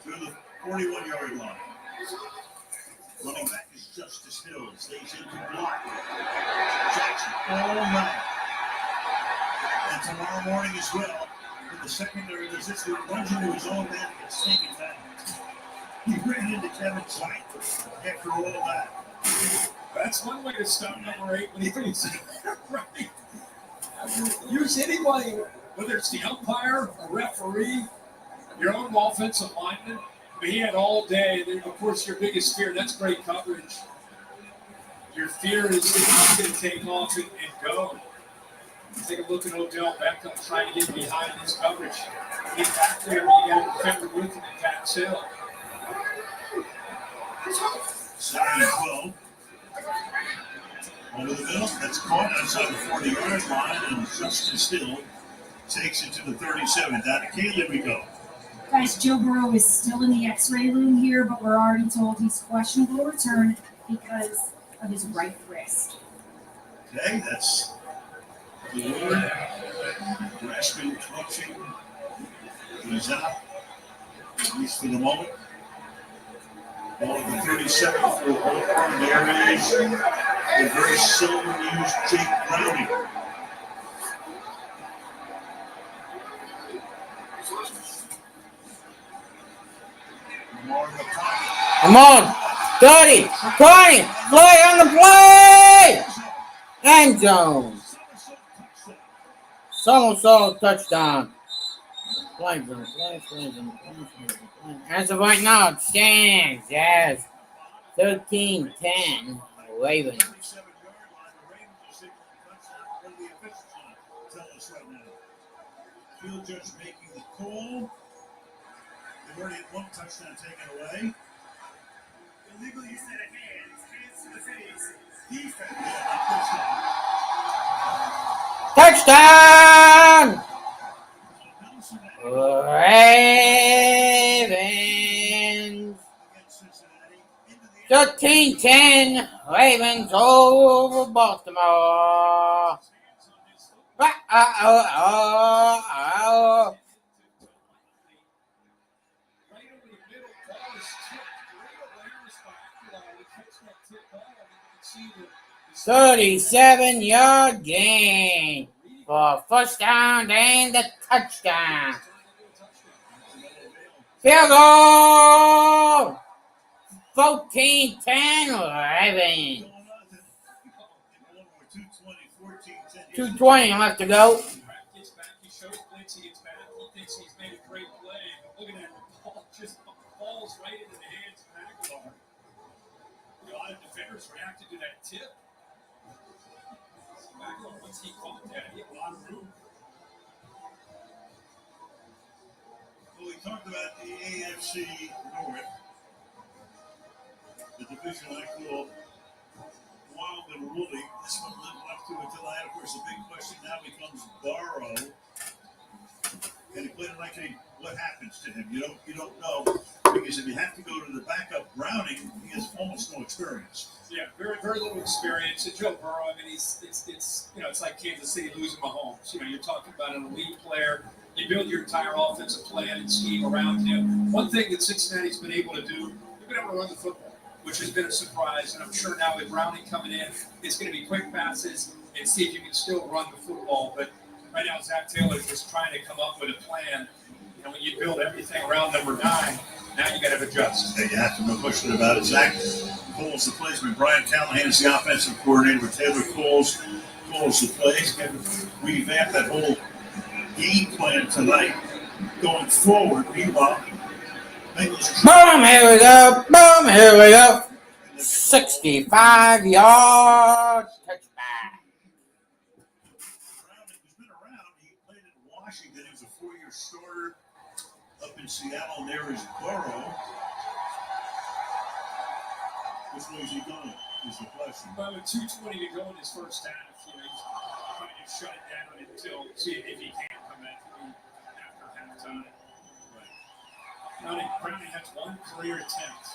To the 41-yard line. Running back is Justice Hill. Stays in to block. Jackson all night. And tomorrow morning as well, with the secondary resistance, runs into his own man and gets taken down. He ran into Kevin Zeitler after all that. That's one way to stop number 8 when he thinks right. Use anybody, whether it's the umpire, a referee, your own offensive lineman. But he had all day. Then, of course, your biggest fear, that's great coverage. Your fear is that he's going to take off and go. Take a look at Odell Beckham trying to get behind his coverage. Get back there, and you got a defender with him and Pat Hill. 2nd and 12. Over the middle, that's caught outside the 40-yard line, and Justice Hill takes it to the 37. Down to Caleb we go. Guys, Joe Burrow is still in the X-ray room here, but we're already told he's questionable return because of his right wrist. Okay, that's good. Grasping, clutching. He's out, at least for the moment. Ball at the 37 for Baltimore. There is the very seldom used Jake Browning. Come on. 30, 20, play on the play. End zone. Somersault touchdown. Play zone. As of right now, it stands as 13-10 Ravens. Field judge making the call. They've already had 1 touchdown taken away. Illegal use of hands. Hands to the face. Defense. Touchdown! Ravens. 13-10 Ravens over Baltimore. $37-yard gain for 1st down and the touchdown. Field goal! 14-10 Ravens. 2:20 left to go. Gets back, he shows blitz, he gets back, he thinks he's made a great play. Look at that, the ball just falls right into the hands of Aguilar. A lot of defenders reacted to that tip. Aguilar, once he caught that, he had a lot of room. Well, we talked about the AFC North, the division I call wild and woolly. This one lived up to it tonight. Of course, the big question now becomes Burrow. Can he play tonight? What happens to him? You don't know, because if you have to go to the backup Browning, he has almost no experience. Yeah, very, very little experience. And Joe Burrow, I mean, it's like Kansas City losing Mahomes. You're talking about an elite player. You build your entire offensive plan and scheme around him. One thing that Cincinnati's been able to do, they've been able to run the football, which has been a surprise. And I'm sure now with Browning coming in, it's going to be quick passes and see if you can still run the football. But right now, Zach Taylor is just trying to come up with a plan. And when you build everything around number 9, now you got to adjust. Yeah, you have to, no question about it. Zach calls the plays when Brian Callahan is the offensive coordinator, but Taylor calls the plays. And we revamped that whole game plan tonight going forward. Meanwhile, Bengals. Boom, here we go. Boom, here we go. 65 yards. Touchback. He's been around. He played in Washington. He was a 4-year starter up in Seattle. There is Burrow. Which way is he going? Is the question. Well, with 2:20 to go in his first half, he's trying to shut it down until see if he can come back after halftime. Browning has one career attempt.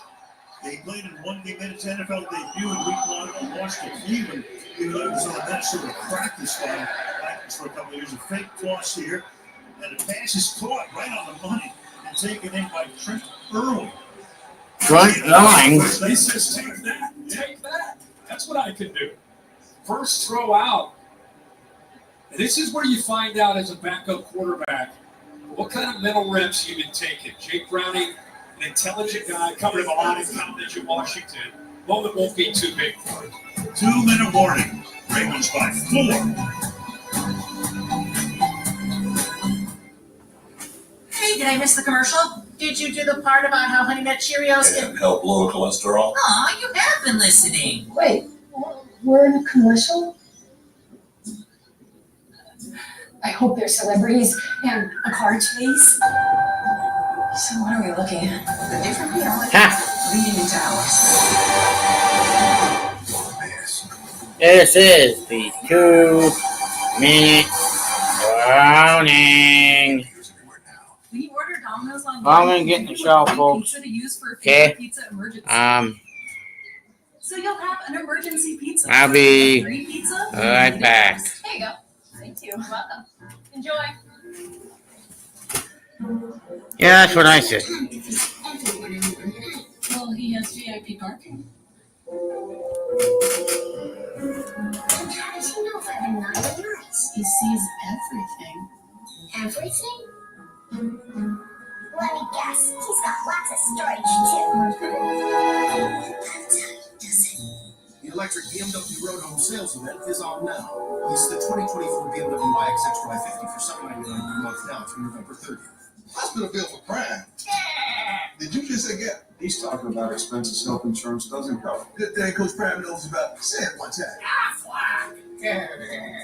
He played in one game in his NFL debut in week 1 and lost to Cleveland. Even though he was on that sort of practice squad for a couple of years. A fake toss here. And the pass is caught right on the money and taken in by Trent Irwin. Front line. He says, take that, take that. That's what I can do. First throw out. And this is where you find out as a backup quarterback what kind of mental reps you've been taking. Jake Browning, an intelligent guy, covered him a lot in college at Washington. Moment won't be too big for him. 2-minute warning. Ravens by 4. Hey, did I miss the commercial? Did you do the part about how Honey Nut Cheerios can help lower cholesterol? Aw, you have been listening. Wait, we're in a commercial? I hope they're celebrities and a car chase. So what are we looking at? The different reality leading into ours. This is the 2-minute warning. We order Domino's online. I'm gonna get in the show, folks. Pizza to use for a Okay. pizza emergency. So you'll have an emergency pizza. I'll be Free pizza? right back. There you go. Thank you. Welcome. Enjoy. Yeah, that's what I said. Well, he has VIP parking. How does he know that I'm not in yours? He sees everything. Everything? Let me guess. He's got lots of storage too. The electric BMW Road Home Sales Event is on now. It's the 2024 BMW iX X550 for $799 per month now through November 30th. Hospital bill for crime. Did you just say get? He's talking about expenses health insurance doesn't cover. Good thing Coach Prime knows about. Say it one time.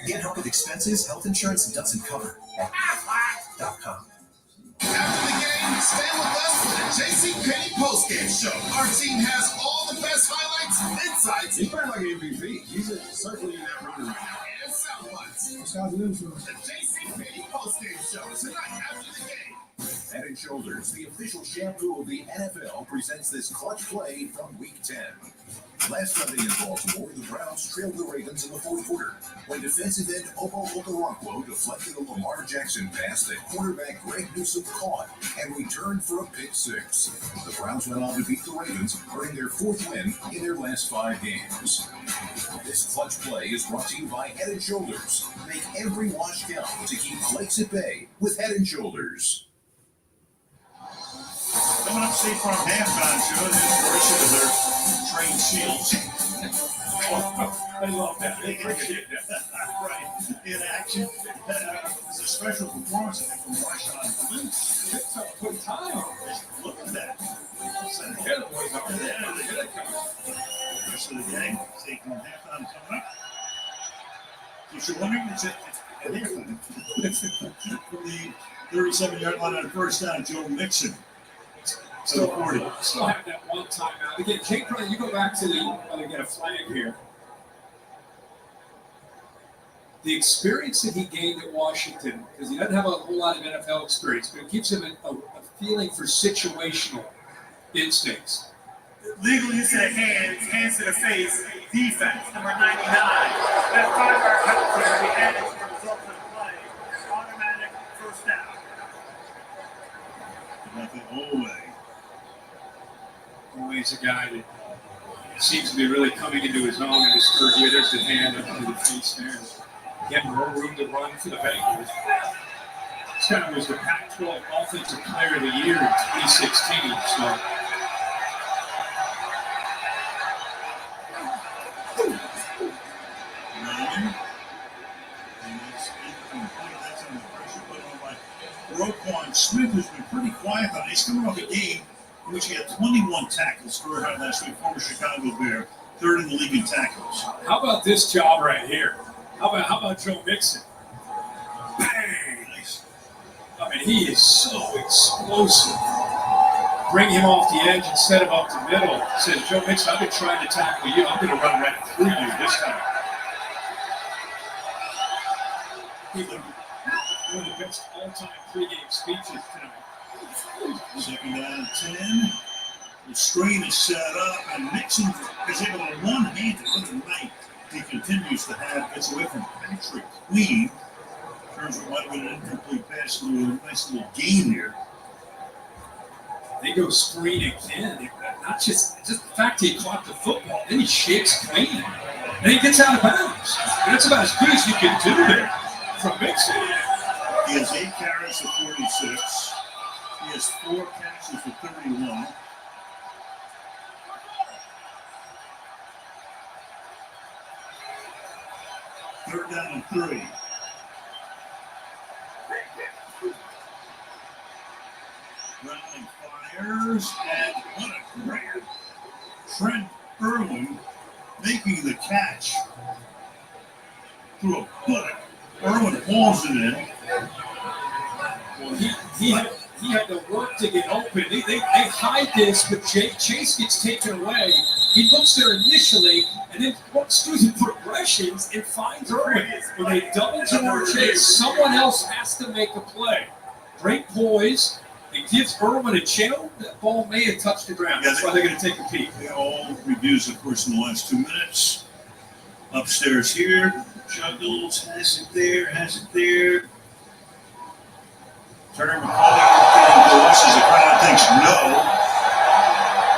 Get help with expenses health insurance doesn't cover at Aflac.com. After the game, stay with us for the JCPenney postgame show. Our team has all the best highlights, insights. He's playing like an MVP. He's certainly in that running right now. And sound bites. This guy's an influence. The JCPenney postgame show tonight after the game. Head and Shoulders, the official shampoo of the NFL, presents this clutch play from Week 10. Last Sunday in Baltimore, the Browns trailed the Ravens in the fourth quarter when defensive end Obo Okoronkwo deflected a Lamar Jackson pass that cornerback Greg Newsome caught and returned for a pick six. The Browns went on to beat the Ravens, earning their fourth win in their last 5 games. This clutch play is brought to you by Head and Shoulders. Make every wash count to keep flakes at bay with Head and Shoulders. Coming up, State Farm halftime show, the inspiration of their trained seals. I love that. They appreciate that. Right. In action. It's a special performance, I think, from Marshawn Lynch. It's a good time. Look at that. Send the other boys up there. They got it coming. The rest of the gang, State Farm halftime coming up. If you're wondering, it's a halftime. From the 37-yard line on the first down, Joe Mixon. Still 40. Still have that one timeout. Again, Jake Browning, you go back to they get a flag here. The experience that he gained at Washington, because he doesn't have a whole lot of NFL experience, but it gives him a feeling for situational instincts. Legal use of the hands to the face, defense, number 99. That 5-yard penalty will be added to the result of the play. Automatic first down. Nothing Olway. Always a guy that seems to be really coming into his own in his third year. There's the hand up to the face there. Getting more room to run for the Bengals. This guy was the Pac-12 Offensive Player of the Year in 2016. So. Roquan John Smith, who's been pretty quiet on it. He's coming off a game in which he had 21 tackles career high last week, former Chicago Bear, third in the league in tackles. How about this job right here? How about Joe Mixon? Bang! Nice. I mean, he is so explosive. Bring him off the edge and set him up the middle. Says, Joe Mixon, I've been trying to tackle you. I'm going to run right through you this time. One of the best all-time pregame speeches tonight. Second down and 10. The screen is set up, and Mixon is able to one-handed. What a night he continues to have. Gets away from Patrick Queen. Turns what might have been an incomplete pass into a nice little gain here. They go screen again. Not just the fact he caught the football, then he shakes Queen. And he gets out of bounds. And that's about as good as you can do there from Mixon. He has 8 carries for 46. He has 4 catches for 31. Third down and 3. Browning fires, and what a grab. Trent Irwin making the catch through a buttock. Irwin hauls it in. Well, he had to work to get open. They hide this, but Chase gets taken away. He looks there initially and then works through the progressions and finds Irwin. When they double to Chase, someone else has to make a play. Great poise. It gives Irwin a channel. That ball may have touched the ground. That's why they're going to take a peek. All reviews, of course, in the last 2 minutes. Upstairs here. Juggles. Has it there. Turner McCauley glasses. The crowd thinks no.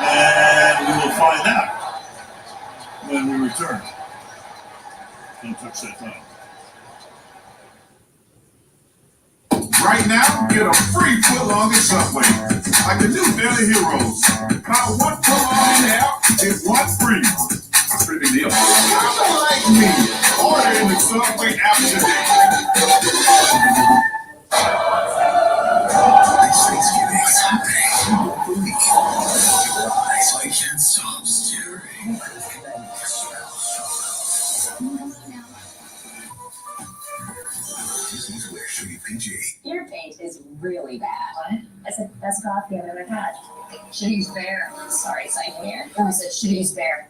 And we will find out when we return. Don't touch that phone. Right now, get a free footlong at Subway. Like the new Daily Heroes. Buy one footlong in the app, get one free. That's a pretty big deal. Kinda like me. Order in the Subway app today. It's Thanksgiving Sunday. Foodie. Eyes like and soft stirring. Disney's Where Should You PG? Your paint is really bad. What? I said best coffee I've ever had. Should use Bear. Sorry, sign here. No, I said should use Bear.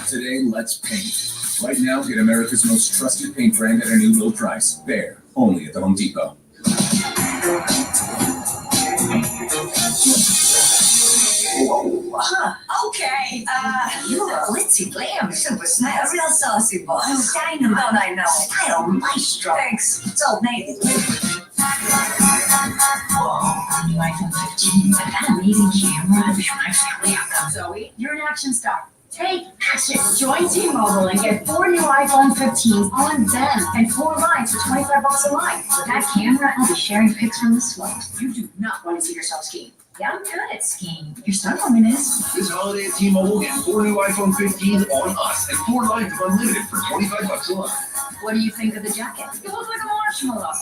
Today, let's paint. Right now, get America's most trusted paint brand at a new low price. Bear, only at the Home Depot. Okay, you're a glitzy glam, super snack, a real saucy boy. Dynamite. Don't I know? Style maestro. Thanks. It's Old Navy. I got an amazing camera. Zoe, you're an action star. Take action. Join T-Mobile and get 4 new iPhone 15s on them and 4 lines for $25 a line. With that camera, I'll be sharing pics from the slopes. You do not want to see yourself skiing. Yeah, I'm good at skiing. Your stunt woman is. This holiday at T-Mobile, get 4 new iPhone 15s on us and 4 lines of unlimited for $25 a line. What do you think of the jacket? You look like a marshmallow.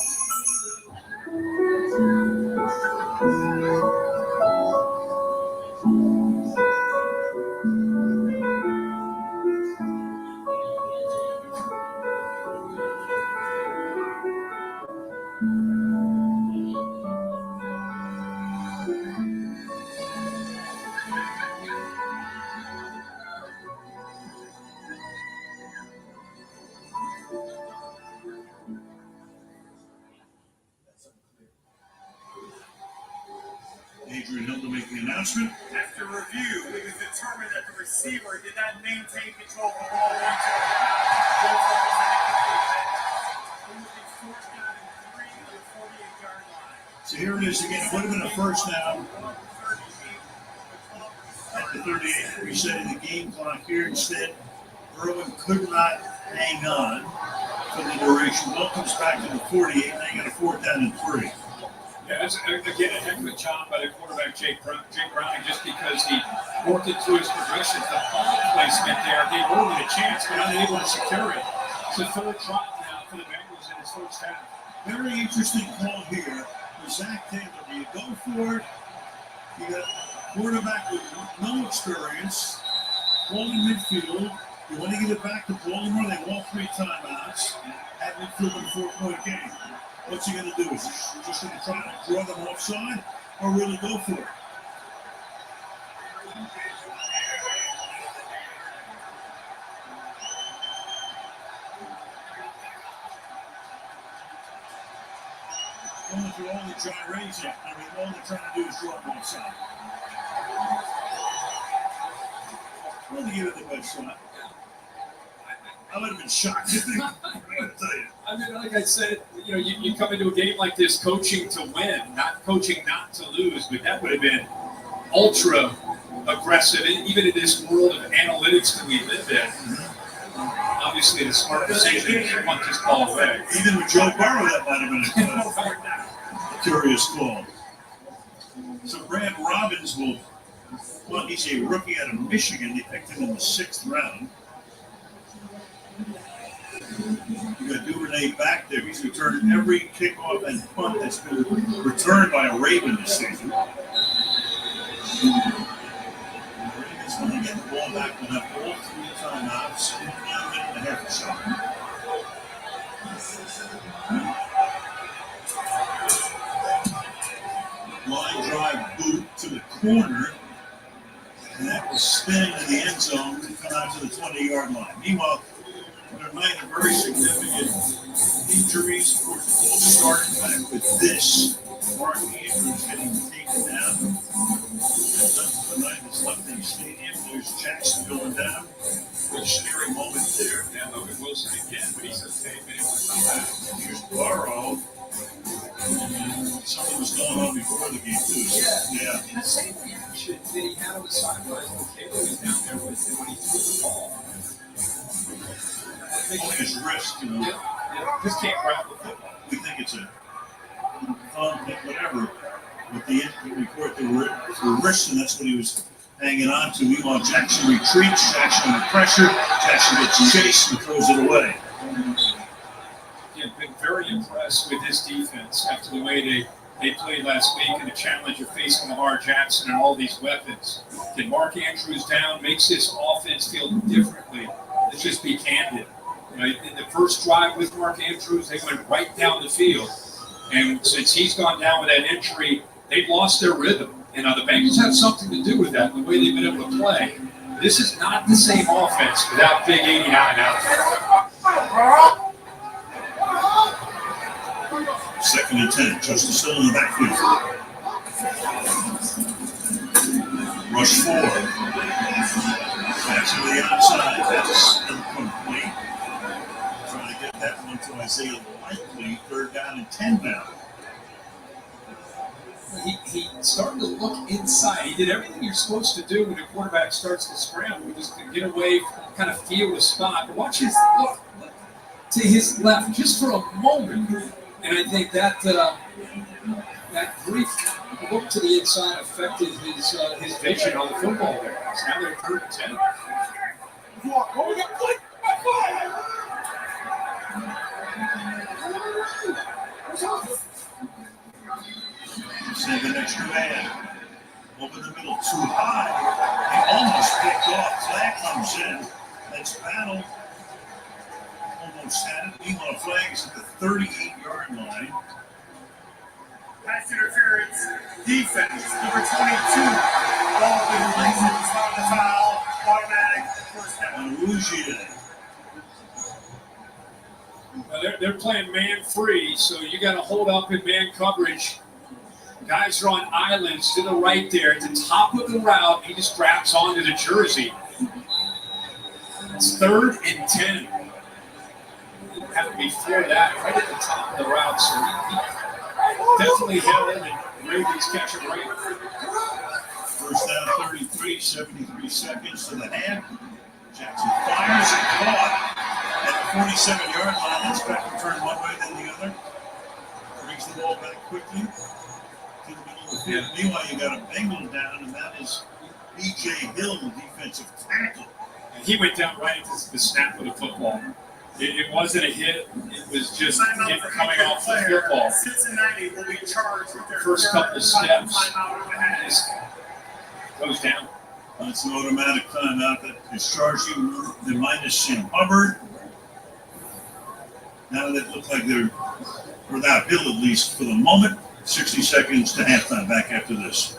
Adrian Hilda making an announcement. After review, it was determined that the receiver did not maintain control of the ball once So here it is again. It would have been a first down at the 38. Resetting the game clock here. Instead, Irwin could not hang on for the duration. Ball comes back to the 48. Now you got a 4th down and 3. Yeah, that's, again, a heck of a job by the quarterback, Jake Browning, just because he worked it through his progressions. The ball placement there gave Irwin a chance, but unable to secure it. It's a 3rd drop now for the Bengals in his first half. Very interesting call here. for Zach Taylor. Do you go for it? You got a quarterback with no experience, holding midfield. You want to give it back to Baltimore. They want 3 timeouts at midfield in a 4-point game. What's he going to do? Is he just going to try to draw them offside or really go for it? Going through all the gyration. I mean, all they're trying to do is draw them offside. We'll give it the best shot. I would have been shocked. I gotta tell you. I mean, like I said, you come into a game like this coaching to win, not coaching not to lose, but that would have been ultra aggressive, even in this world of analytics that we live in. Obviously, the smart decision is to punt this ball away. Even with Joe Burrow, that might have been a curious call. So Brad Robbins he's a rookie out of Michigan. They picked him in the 6th round. You got Duvernay back there. He's returned every kickoff and punt that's been returned by a Raven this season. Ravens going to get the ball back and have all 3 timeouts in a minute and a half or so. Line drive boot to the corner, and that will spin into the end zone and come out to the 20-yard line. Meanwhile, there might have very significant injuries. Of course, it all started back with this. Mark Andrews getting taken down. Tonight is left in the stadium. There's Jackson going down. A scary moment there. Yeah, Logan Wilson again, but he's okay. Here's Burrow. Something was going on before the game, too. Yeah. And the same reaction that he had on the sidelines when Taylor was down there with him when he threw the ball. Only his wrist, Just can't grab the football. We think it's a thumb, whatever. But the report, the wrist, and that's what he was hanging on to. Meanwhile, Jackson retreats. Jackson under pressure. Jackson gets chased and throws it away. Yeah, been very impressed with this defense after the way they played last week and the challenge of facing Lamar Jackson and all these weapons. Then Mark Andrews down makes this offense feel differently. Let's just be candid. In the first drive with Mark Andrews, they went right down the field. And since he's gone down with that injury, they've lost their rhythm. And the Bengals have something to do with that, the way they've been able to play. This is not the same offense without Big 89 out there. 2nd and 10. Justice still in the backfield. Rush 4. Back to the outside. That's incomplete. Trying to get that one to Isaiah Likely. 3rd down and 10 now. He started to look inside. He did everything you're supposed to do when a quarterback starts to scramble, just to get away, kind of feel the spot. But watch his look to his left just for a moment. And I think that brief look to the inside affected his vision on the football there. So now they're 3rd and 10. Send an extra man. Over the middle, too high. He almost picked off. Flag comes in. That's battle. Almost had it. Meanwhile, flag is at the 38-yard line. Pass interference, defense, number 22. Ball being released, on the foul, automatic first down. Rougier. Well, they're playing man free, so you got to hold up in man coverage. Guys are on islands to the right there at the top of the route. He just grabs onto the jersey. It's 3rd and 10. Have to be before that, right at the top of the route. So he definitely held it, and Ravens catch it right. First down, 33, 73 seconds to the half. Jackson fires and caught at the 47-yard line. That's back to turn one way, then the other. Brings the ball back quickly to the middle of the field. Meanwhile, you got a Bengal down, and that is B.J. Hill, the defensive tackle. And he went down right at the snap of the football. It wasn't a hit. It was just him coming off the football. Cincinnati will be charged with their First couple steps. Just goes down. That's an automatic timeout that is charging the minus Sam Hubbard. Now that look like they're without Hill, at least for the moment. 60 seconds to halftime. Back after this.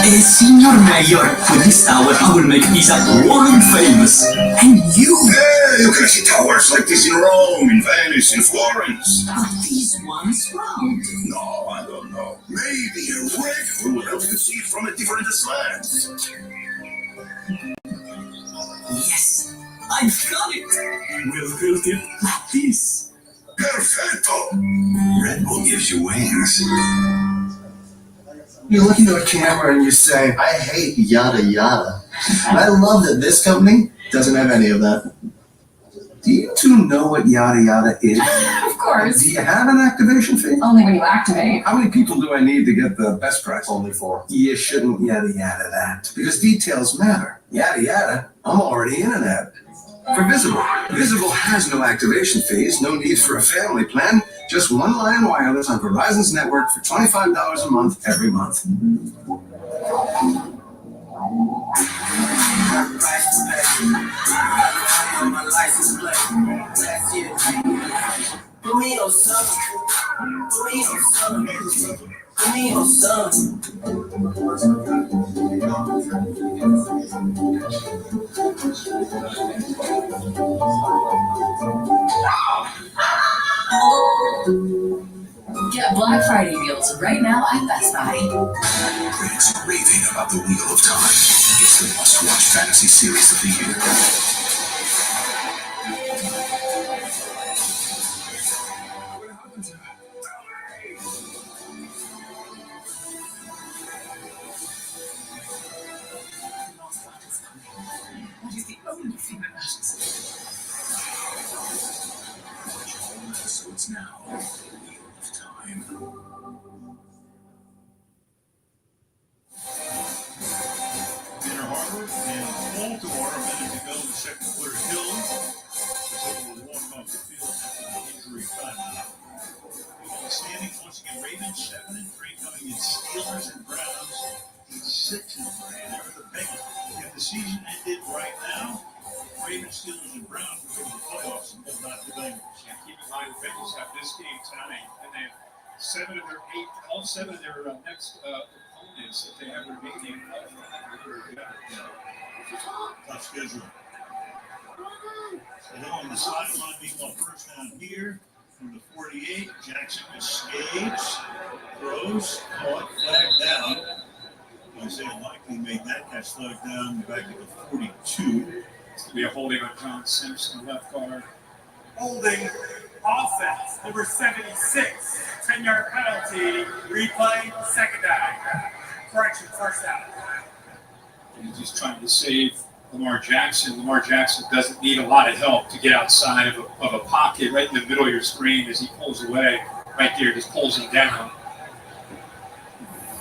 El Signor Mayor with his tower will make pizza world famous. And you? Yeah, you can see towers like this in Rome, in Venice, in Florence. But these ones round. No, I don't know. Maybe a red will help you see it from a different slant. Yes, I've got it. We'll build it like this. Perfecto. Red Bull gives you wings. You look into a camera and you say, I hate yada yada. I love that this company doesn't have any of that. Do you two know what yada yada is? Of course. Do you have an activation fee? Only when you activate. How many people do I need to get the best price? Only 4. You shouldn't yada yada that, because details matter. Yada yada, I'm already in an ad. For Visible. Visible has no activation fees, no need for a family plan, just one line wireless on Verizon's network for $25 a month every month. Get Black Friday deals right now at Best Buy. Critics raving about the Wheel of Time. It's the must-watch fantasy series of the year. That is the only thing that matters. Watch all episodes now. Wheel of Time. Inner Harbor and Baltimore a minute to go in the second quarter. Hill is able to walk off the field after the injury timeout. The standings once again, Ravens 7-3 coming in. Steelers and Browns 6-3. There are the Bengals. If the season ended right now, Ravens, Steelers, and Browns would go to the playoffs and not the Bengals. Yeah, keep in mind the Bengals have this game tonight, and they have 7 of their 8, all 7 of their next opponents that they have remaining. Tough schedule. So Hill on the sideline, meanwhile, first down here from the 48. Jackson escapes, throws, caught, flag down. Isaiah Likely made that catch, flag down back at the 42. It's going to be a holding on John Simpson, left guard. Holding offense, number 76, 10-yard penalty, replay, second down. Correction, first down. He's just trying to save Lamar Jackson. Lamar Jackson doesn't need a lot of help to get outside of a pocket right in the middle of your screen as he pulls away. Right there, just pulls him down.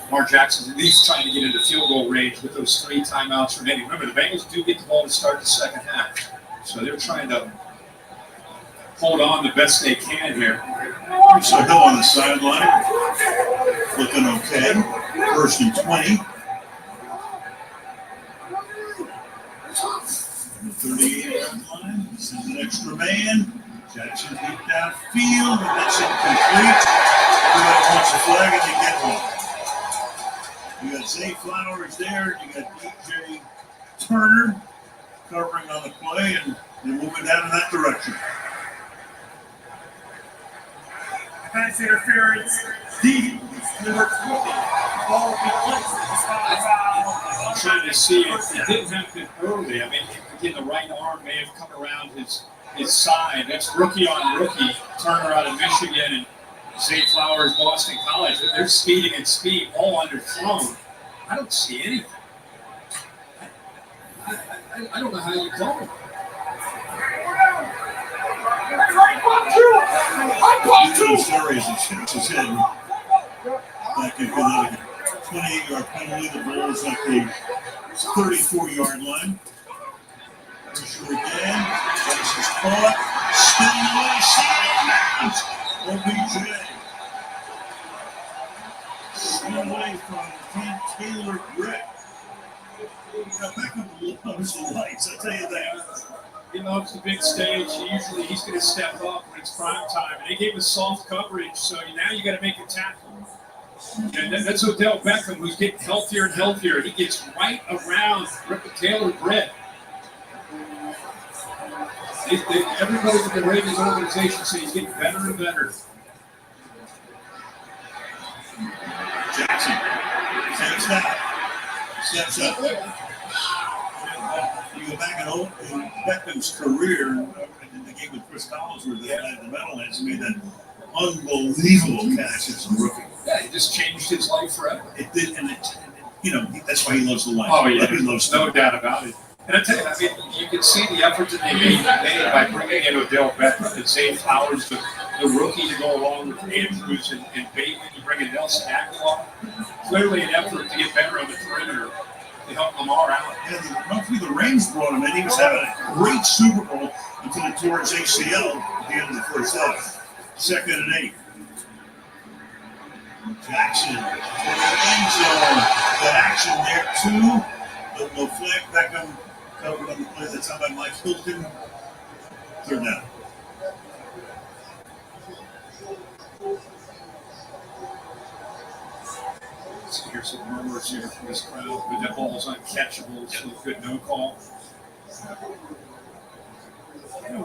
Lamar Jackson's at least trying to get into field goal range with those 3 timeouts remaining. Remember, the Bengals do get the ball to start the second half. So they're trying to hold on the best they can here. So Hill on the sideline, looking okay. First and 20. The 38-yard line, sends an extra man. Jackson deep downfield, and that's incomplete. Everybody wants a flag, and they get one. You got Zay Flowers there, you got DJ Turner covering on the play, and they're moving down in that direction. Pass interference, deep, number 20. Ball will be placed at the spot foul. I'm trying to see if it didn't happen early. I mean, again, the right arm may have come around his side. That's rookie on rookie. Turner out of Michigan and Zay Flowers, Boston College. They're speeding and speed, all underthrown. I don't see anything. I don't know how you call it. Series and shakes his head back in Connecticut. 28-yard penalty. The Bulls have to 34-yard line. Pressure again. This is caught. Spinning away. Spin away from Cam Taylor Britt. Beckham loves the lights, I tell you that. He loves the big stage. He's going to step up when it's prime time. And they gave us soft coverage, so now you got to make a tackle. And that's Odell Beckham, who's getting healthier and healthier. He gets right around Taylor Britt. Everybody in the Ravens organization says he's getting better and better. Jackson takes that. Steps up. You go back in Beckham's career in the game with Chris Collins, where they had the Meadowlands, he made that unbelievable catch as a rookie. Yeah, he just changed his life forever. It did, and that's why he loves the life. Oh yeah, he loves no doubt about it. And I tell you, you can see the effort that they made by bringing in Odell Beckham and Zay Flowers, the rookie, to go along with Andrews and Bateman. You bring in Nelson Aguilar. Clearly an effort to get better on the perimeter to help Lamar out. Yeah, the Rams brought him in. He was having a great Super Bowl until he tore his ACL at the end of the first half. 2nd and 8. Jackson. The action there too. No flag. Beckham covered on the play. That's how by Mike Hilton. 3rd down. So here's some murmurs here from this crowd, but that ball's uncatchable, so good no call.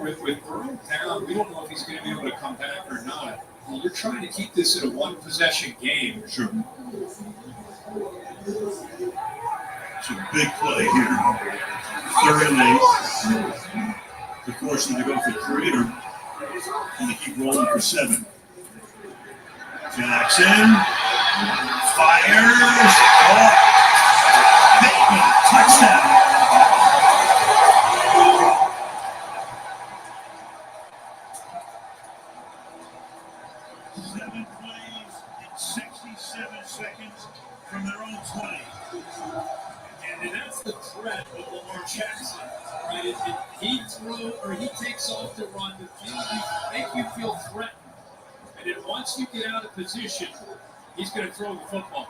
With Burrow down, we don't know if he's going to be able to come back or not. Well, you're trying to keep this in a one-possession game. Sure. It's a big play here. 3rd and 8. Of course, they go for 3, and they keep rolling for 7. Jackson fires. Bateman, touchdown. From their own 20. And that's the threat of Lamar Jackson. Right? He takes off the run to make you feel threatened. And then once you get out of position, he's going to throw the football.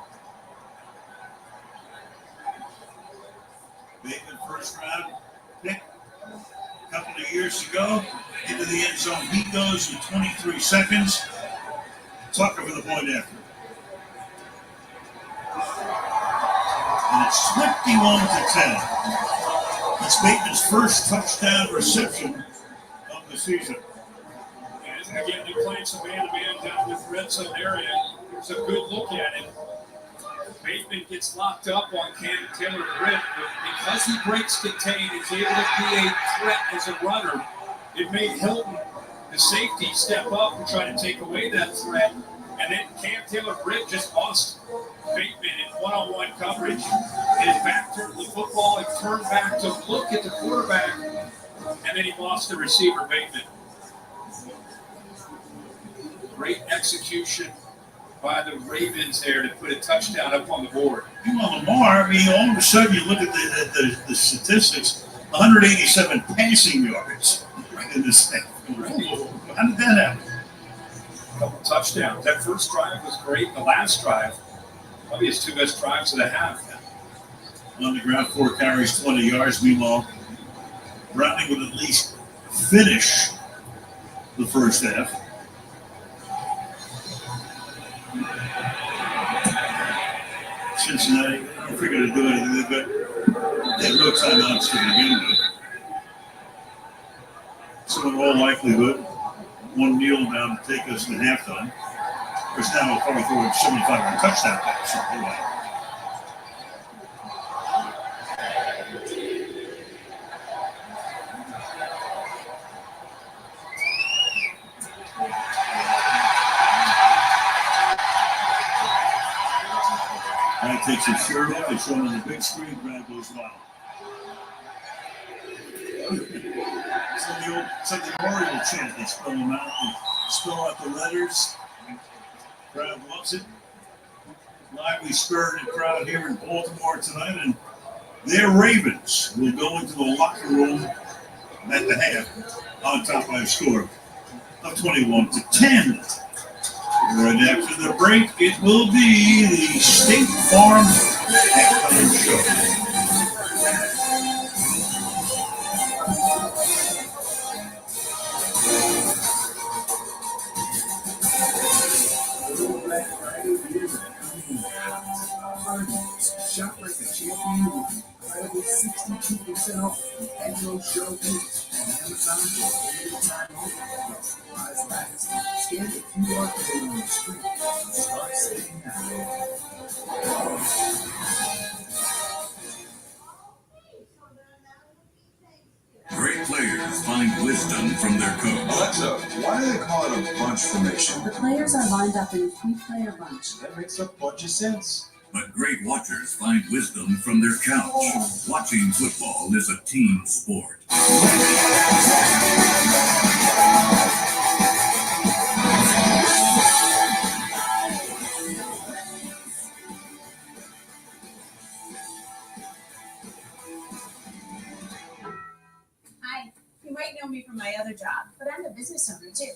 Bateman, first round pick a couple of years ago. Into the end zone. He goes in 23 seconds. Tucker for the point after. And it's 21-10. It's Bateman's first touchdown reception of the season. And again, they're playing some man-to-man down in the red zone area. There's a good look at it. Bateman gets locked up on Cam Taylor Britt, but because he breaks contain, he's able to be a threat as a runner. It made Hilton, the safety, step up and try to take away that threat. And then Cam Taylor Britt just lost Bateman in one-on-one coverage. His back turned to the football and turned back to look at the quarterback, and then he lost the receiver, Bateman. Great execution by the Ravens there to put a touchdown up on the board. Meanwhile, Lamar, all of a sudden you look at the statistics, 187 passing yards in this thing. How did that happen? A couple touchdowns. That first drive was great. The last drive, probably his 2 best drives of the half. On the ground, 4 carries, 20 yards. Meanwhile, Browning would at least finish the first half. Cincinnati, I figured to do anything, but they had no timeouts to begin with. So in all likelihood, one kneel down to take us to halftime. Because now we'll probably throw a 75-yard touchdown pass. Anyway. That takes his shirt off. It's shown on the big screen. Brad goes wild. It's like the Oriole chant. They spell them out and spell out the letters. Crowd loves it. Lively, spirited crowd here in Baltimore tonight, and Their Ravens will go into the locker room at the half on top by a score of 21-10. Right after the break, it will be the State Farm halftime show. Shop like a champion with incredible 62% off and no show dates on Amazon for a limited time only. Plus, supplies last. Scan the QR code on the screen and start saving now. Great players find wisdom from their coach. Alexa, why do they call it a bunch formation? The players are lined up in a 3-player bunch. That makes a bunch of sense. But great watchers find wisdom from their couch. Watching football is a team sport. Hi, you might know me from my other job, but I'm a business owner too.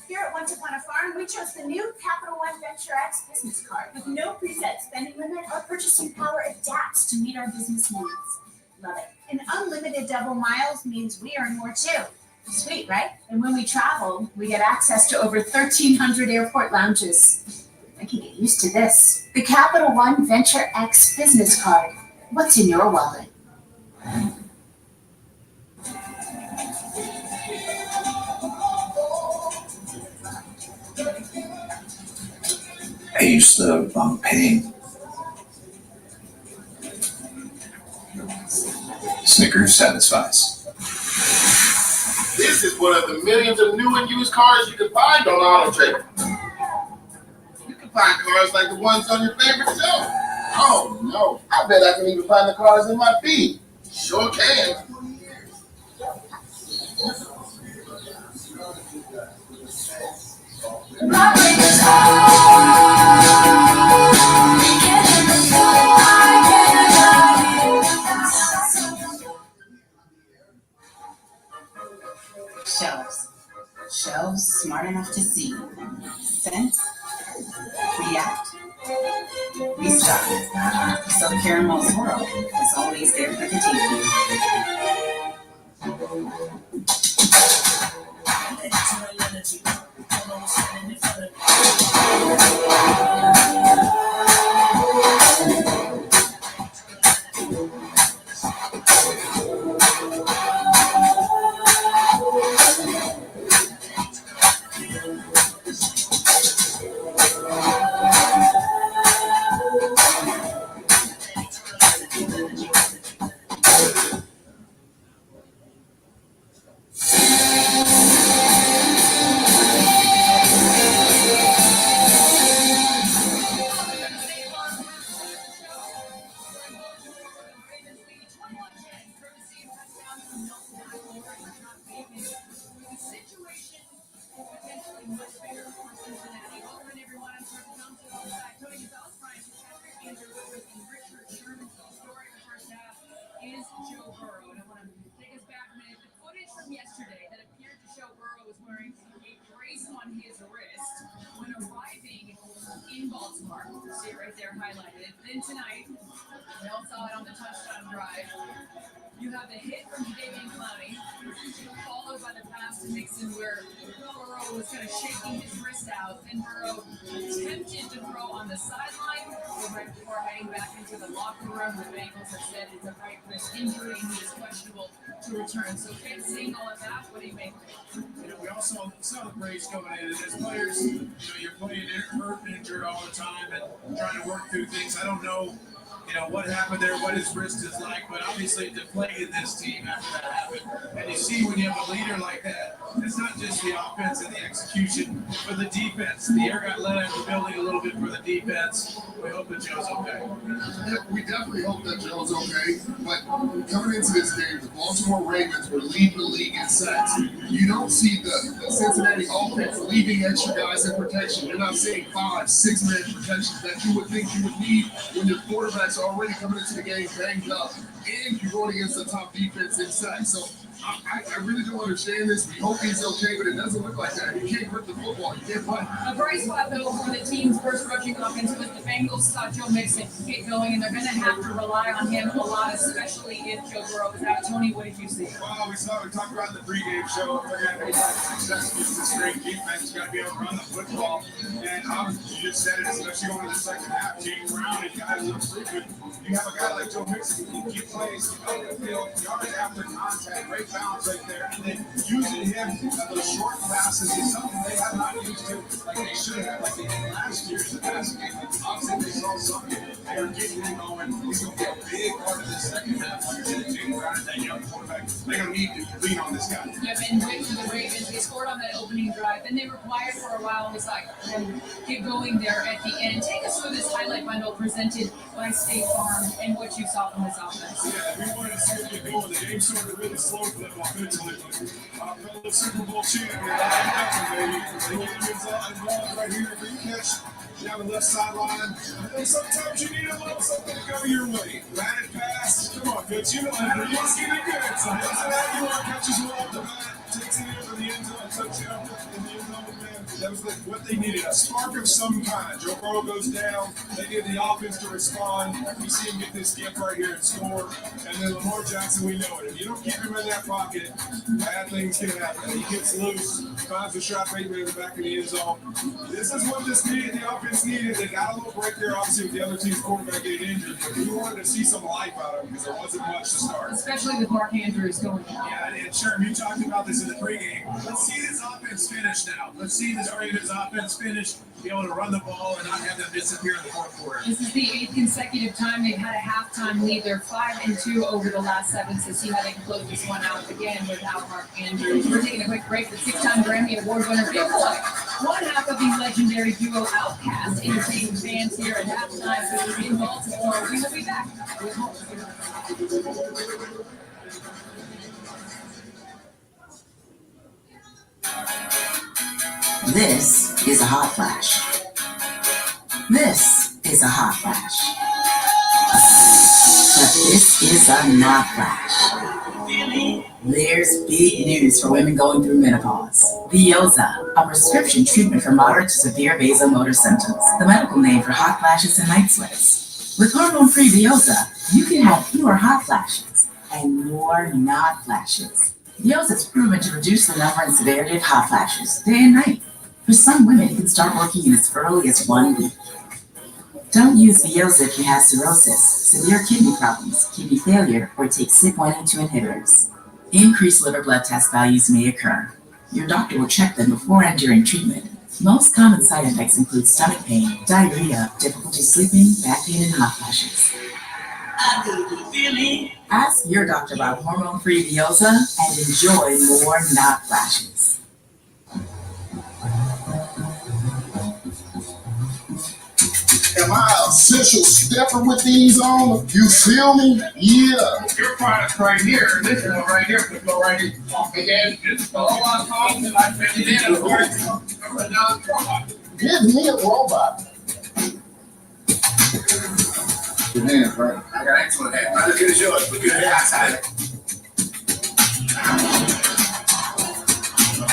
Here at Once Upon a Farm, we chose the new Capital One Venture X business card with no preset spending limit or purchasing power adapts to meet our business needs. Love it. And unlimited double miles means we earn more too. Sweet, right? And when we travel, we get access to over 1,300 airport lounges. I can get used to this. The Capital One Venture X business card. What's in your wallet? I used the wrong pain. Snickers satisfies. This is one of the millions of new and used cars you can find on Auto Trader. You can find cars like the ones on your favorite show. Oh no, I bet I can even find the cars in my feed. Sure can. Shelves. Shelves smart enough to see, sense, react, restock. So Caramel's world is always there for the taking. Is Joe Burrow, and I want to take us back a minute. The footage from yesterday that appeared to show Burrow was wearing a brace on his wrist when arriving in Baltimore. See it right there highlighted. Then tonight, we all saw it on the touchdown drive. You have the hit from Davian Clowney, followed by the pass to Mixon where Burrow was kind of shaking his wrist out, and Burrow attempted to throw on the sideline, but right before heading back into the locker room, the Bengals have said it's a right wrist injury and he is questionable to return. So, Ken, seeing all of that, what do you make of it? You know, we also saw the brace coming in, and as players, you know, you're playing hurt and injured all the time and trying to work through things. I don't know, you know, what happened there, what his wrist is like, but obviously it deflated this team after that happened. And you see when you have a leader like that, it's not just the offense and the execution, but the defense. The air got let out of the building a little bit for the defense. We hope that Joe's okay. Yeah, we definitely hope that Joe's okay. But coming into this game, the Baltimore Ravens were leading the league in sacks. You don't see the Cincinnati offense leaving extra guys in protection. You're not seeing 5, 6-man protections that you would think you would need when your quarterback's already coming into the game banged up, and you're going against the top defense in sacks. So I really don't understand this. We hope he's okay, but it doesn't look like that. You can't grip the football. You can't play. A bright spot, though, for the team's first rushing offense was the Bengals saw Joe Mixon get going, and they're going to have to rely on him a lot, especially if Joe Burrow is out. Tony, what did you see? Well, we talked about in the pregame show. They're going to be success against this great defense. It's got to be able to run the football. And you just said it, especially going to the second half. Jake Brown and guys look stupid. You have a guy like Joe Mixon who can keep plays, keep out the field, yards after contact, great balance right there. And then using him those short passes is something they have not used to like they should have, like they did last year in the passing game. Obviously, they saw something. They are getting him going. He's going to be a big part of the second half. Like I said, Jake Brown and that young quarterback, they're going to need to lean on this guy. Yep, and with the Ravens, they scored on that opening drive. Then they were quiet for a while, and we saw them get going there at the end. Take us through this highlight bundle presented by State Farm and what you saw from this offense. Yeah, we wanted to see it get going. The game started really slow for them offensively. Fellow Super Bowl champion, baby. They get you involved right here. If you catch down the left sideline, and sometimes you need a little something to go your way. Batted pass. Come on, coach. You know that. You're getting it good. So Cincinnati catches one off the bat, takes it into the end zone, touchdown in the end zone. That was what they needed, a spark of some kind. Joe Burrow goes down. They get the offense to respond. You see him get this gift right here and score. And then Lamar Jackson, we know it. If you don't keep him in that pocket, bad things can happen. He gets loose, finds a shot right there in the back of the end zone. This is what this needed. The offense needed. They got a little break there, obviously, with the other team's quarterback getting injured. But we wanted to see some life out of him because there wasn't much to start. Especially with Mark Andrews going. Yeah, and Sherm, you talked about this in the pregame. Let's see this offense finish now. Let's see this Ravens offense finish, be able to run the ball and not have them disappear in the fourth quarter. This is the 8th consecutive time they've had a halftime lead. They're 5-2 over the last 7, so see how they can close this one out again without Mark Andrews. We're taking a quick break with 6-time Grammy Award winner Big Boy. One half of the legendary duo Outkast entertaining fans here at halftime in Baltimore. We will be back with more. This is a hot flash. This is a hot flash. But this is a not flash. There's big news for women going through menopause. BALvsCIN, a prescription treatment for moderate to severe vasomotor symptoms, the medical name for hot flashes and night sweats. With hormone-free BALvsCIN, you can have fewer hot flashes and more not flashes. BALvsCIN is proven to reduce the number and severity of hot flashes day and night. For some women, it can start working in as early as 1 week. Don't use BALvsCIN if you have cirrhosis, severe kidney problems, kidney failure, or take CYP1A2 inhibitors. Increased liver blood test values may occur. Your doctor will check them before and during treatment. Most common side effects include stomach pain, diarrhea, difficulty sleeping, back pain, and hot flashes. Ask your doctor about hormone-free BALvsCIN and enjoy more not flashes. Am I essential stepper with these on? You feel me? Yeah. Your product right here, this one right here, could go right in. Again, just go on top and I fit it in. Give me a robot. Good hands, right? I got excellent hands. Not as good as yours, but good outside.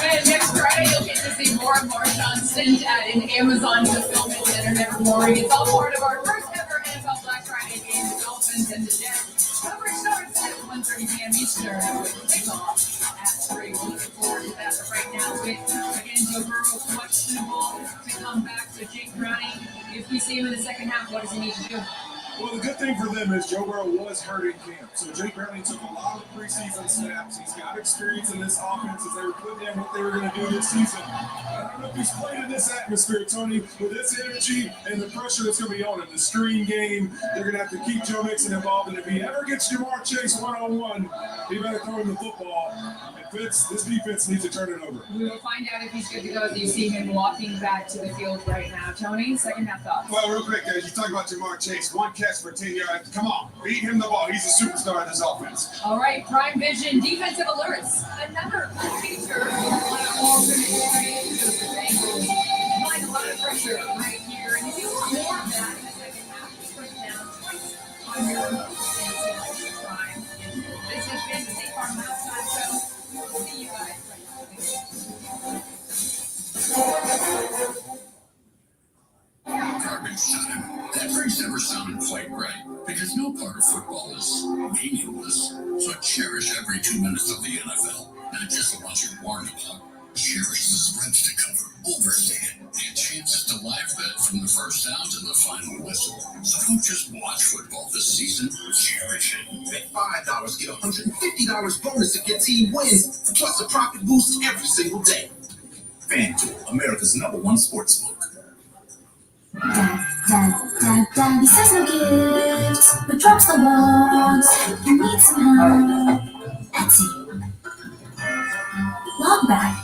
And next Friday, you'll get to see more of BALvsCIN at an Amazon fulfillment center never more. It's all part of our first ever NFL Black Friday game, the Dolphins and the Jets. Coverage starts at 1:30 p.m. Eastern with kickoff at 3. We're looking forward to that. But right now, with again Joe Burrow questionable to come back, so Jake Browning, if we see him in the second half, what does he need to do? Well, the good thing for them is Joe Burrow was hurt in camp. So Jake Browning took a lot of preseason snaps. He's got experience in this offense as they were putting in what they were going to do this season. I don't know if he's played in this atmosphere, Tony, with this energy and the pressure that's going to be on him. The screen game, they're going to have to keep Joe Mixon involved. And if he ever gets Jamar Chase one-on-one, he better throw him the football and Fitz, this defense needs to turn it over. We will find out if he's good to go as you see him walking back to the field right now. Tony, second half thoughts. Well, real quick, guys, you talk about Jamar Chase. 1 catch for 10 yards. Come on, beat him the ball. He's a superstar of this offense. All right, Prime Vision defensive alerts. Another feature on alternate shows the Bengals applying a lot of pressure right here. And if you want more of that in the second half, just break down twice on your remote and Prime. This has been the State Farm Outside Show. We'll see you guys Garbage time. That phrase never sounded quite right, because no part of football is meaningless. So cherish every 2 minutes of the NFL, not just the ones you're warned about. Cherish the spreads to cover, overtake it, and chances to live bet from the first down to the final whistle. So don't just watch football this season, cherish it. Bet $5, get $150 bonus if your team wins, plus a profit boost every single day. FanDuel, America's #1 sportsbook. Dad, he says no gifts, but drops the balls. You need some help. Etsy. Log bag.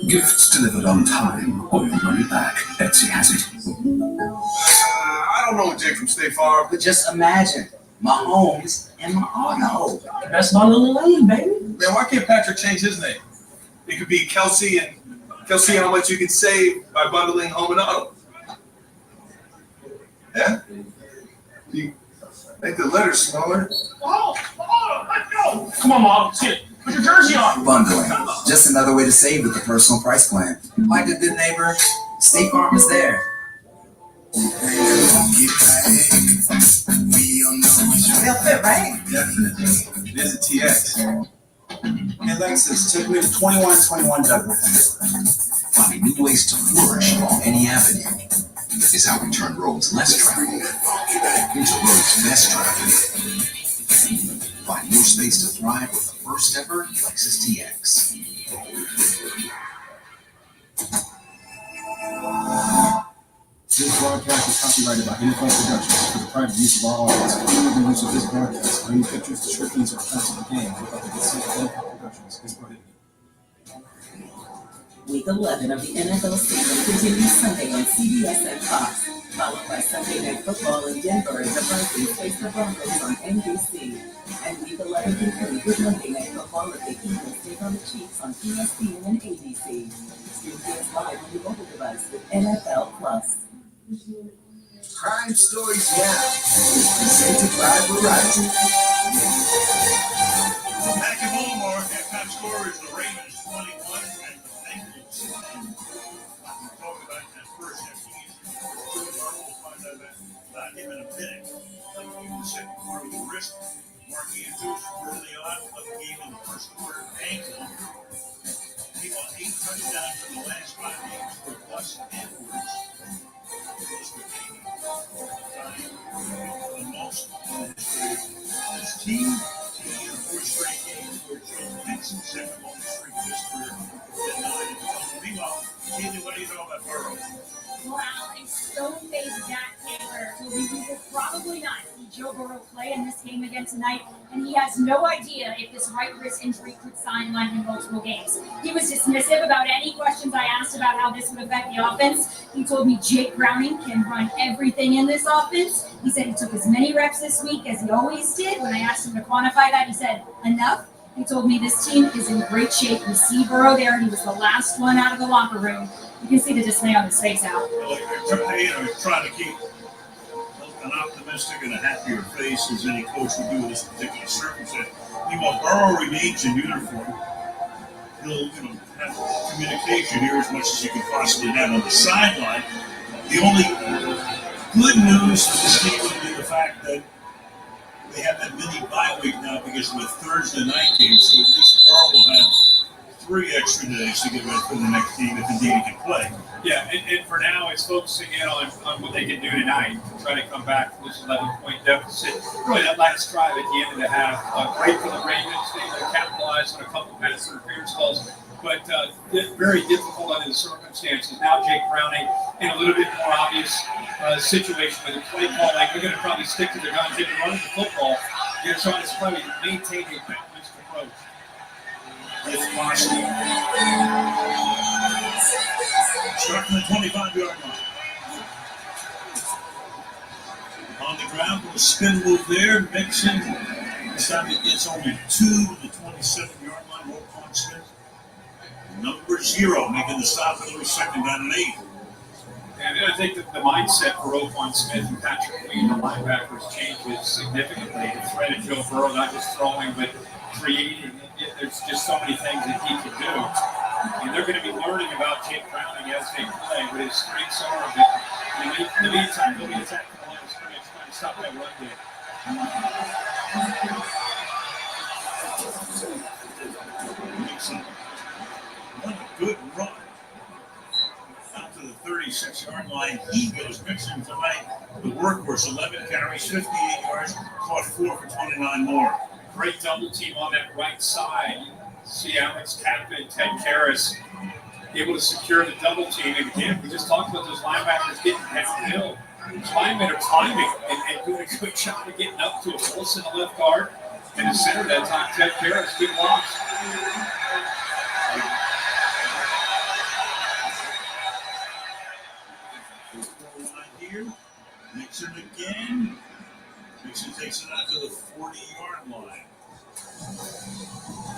Gifts delivered on time or your money back. Etsy has it. I don't know Jake from State Farm, but just imagine Mahomes and my auto. Best bundle in the league, baby. Man, why can't Patrick change his name? It could be Kelsey, and Kelsey, how much you can save by bundling home and auto. Yeah? You make the letters smaller. Oh, let's go. Come on, Mom. Sit. Put your jersey on. Bundling. Just another way to save with the personal price plan. Like a good neighbor, State Farm is there. They'll fit, right? Definitely. There's a TX. Hey, Lexus, take me to 2121 Douglas. Finding new ways to flourish along any avenue is how we turn roads less traveled into roads best traveled. Find more space to thrive with the first ever Lexus TX. This broadcast is copyrighted by NFL Productions for the private use of our audience. Any use of this broadcast, any pictures, descriptions, or effects of the game without the consent of NFL Productions is prohibited. Week 11 of the NFL season continues Sunday on CBS and Fox, followed by Sunday Night Football in Denver as the Vikings face the Broncos on NBC. And Week 11 concludes with Monday Night Football as the Eagles take on the Chiefs on ESPN and ABC. Stream games live on your mobile device with NFL Plus. Crime Stories Now. Presented by Verizon. Back in Baltimore, halftime score is the Ravens 21 and the Bengals 10. We talked about that first half. We'll find out about him in a minute. He was second quarter with the wrist. Mark Andrews early on, but the game in the first quarter ankle. He won 8 touchdowns in the last 5 games for plus and worse. The most in his team, in 4 straight games where Joe Mixon second longest streak of his career at 9-12. Meanwhile, Keely, what do you know about Burrow? Well, a stone-faced Zach Taylor told me we will probably not see Joe Burrow play in this game again tonight, and he has no idea if this right wrist injury could sideline him multiple games. He was dismissive about any questions I asked about how this would affect the offense. He told me Jake Browning can run everything in this offense. He said he took as many reps this week as he always did. When I asked him to quantify that, he said, enough. He told me this team is in great shape. We see Burrow there. He was the last one out of the locker room. You can see the dismay on his face out. They're trying to keep an optimistic and a happier face as any coach would do in this particular circumstance. Meanwhile, Burrow remains in uniform. He'll have communication here as much as he can possibly have on the sideline. The only good news for this team would be the fact that they have that mini bye week now because of the Thursday night game, so at least Burrow will have 3 extra days to get ready for the next team if indeed he can play. Yeah, and for now, it's focusing in on what they can do tonight to try to come back from this 11-point deficit. Really, that last drive at the end of the half, great for the Ravens. They capitalized on a couple pass interference calls, but very difficult under the circumstances. Now Jake Browning in a little bit more obvious situation with the play calling. They're going to probably stick to their guns. They've been running the football. They're trying to probably maintain a balanced approach. if possible. Start from the 25-yard line. On the ground with a spin move there. Mixon. This time it's only 2 to the 27-yard line. Roquan Smith. Number 0 making the stop for the second down and 8. And I think that the mindset for Roquan Smith and Patrick Lee, the linebackers, changes significantly. The threat of Joe Burrow, not just throwing, but creating. There's just so many things that he can do. And they're going to be learning about Jake Browning as they play, but his strengths are that in the meantime, they'll be attacking the line of scrimmage, trying to stop that run game. What a good run. Out to the 36-yard line. He goes. Mixon tonight. The workhorse, 11 carries, 58 yards, caught 4 for 29 more. Great double team on that right side. See Alex Kaplan, Ted Karras able to secure the double team. And again, we just talked about those linebackers getting downhill. Those linemen are climbing and doing a good job of getting up to a Wilson, the left guard, and the center that time, Ted Karras, good blocks. Here. Mixon again. Mixon takes it out to the 40-yard line.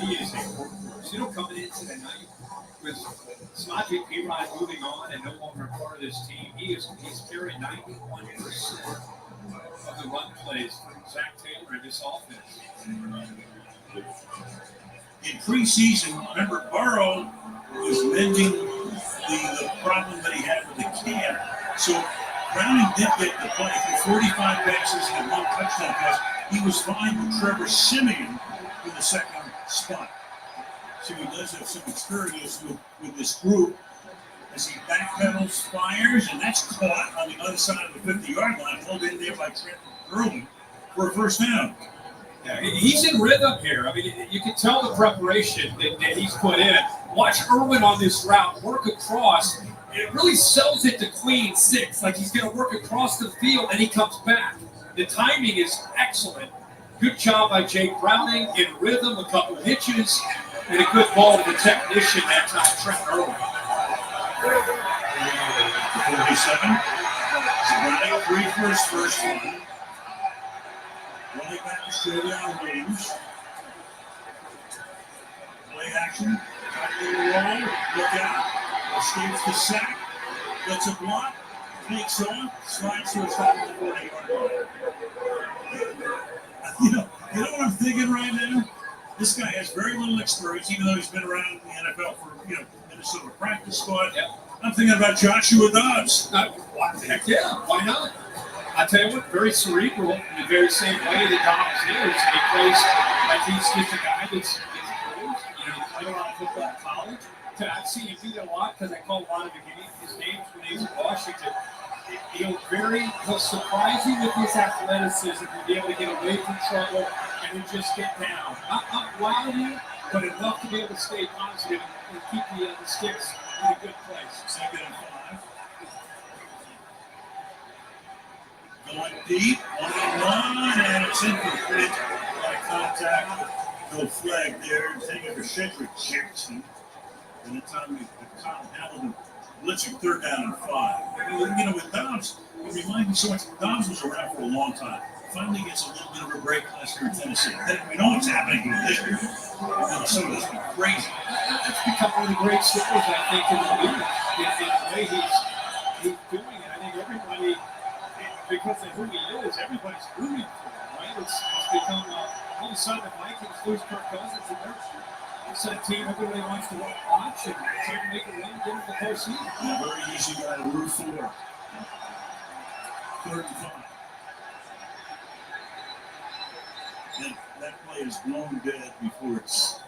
He is a workhorse. You know, coming into the night with Cincinnati Bengals moving on and no longer part of this team, he's carried 91% of the run plays for Zach Taylor in this offense. In preseason, remember, Burrow was mending the problem that he had with the can. So Browning did get the play for 45 passes and 1 touchdown pass. He was fine with Trevor Siemian in the second spot. So he does have some experience with this group as he backpedals, fires, and that's caught on the other side of the 50-yard line, pulled in there by Trent Irwin for a first down. Yeah, he's in rhythm here. I mean, you can tell the preparation that he's put in. Watch Irwin on this route work across. It really sells it to Queen 6, like he's going to work across the field and he comes back. The timing is excellent. Good job by Jake Browning, in rhythm, a couple of hitches, and a good ball to the technician that time, Trent Irwin. 47. Browning 3 for his first one. Running back to Travion Williams. Play action. Roll. Look out. Escapes the sack. Gets a block. Takes off. Slides to a top of the 40-yard line. You know what I'm thinking right now? This guy has very little experience, even though he's been around the NFL for, Minnesota practice squad. Yep. I'm thinking about Joshua Dobbs. Heck yeah, why not? I tell you what, very cerebral in the very same way that Dobbs is. He plays like he's just a guy that's bruised. He played a lot of football in college. I've seen him do that a lot because I call a lot of his games when he was in Washington. He'll surprise you with his athleticism and be able to get away from trouble and then just get down. Not wow you, but enough to be able to stay positive and keep the sticks in a good place. Second and 5. Going deep, 1-on-1, and it's incomplete by contact. No flag there. Taking for Cedric Jackson. And the time Tom Allen blitzing 3rd down and 5. With Dobbs, it reminds me so much. Dobbs was around for a long time. Finally gets a little bit of a break last year in Tennessee. We know what's happening to him this year. Minnesota's been crazy. It's become one of the great stories, I think, in the league. In the way he's doing it. I think everybody, because of who he is, everybody's rooting for him, right? It's become, all of a sudden, the Vikings lose Kirk Cousins, and it's a team everybody wants to watch and try to make a run, get into the postseason. Very easy guy to root for. 3rd and 5. And that play is blown dead before its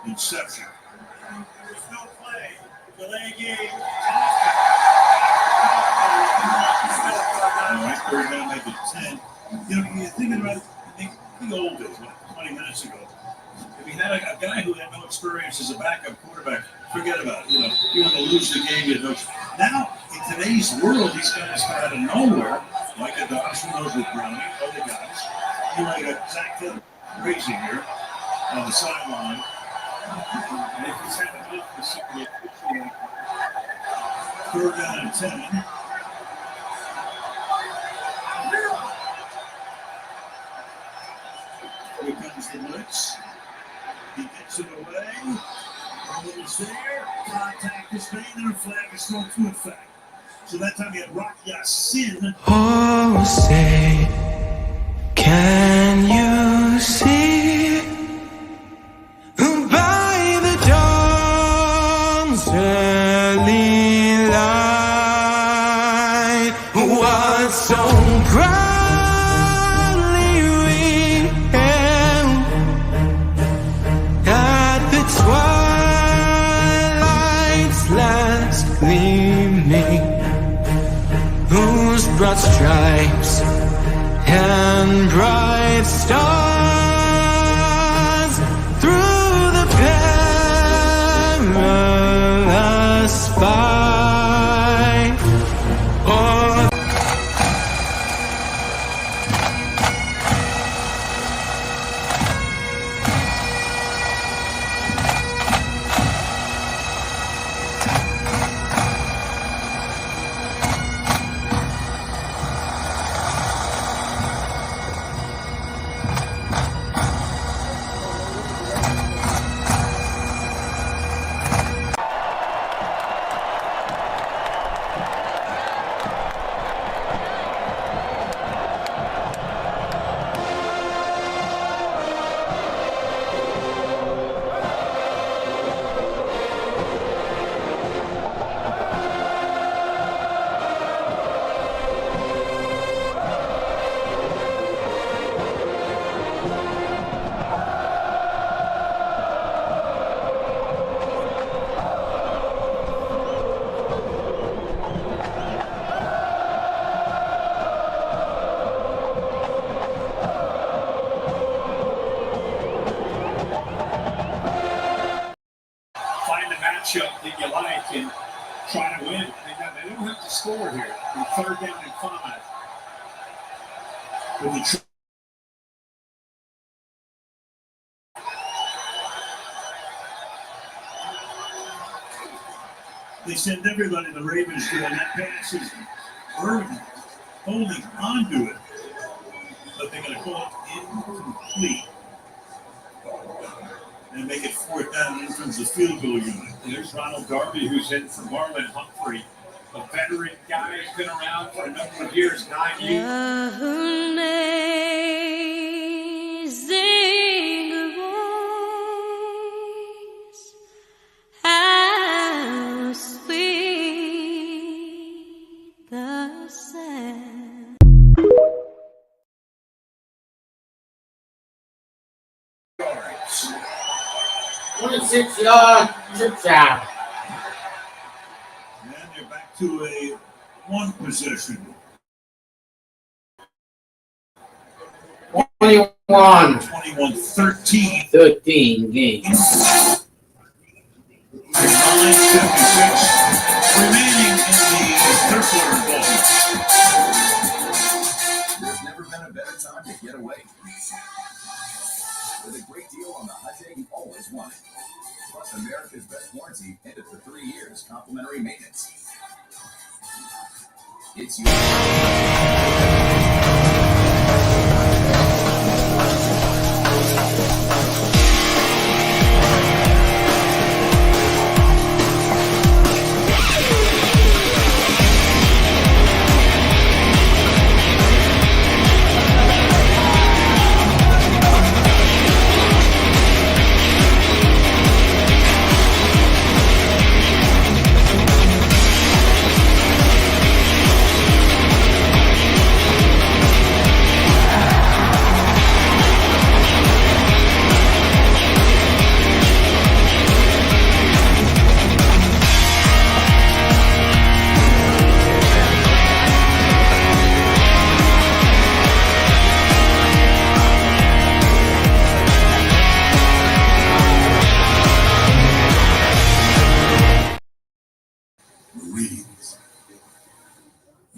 inception. There's no play. Delay game. All right, 3rd down, make it 10. You're thinking about the old days, 20 minutes ago. If he had a guy who had no experience as a backup quarterback, forget about it. You're going to lose the game. Now, in today's world, these guys come out of nowhere, like a Dobbs who knows with Browning, other guys. You got Zach Taylor crazy here on the sideline. And if he's had enough to see it, 3rd down and 10. Here comes the blitz. He gets it away. It's there. Contact is made and a flag is thrown to effect. So that time he had BALvsCIN. Oh, say, can you see by the dawn's early light what so proudly we hailed at the twilight's last gleaming, whose broad stripes and bright stars through the perilous fight. Oh, Find the matchup that you like and try to win. They don't have to score here. In 3rd down and 5. With the they send everybody the Ravens do, and that pass is holding onto it. But they're going to call it incomplete. And make it 4th down in terms of field goal unit. There's Ronald Darby, who's in for Marlon Humphrey, a veteran guy who's been around for a number of years, 9 years. amazing grace, how sweet the sound. 26-yard touchdown. And they're back to a 1 possession. 21-13 games. 9:56 remaining in the 3rd quarter ball. There's never been a better time to get away. With a great deal on the hot day you always wanted. Plus America's best warranty ended for 3 years, complimentary maintenance. It's your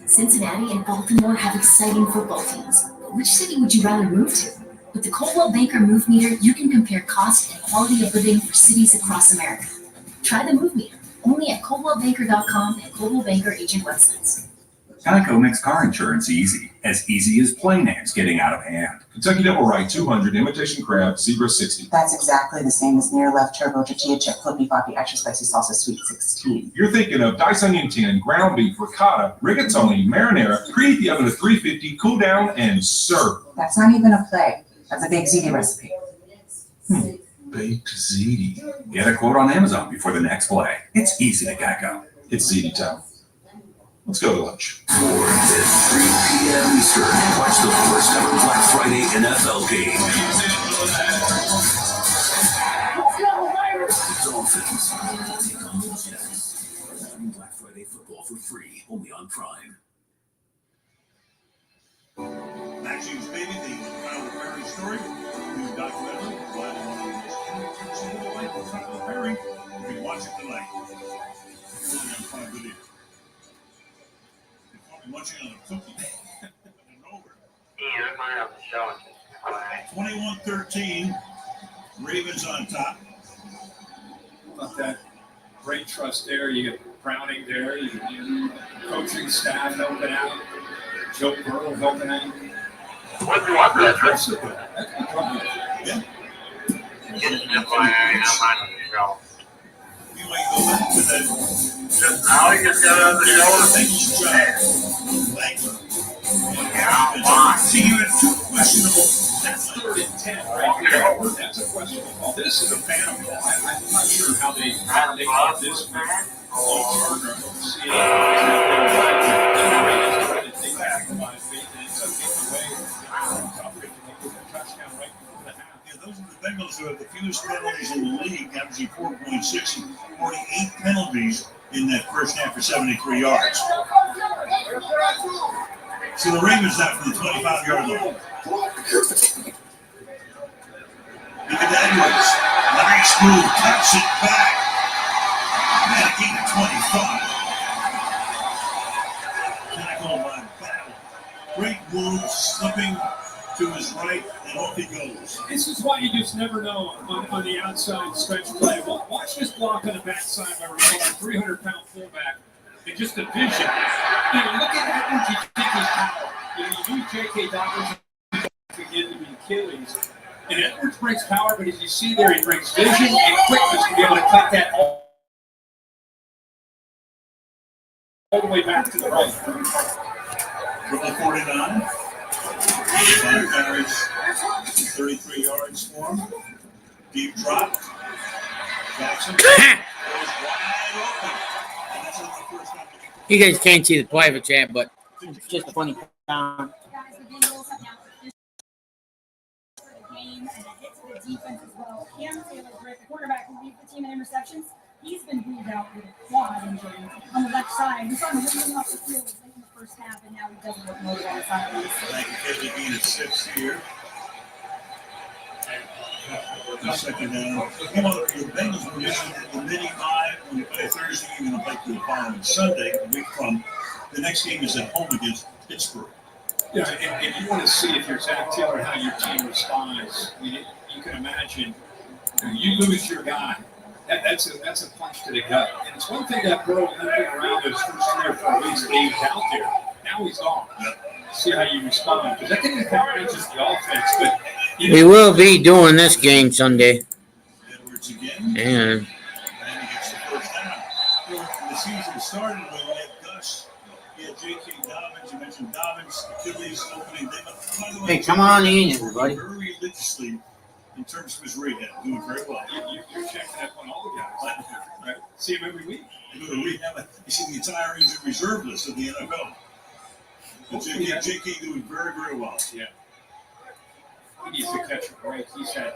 Cincinnati and Baltimore have exciting football teams, but which city would you rather move to? With the Coldwell Banker Move Meter, you can compare cost and quality of living for cities across America. Try the Move Meter, only at ColdwellBanker.com and Coldwell Banker agent websites. Geico makes car insurance easy as plain ants getting out of hand. Kentucky Double Rye 200, Imitation Crab, Zebra 60. That's exactly the same as Near Left Turbo Tortilla Chip Flippy Floppy Extra Spicy Salsa Sweet 16. You're thinking of diced onion 10, ground beef, ricotta, rigatoni, marinara, preheat the oven to 350, cool down, and serve. That's not even a play. That's a big ziti recipe. Baked ziti. Get a quote on Amazon before the next play. It's easy to Geico. It's ziti time. Let's go to lunch. More than 3 p.m. Eastern. Watch the first ever Black Friday NFL game. The Dolphins take on the Jets. Black Friday football for free, only on Prime. Maxine's Baby, the Tyler Perry story, new documentary, live on the life of Tyler Perry. You can watch it tonight. It's only on Prime Video. You're watching on a cookie. Yeah, I might have to show it. 21-13, Ravens on top. About that great trust there. You get Browning there. You get coaching staff helping out. Joe Burrow helping out. What do you want that? Yeah. Just FYI, I might have to show. You might go back to that. Just now you just got out of the show. See, you had two questionable. That's 3rd and 10 right here. That's a questionable call. This is a phantom call. I'm not sure how they called this one. Those are the Bengals who have the fewest penalties in the league, averaging 4.6 and 48 penalties in that first half for 73 yards. So the Ravens out from the 25-yard line. Look at Edwards. Nice move. Cuts it back. Man, gain of 25. Tackle by Battle. Great move, slipping to his right, and off he goes. This is why you just never know on the outside stretch play. Well, watch this block on the backside by a 300-pound fullback. And just a vision. Look at Edwards, you think he's power. You use J.K. Dobbins to get to the Achilles. And Edwards brings power, but as you see there, he brings vision and quickness to be able to cut that all the way back to the right. From the 49. 5 carries, 33 yards for him. Deep drop. Jackson goes wide open. And that's the first time. You guys can't see the private chat, but it's just a funny time. Game and a hit to the defense as well. Cam Taylor-Britt, the quarterback who leads the team in interceptions, he's been ruled out with a quad injury on the left side. We saw him running off the field late in the first half, and now he doesn't look motivated on the sidelines. Thank you, Kevin, being at 6 here. The second down. The Bengals were missing the mini-bye when they play Thursday. You're going to play the following Sunday, a week from. The next game is at home against Pittsburgh. Yeah, and you want to see if you're Zach Taylor how your team responds. You can imagine you lose your guy. That's a punch to the gut. And it's one thing that Burrow limping around those first 3 or 4 weeks that he was out there. Now he's gone. See how you respond. Because I think it compromises the offense. But We will be doing this game Sunday. And And he gets the first down. The season started when we had Gus. He had J.K. Dobbins. You mentioned Dobbins, Achilles opening. By the way, hey, come on in, everybody. Very religiously in terms of his rehab, doing very well. You're checking up on all the guys. Right? See him every week. You go to rehab. You see the entire injured reserve list of the NFL. But J.K. doing very, very well. Yeah. He needs to catch a break. He's had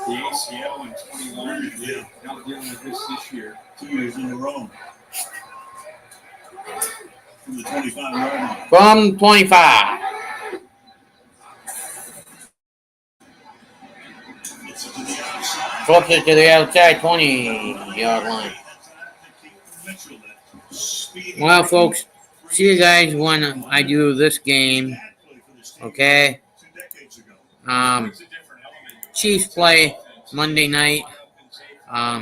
the ACL in 21. Yeah. Now dealing with this year. 2 years in a row. From the 25-yard line. From 25. Closer to the outside 20-yard line. Well, folks, see you guys when I do this game. Okay? Chiefs play Monday night.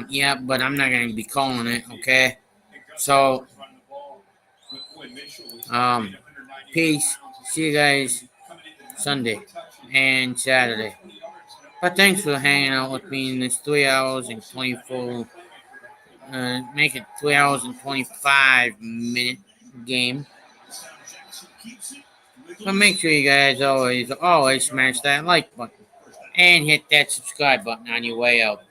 Yeah, but I'm not going to be calling it, okay? So, peace. See you guys Sunday and Saturday. But thanks for hanging out with me in this 3 hours and 24, make it 3 hours and 25-minute game. But make sure you guys always smash that like button and hit that subscribe button on your way out.